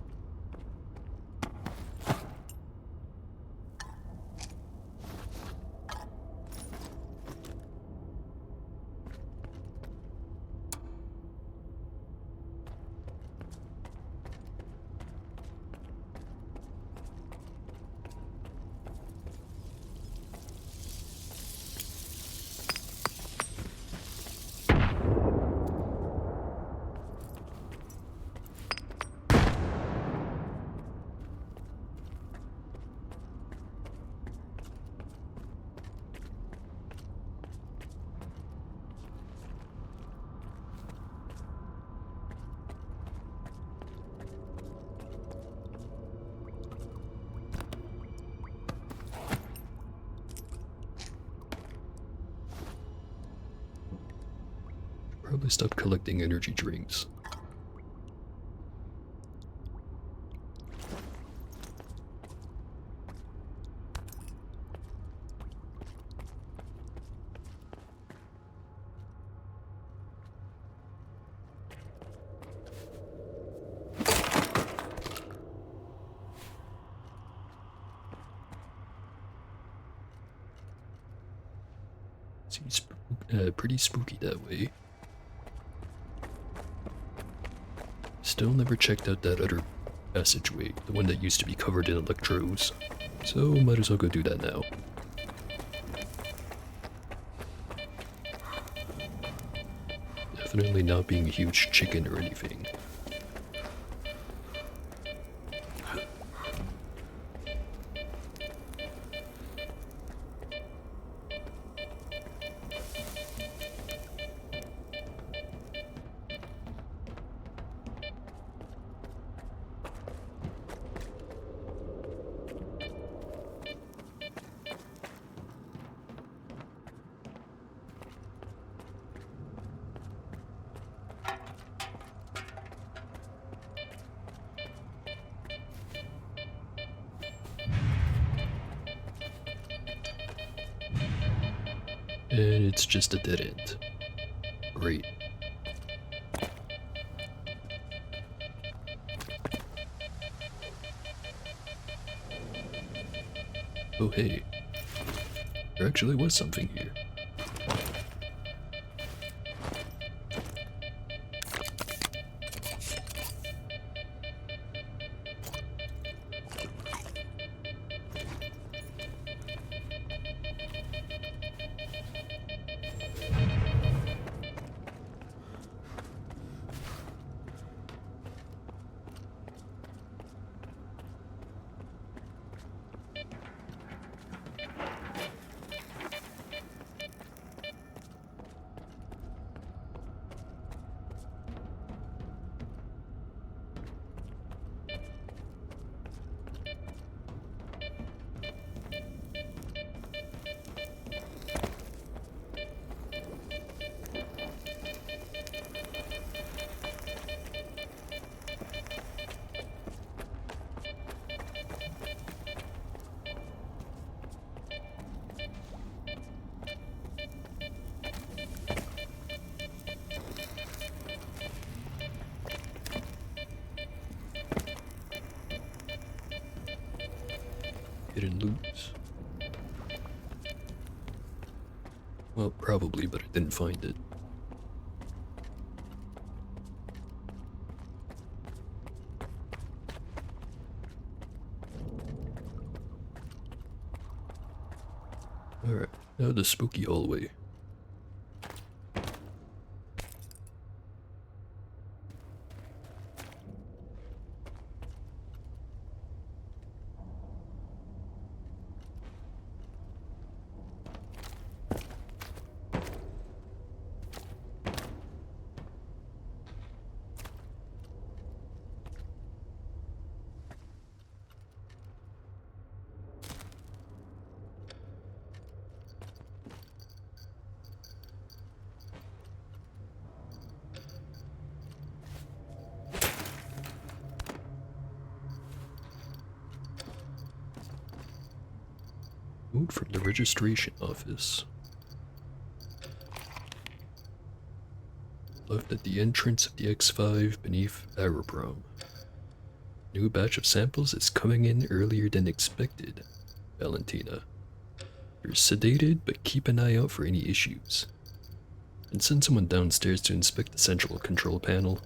Probably stop collecting energy drinks. Seems pretty spooky that way. Still never checked out that other passageway, the one that used to be covered in electrodes. So might as well go do that now. Definitely not being a huge chicken or anything. And it's just a dead end. Great. Oh hey, there actually was something here. Hidden loot. Well, probably, but I didn't find it. Alright, now the spooky hallway. Note from the registration office. Left at the entrance of the X5 beneath Aeroprom. New batch of samples is coming in earlier than expected, Valentina. You're sedated, but keep an eye out for any issues. And send someone downstairs to inspect the central control panel.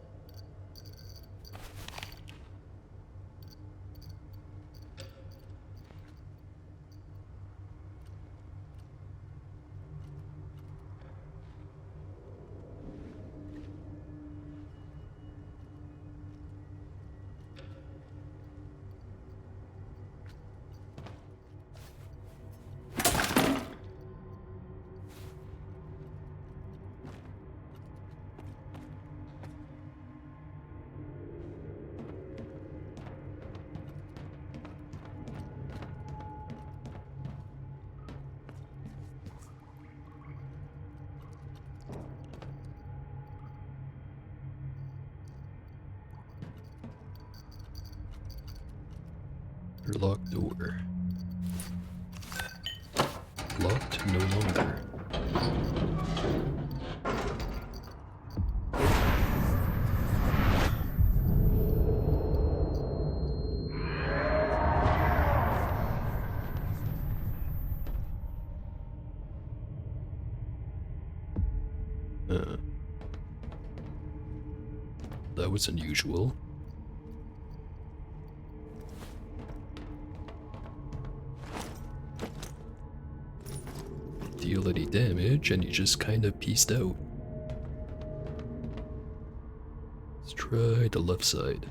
Locked door. Locked no longer. That was unusual. Deal any damage, and he just kinda pieced out. Let's try the left side.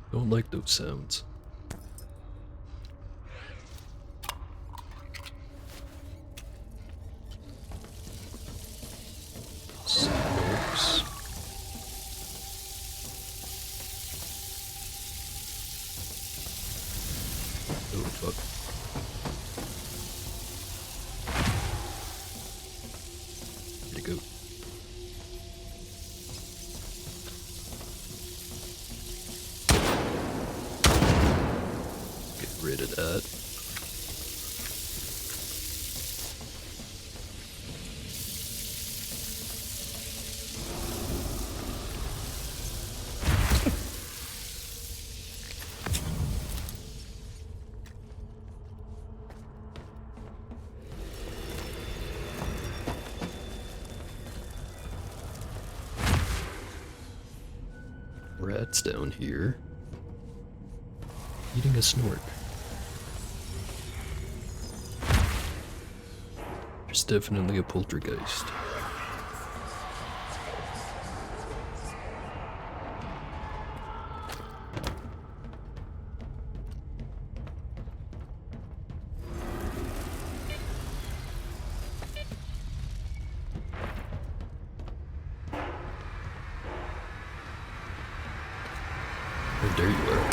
Don't like those sounds. Smokes. Oh fuck. Where'd it go? Rid of that. Rats down here. Eating a snork. There's definitely a poltergeist. Oh, there you are.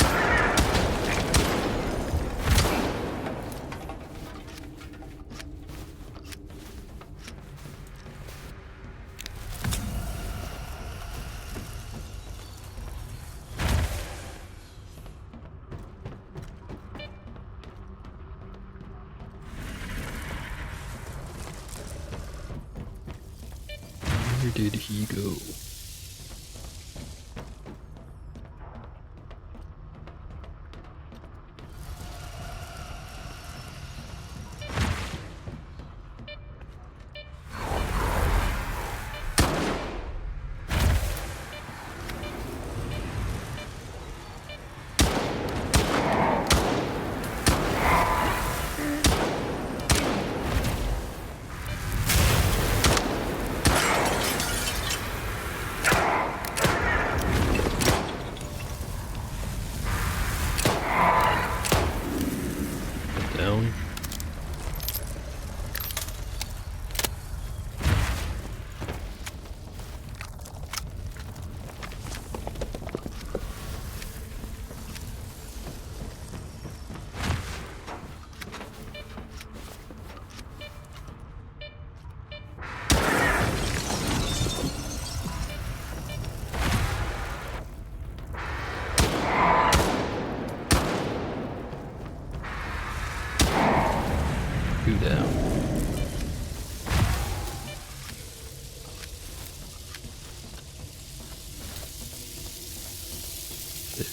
Where did he go?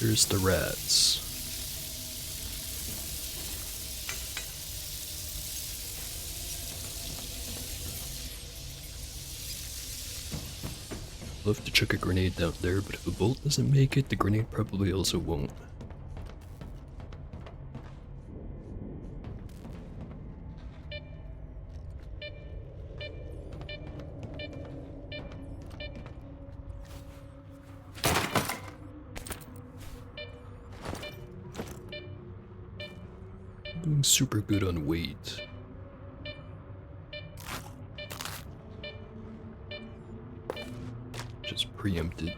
There's the rats. Love to chuck a grenade down there, but if a bolt doesn't make it, the grenade probably also won't. Doing super good on weight. Just preempted.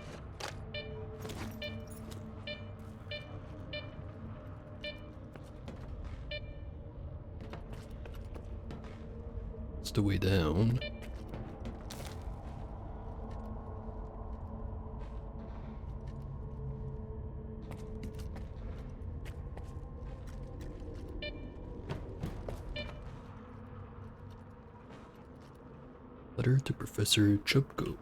It's the way down. Letter to Professor Chubko.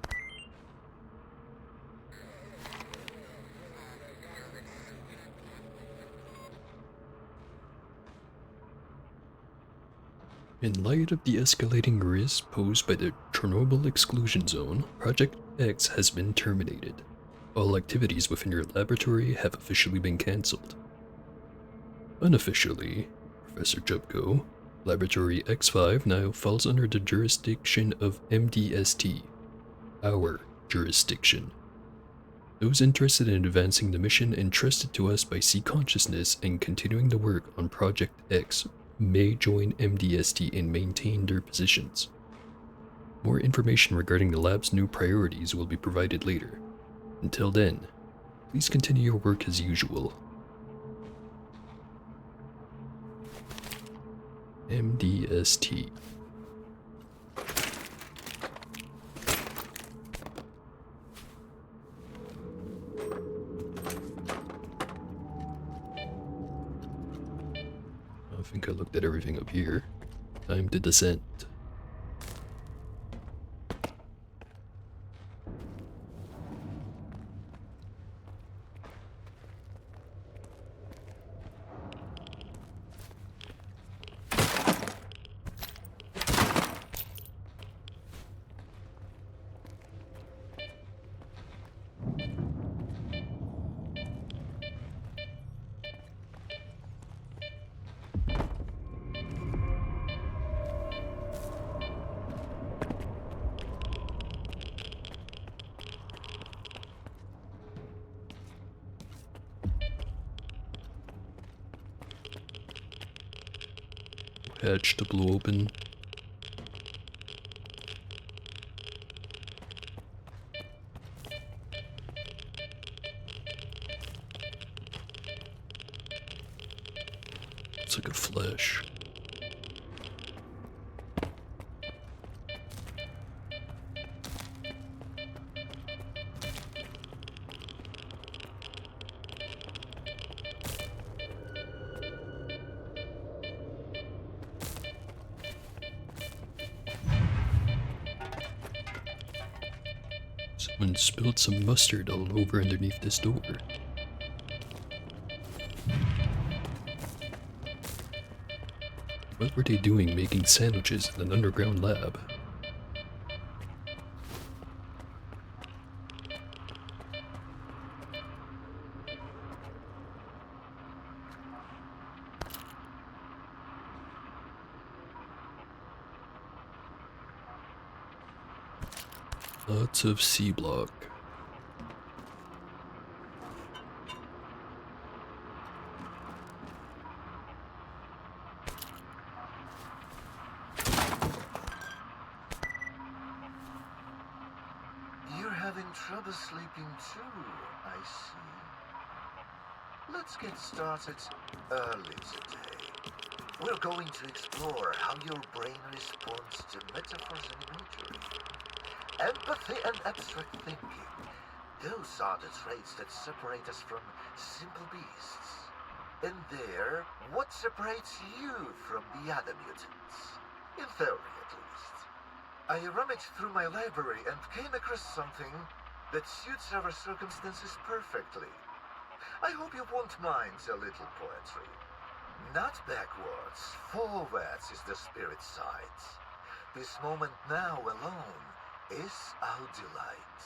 In light of the escalating risk posed by the Chernobyl exclusion zone, Project X has been terminated. All activities within your laboratory have officially been cancelled. Unofficially, Professor Chubko, Laboratory X5 now falls under the jurisdiction of MDST, our jurisdiction. Those interested in advancing the mission entrusted to us by C Consciousness and continuing the work on Project X may join MDST and maintain their positions. More information regarding the lab's new priorities will be provided later. Until then, please continue your work as usual. MDST. I think I looked at everything up here. Time to descend. Hatch to blow open. It's like a flash. Someone spilled some mustard all over underneath this door. What were they doing making sandwiches in an underground lab? Lots of C-block. You're having trouble sleeping too, I see. Let's get started early today. We're going to explore how your brain responds to metaphors and imagery. Empathy and abstract thinking. Those are the traits that separate us from simple beasts. And there, what separates you from the other mutants? In theory, at least. I rummaged through my library and came across something that suits our circumstances perfectly. I hope you won't mind a little poetry. Not backwards, forwards is the spirit side. This moment now alone is our delight.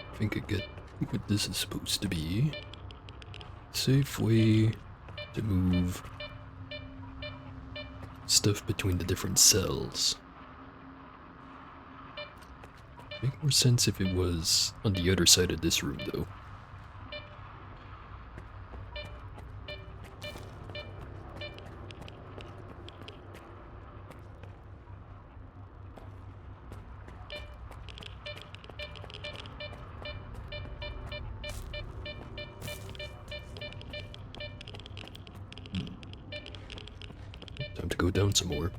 I think I get what this is supposed to be. Safe way to move stuff between the different cells. Make more sense if it was on the other side of this room, though. Time to go down some more.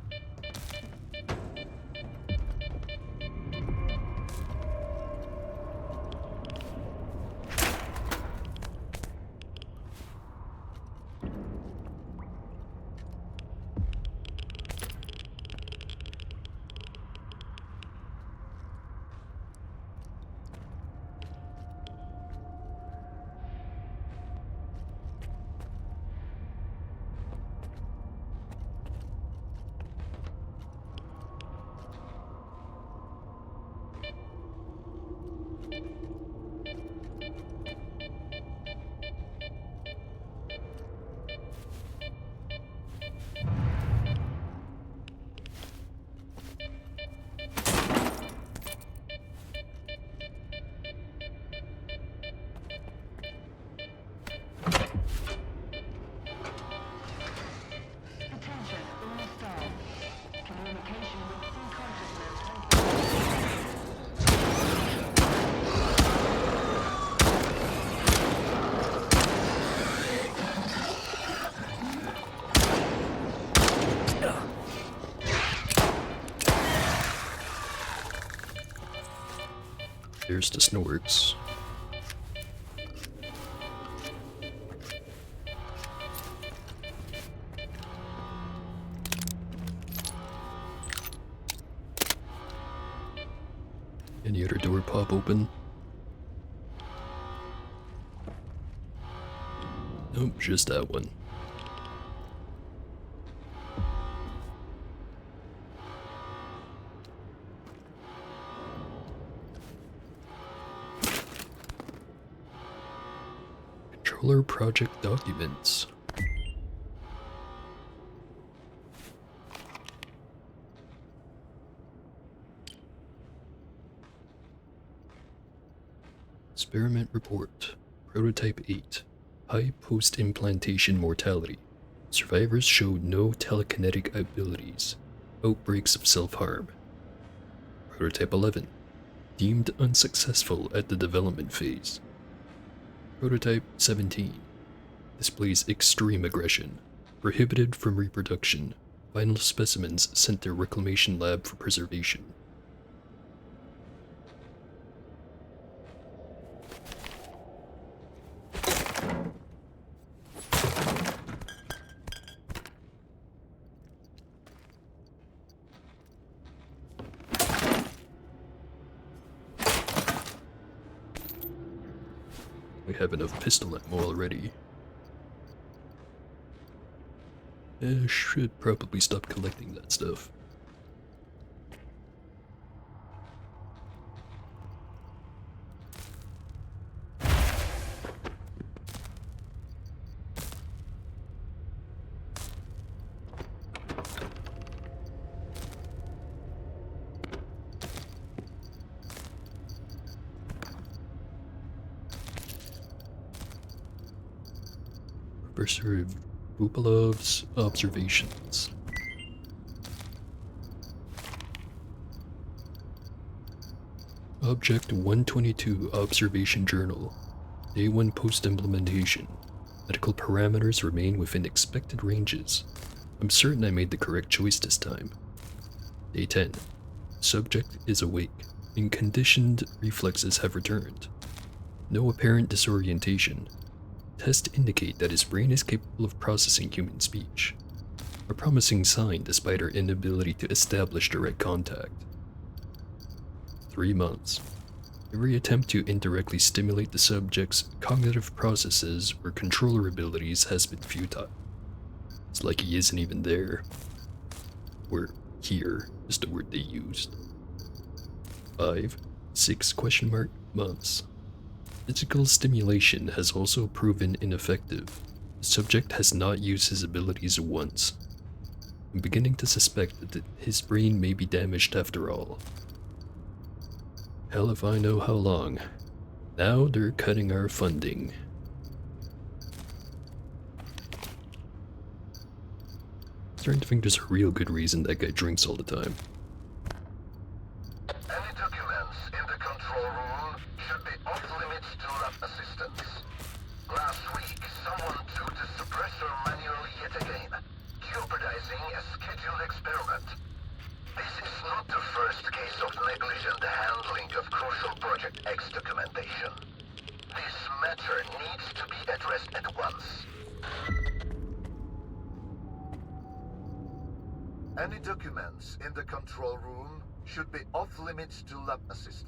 There's the Snorks. Any other door pop open? Nope, just that one. Controller project documents. Experiment report. Prototype 8. High post-implantation mortality. Survivors showed no telekinetic abilities. Outbreaks of self-harm. Prototype 11. Deemed unsuccessful at the development phase. Prototype 17. Displays extreme aggression. Prohibited from reproduction. Final specimens sent to reclamation lab for preservation. We have enough pistol ammo already. Should probably stop collecting that stuff. Professor Bupalov's observations. Object 122 Observation Journal. Day 1 post-implementation. Medical parameters remain within expected ranges. I'm certain I made the correct choice this time. Day 10. Subject is awake, and conditioned reflexes have returned. no apparent disorientation. Tests indicate that his brain is capable of processing human speech, a promising sign despite our inability to establish direct contact. 3 months. Every attempt to indirectly stimulate the subject's cognitive processes or controller abilities has been futile. It's like he isn't even there. Or here is the word they used. 5, 6 months. Physical stimulation has also proven ineffective. The subject has not used his abilities once. I'm beginning to suspect that his brain may be damaged after all. Hell if I know how long. Now they're cutting our funding. Starting to think there's a real good reason that guy drinks all the time. Any documents in the control room should be off limits to lab assistants. Last week, someone took the suppressor manually yet again, jeopardizing a scheduled experiment. This is not the first case of negligent handling of crucial Project X documentation. This matter needs to be addressed at once. Any documents in the control room should be off limits to lab assistants.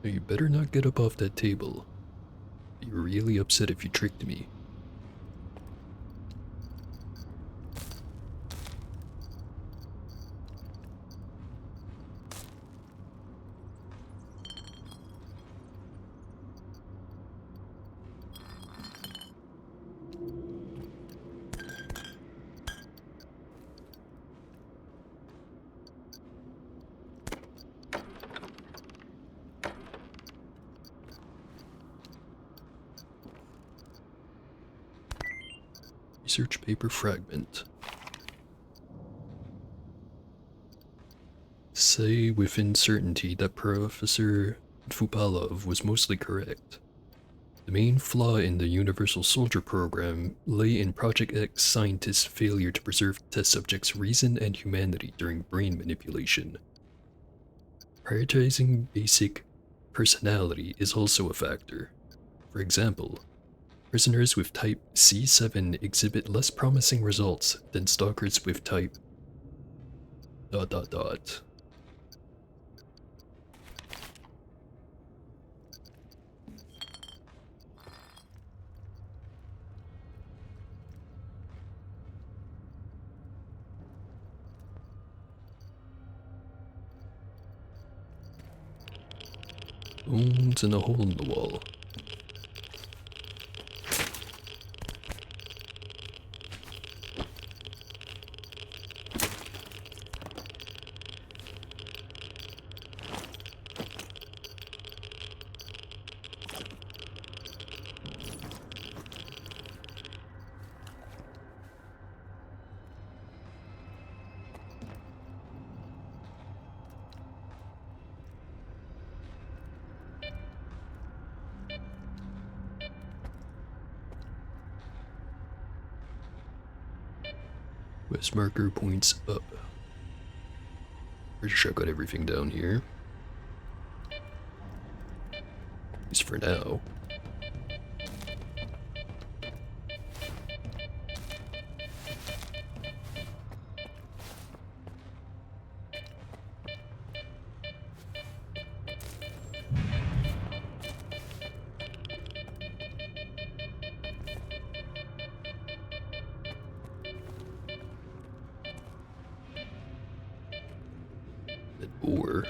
You better not get up off that table. I'd be really upset if you tricked me. Research paper fragment. Say within certainty that Professor Fupalov was mostly correct. The main flaw in the Universal Soldier program lay in Project X scientists' failure to preserve test subjects' reason and humanity during brain manipulation. Prioritizing basic personality is also a factor. For example, prisoners with type C7 exhibit less promising results than stalkers with type ... Bones and a hole in the wall. West marker points up. Pretty sure I got everything down here. At least for now. Or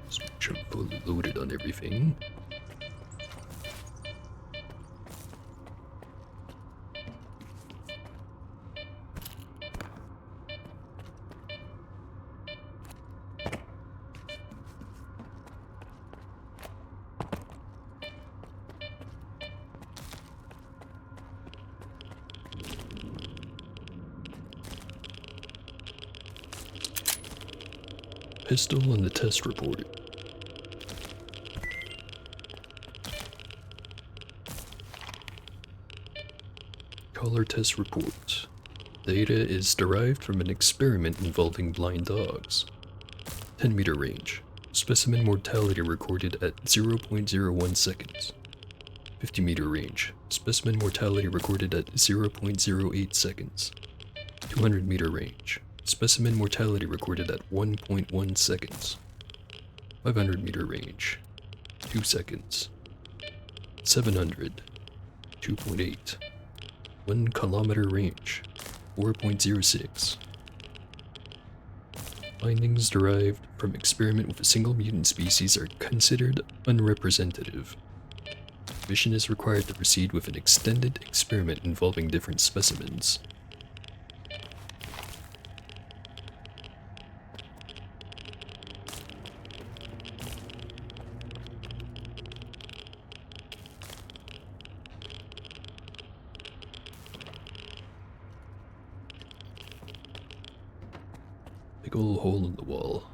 switch up fully loaded on everything. Pistol and the test report. Color test report. Data is derived from an experiment involving blind dogs. 10-meter range. Specimen mortality recorded at 0.01 seconds. 50-meter range. Specimen mortality recorded at 0.08 seconds. 200-meter range. Specimen mortality recorded at 1.1 seconds. 500-meter range. 2 seconds. 700. 2.8. 1 kilometer range. 4.06. Findings derived from experiment with a single mutant species are considered unrepresentative. Mission is required to proceed with an extended experiment involving different specimens. Big ol' hole in the wall.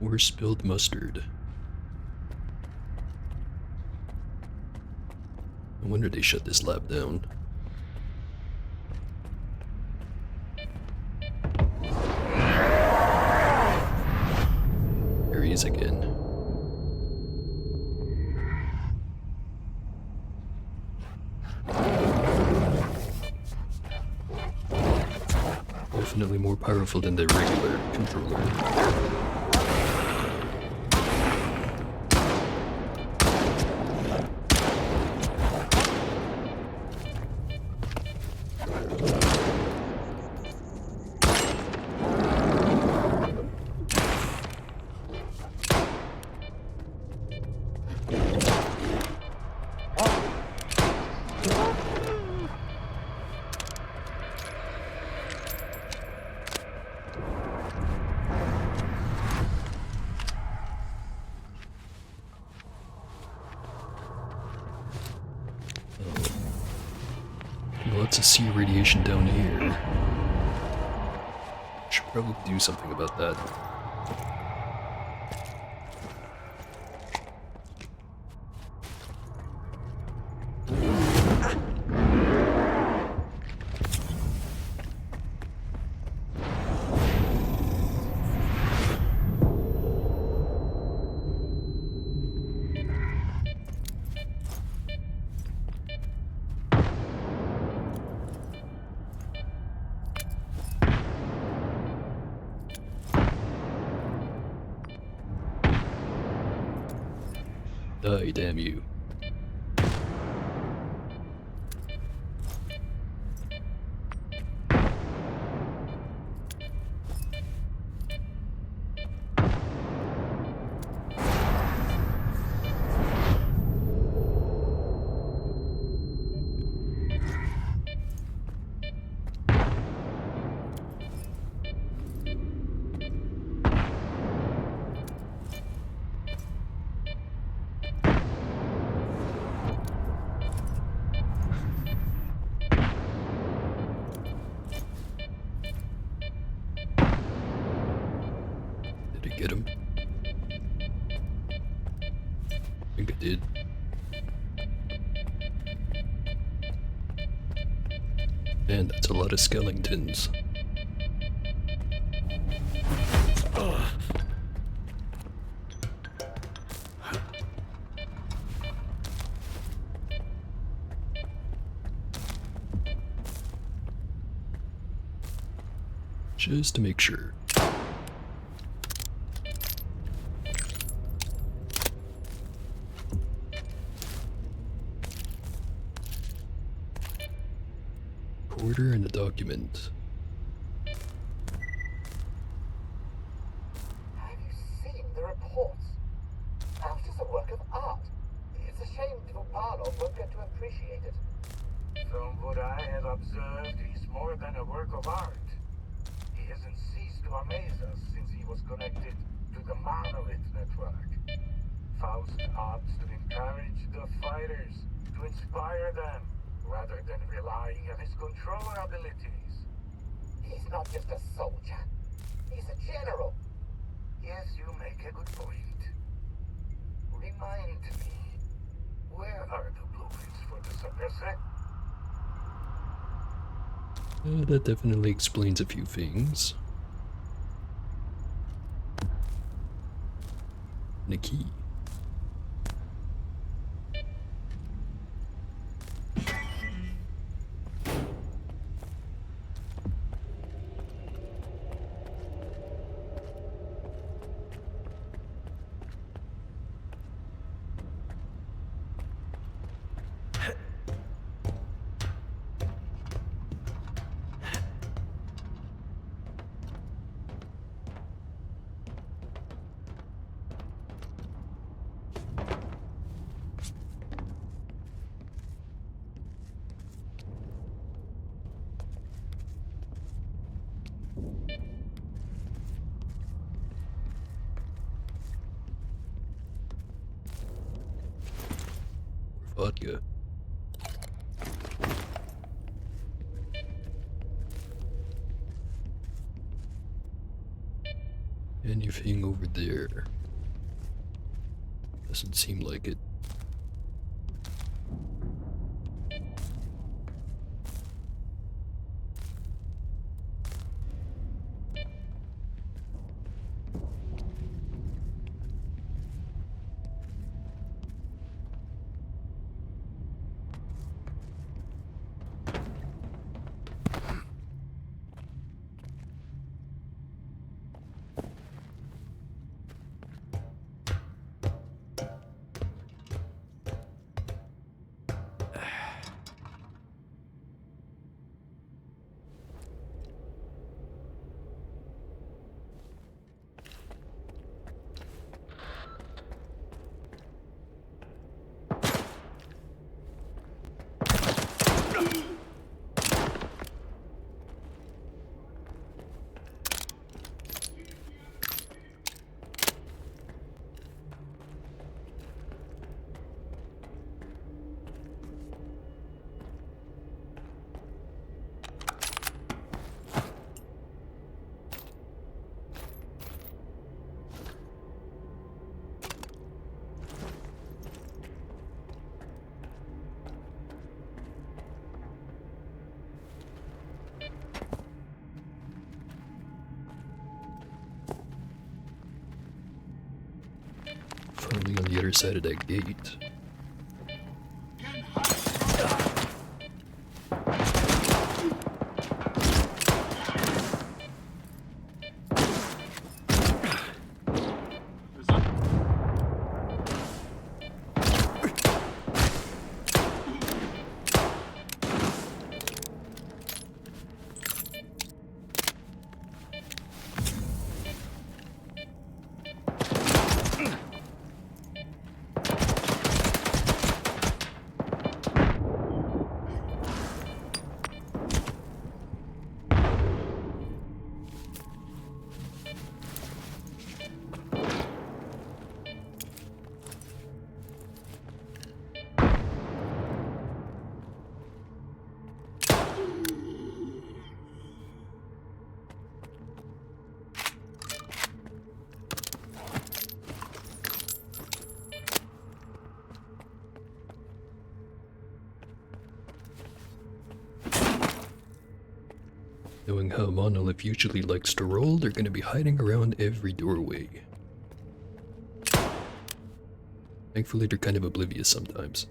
Or spilled mustard. No wonder they shut this lab down. Here he is again. Definitely more powerful than the regular controller. Lots of sea radiation down here. Should probably do something about that. Die, damn you. Get him? I think I did. Man, that's a lot of skeletons. Just to make sure. Order and a document. Have you seen the reports? That is a work of art. It's a shame Vupalo won't get to appreciate it. From what I have observed, he's more than a work of art. He hasn't ceased to amaze us since he was connected to the Monolith Network. Faust opts to encourage the fighters, to inspire them, rather than relying on his control abilities. He's not just a soldier. He's a general. Yes, you make a good point. Remind me, where are the blueprints for the suppressor? That definitely explains a few things. And a key. Vodka. Anything over there? Doesn't seem like it. Finally on the other side of that gate. Knowing how Monolith usually likes to roll, they're going to be hiding around every doorway. Thankfully, they're kind of oblivious sometimes.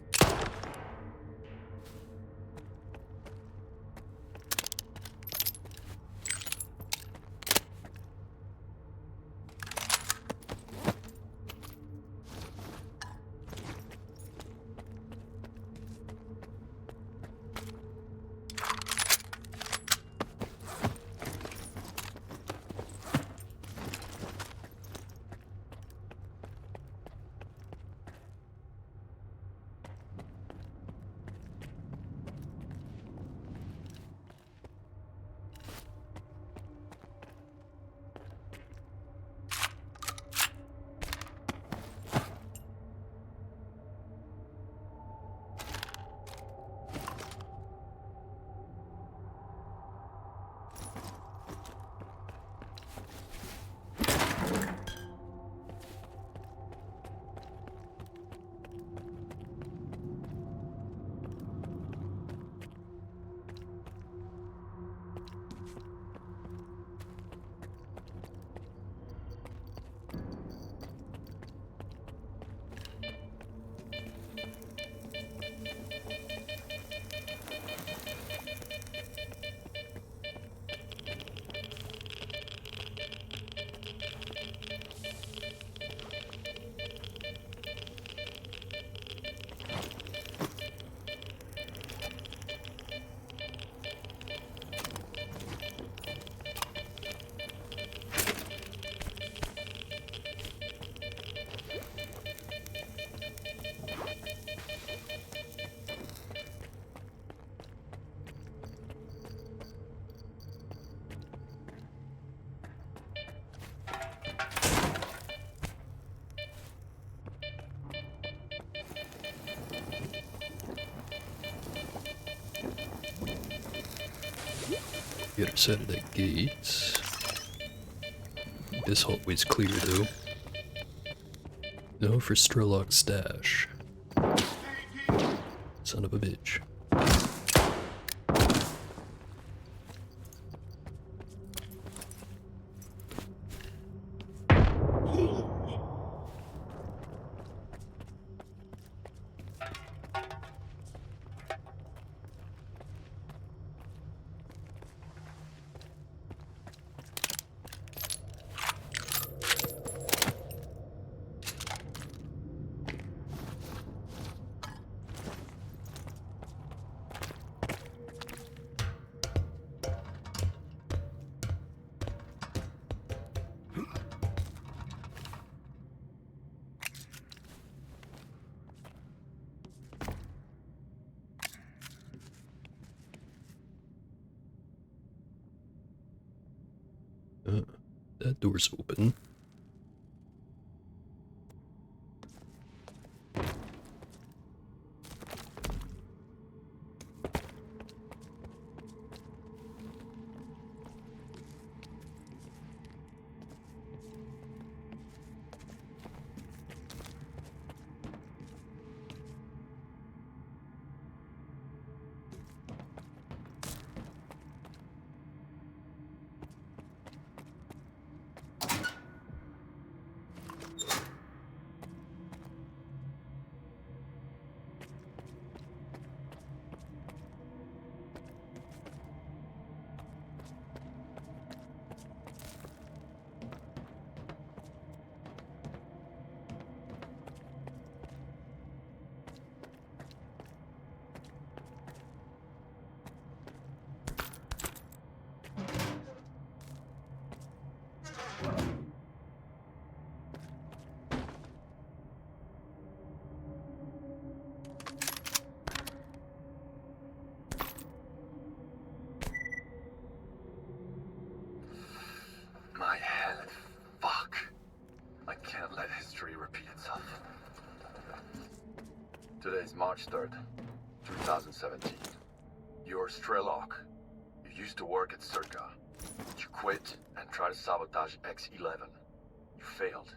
The other side of that gate. This hallway's clear though. No for Strelok's stash. Son of a bitch. That door's open. My head. Fuck. I can't let history repeat itself. Today's March 3rd, 2017. You're Strelok. You used to work at Circa. You quit and tried to sabotage X-11. You failed.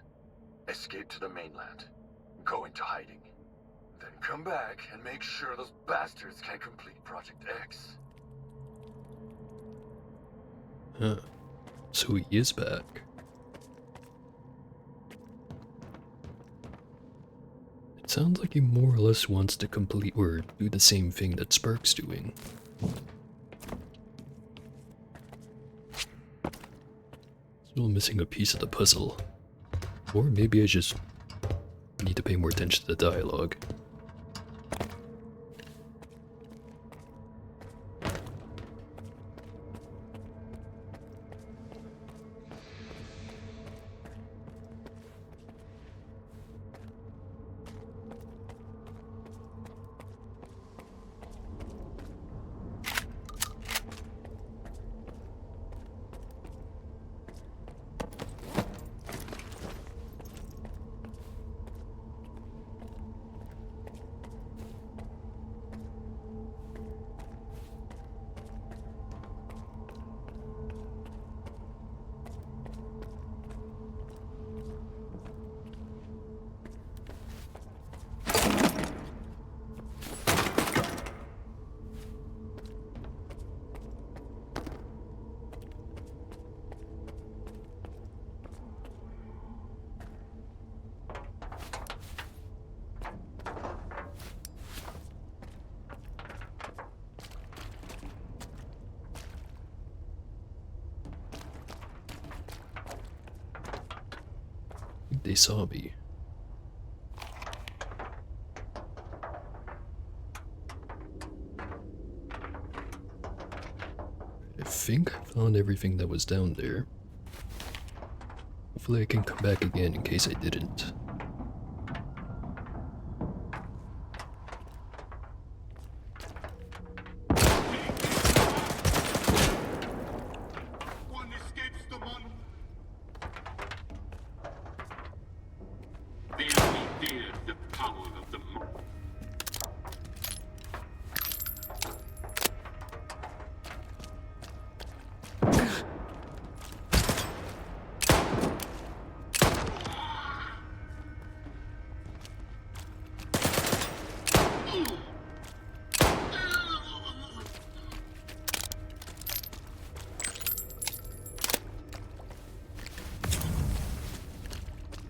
Escape to the mainland. Go into hiding. Then come back and make sure those bastards can complete Project X. Huh. So he is back. It sounds like he more or less wants to complete or do the same thing that Spark's doing. Still missing a piece of the puzzle. Or maybe I just need to pay more attention to the dialogue. They saw me. I think I found everything that was down there. Hopefully I can come back again in case I didn't.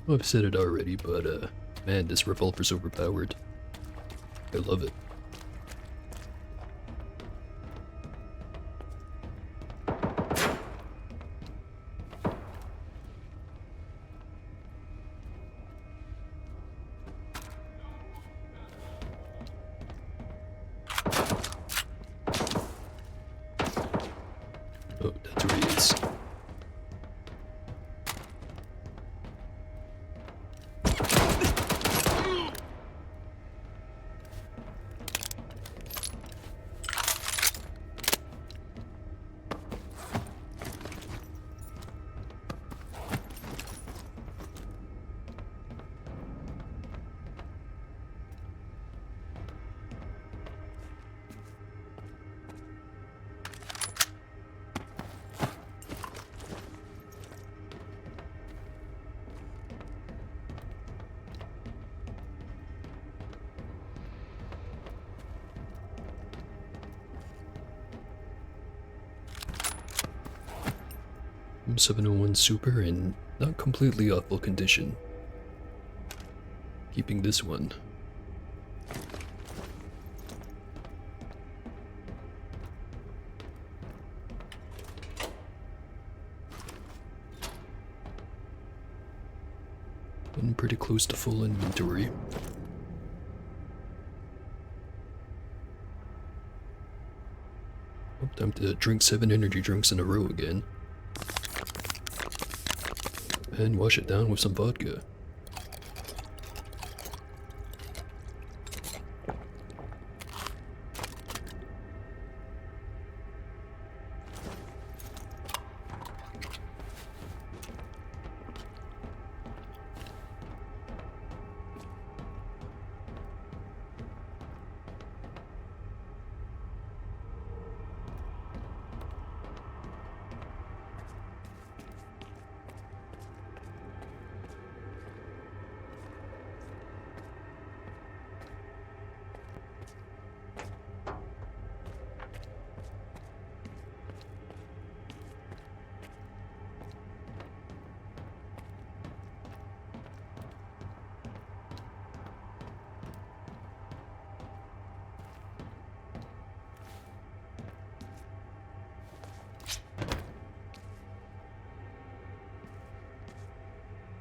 I've said it already, but man, this revolver's overpowered. I love it. Oh, that's where he is. M701 Super in not completely awful condition. Keeping this one. Getting pretty close to full inventory. Oh, time to drink 7 energy drinks in a row again. And wash it down with some vodka.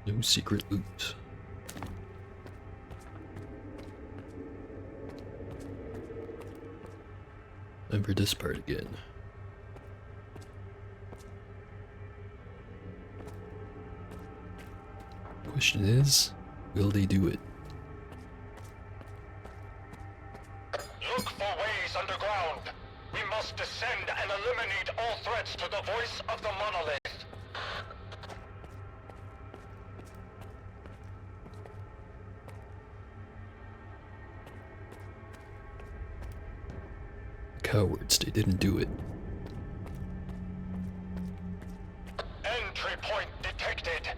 No secret loot. Time for this part again. Question is, will they do it? Look for ways underground. We must descend and eliminate all threats to the voice of the monolith. Cowards, they didn't do it. Entry point detected.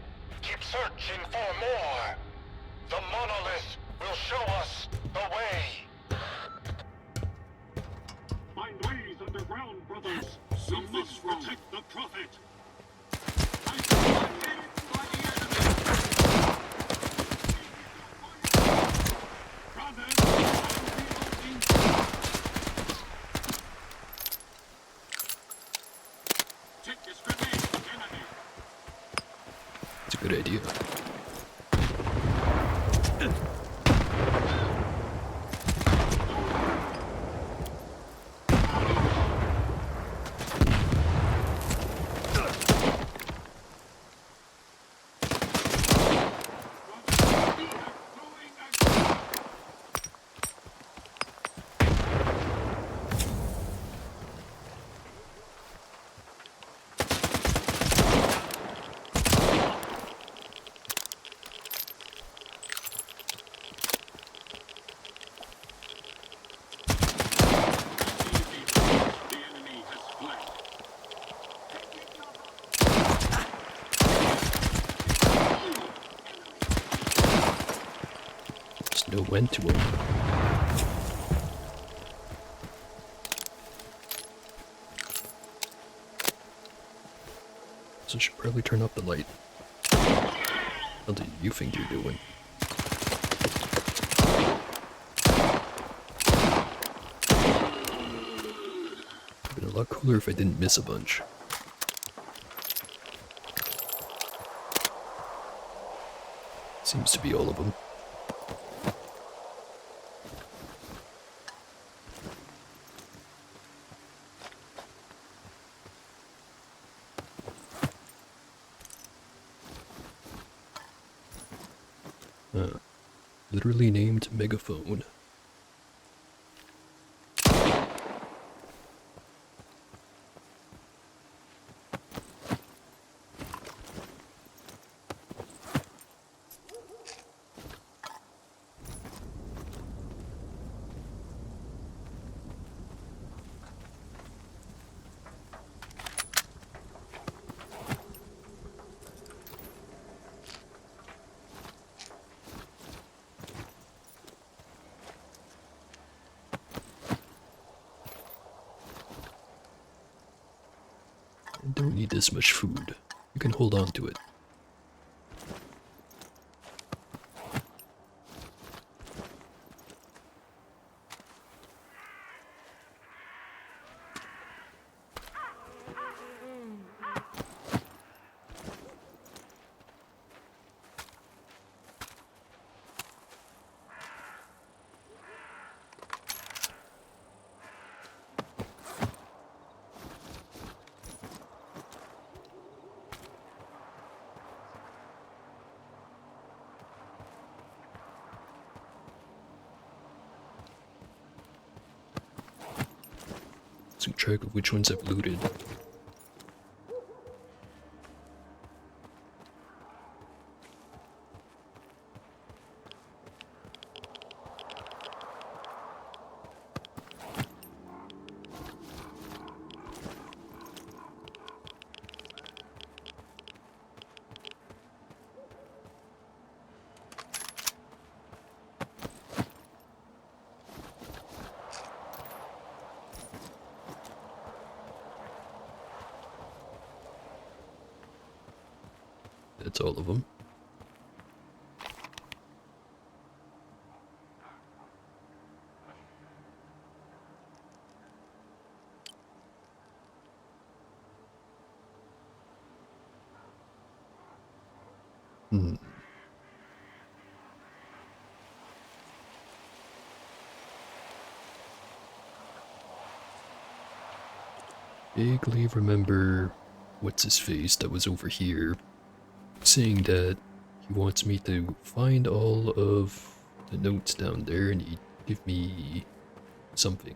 Keep searching for more. The monolith will show us the way. Find ways underground, brothers. We must protect the prophet. It's a good idea. No when to him. So I should probably turn off the light. What do you think you're doing? It'd been a lot cooler if I didn't miss a bunch. Seems to be all of them. Literally named Megaphone. I don't need this much food. You can hold on to it. Losing track of which ones I've looted. That's all of them. Vaguely remember what's his face that was over here saying that he wants me to find all of the notes down there and he'd give me something.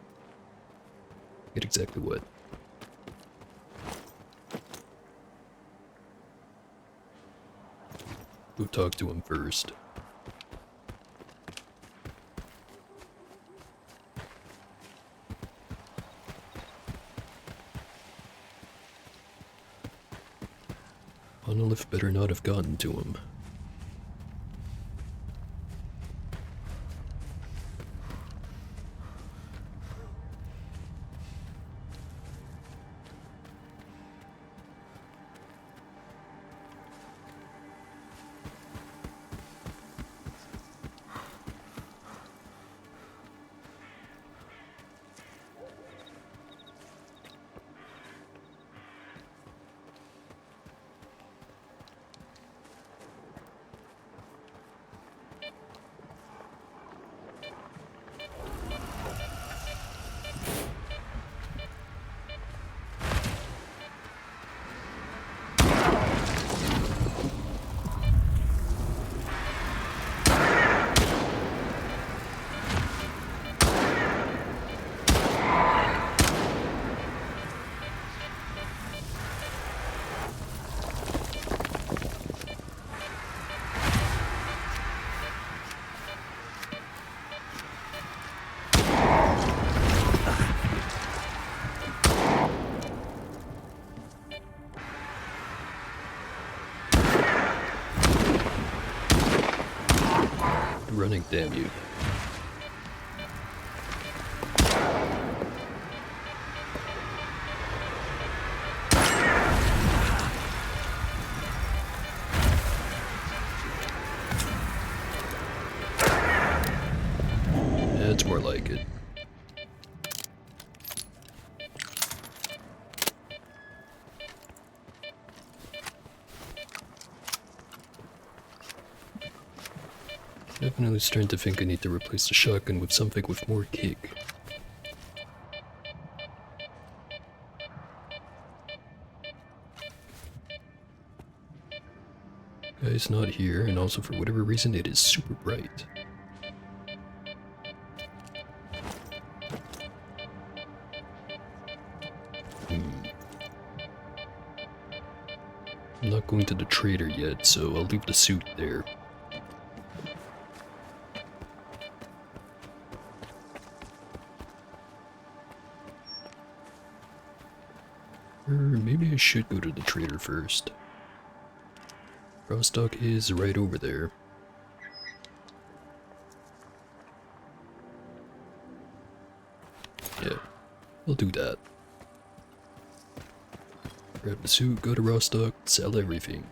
Get exactly what. Go talk to him first. Monolith better not have gotten to him. Running, damn you. Definitely starting to think I need to replace the shotgun with something with more kick. Guy's not here, and also for whatever reason it is super bright. I'm not going to the trader yet, so I'll leave the suit there. Or maybe I should go to the trader first. Crossdock is right over there. Yeah, I'll do that. Grab the suit, go to Rostock, sell everything.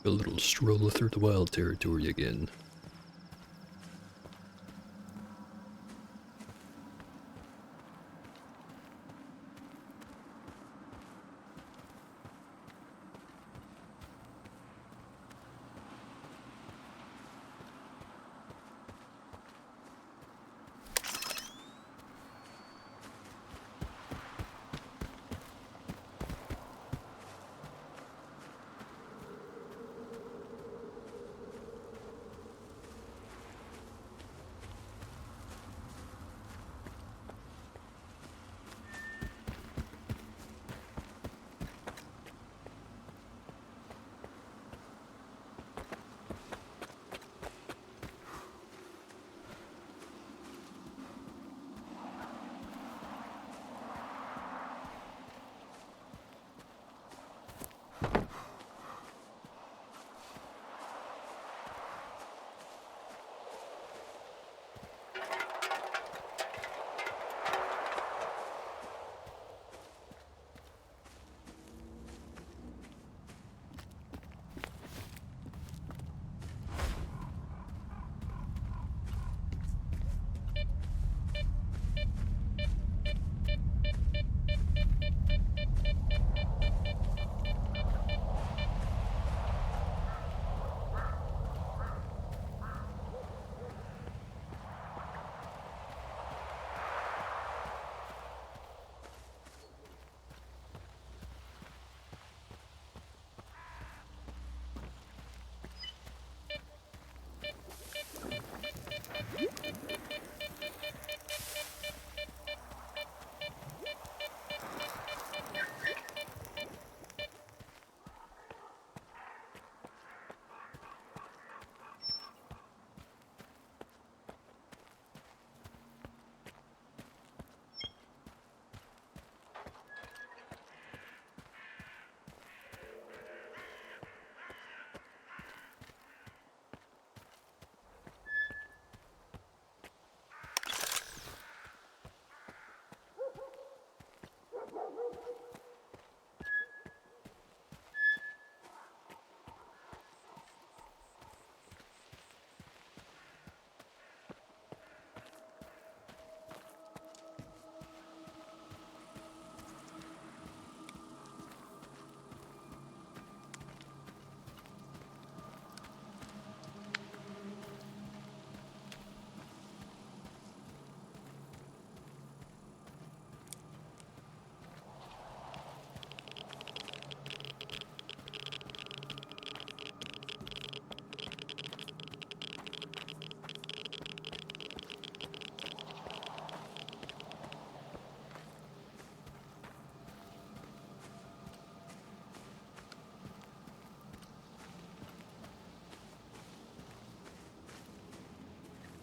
A little stroll through the wild territory again.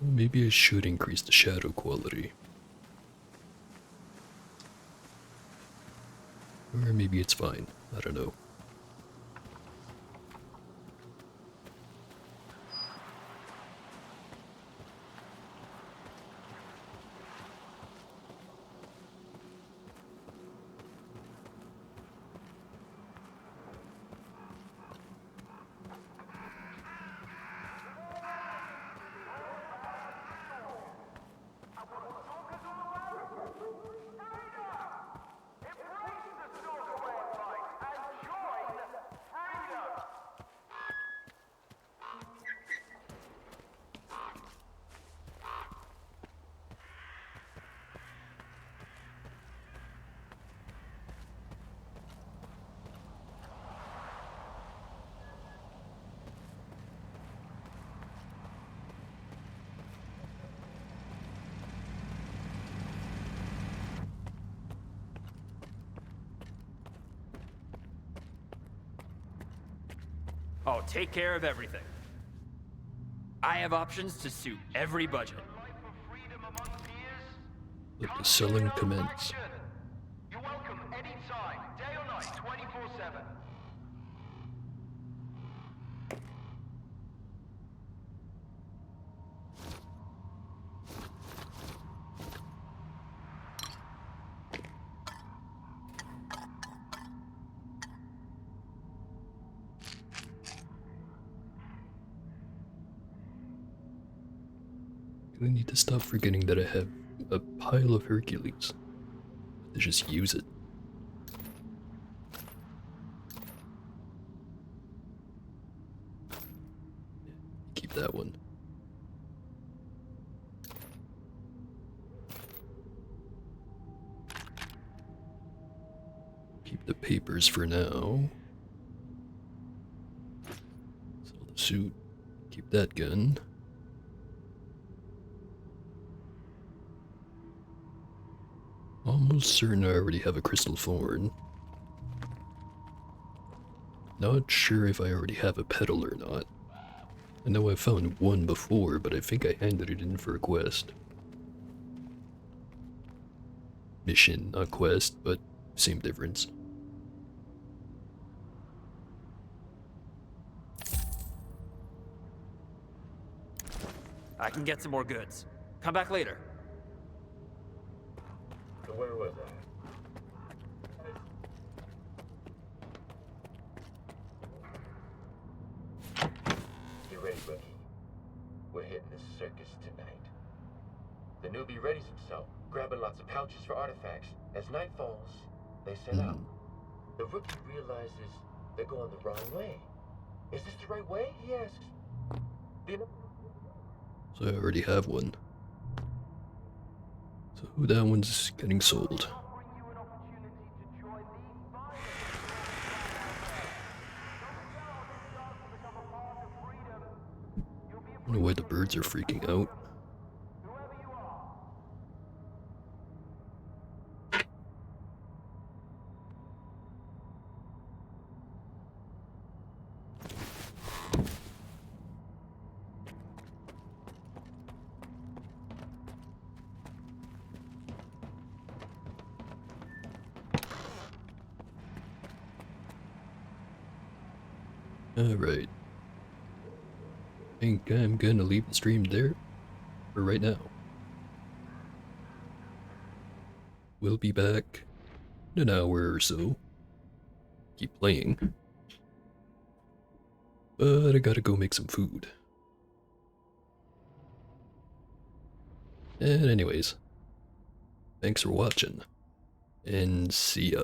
Maybe I should increase the shadow quality. Or maybe it's fine. I don't know. Oh, take care of everything. I have options to suit every budget. Let the selling commence. You're welcome anytime, day or night, 24/7. I need to stop forgetting that I have a pile of Hercules. To just use it. Keep that one. Keep the papers for now. Sell the suit. Keep that gun. Almost certain I already have a crystal thorn. Not sure if I already have a petal or not. I know I found one before, but I think I handed it in for a quest. Mission, not quest, but same difference. I can get some more goods. Come back later. So where was I? You ready, rookie? We're hitting the circus tonight. The newbie readies himself, grabbing lots of pouches for artifacts. As night falls, they set out. The rookie realizes they're going the wrong way. Is this the right way? He asks. So I already have one. So that one's getting sold. I don't know why the birds are freaking out. Alright. Think I'm gonna leave the stream there for right now. We'll be back in an hour or so. Keep playing. But I gotta go make some food. And anyways, thanks for watching, and see ya.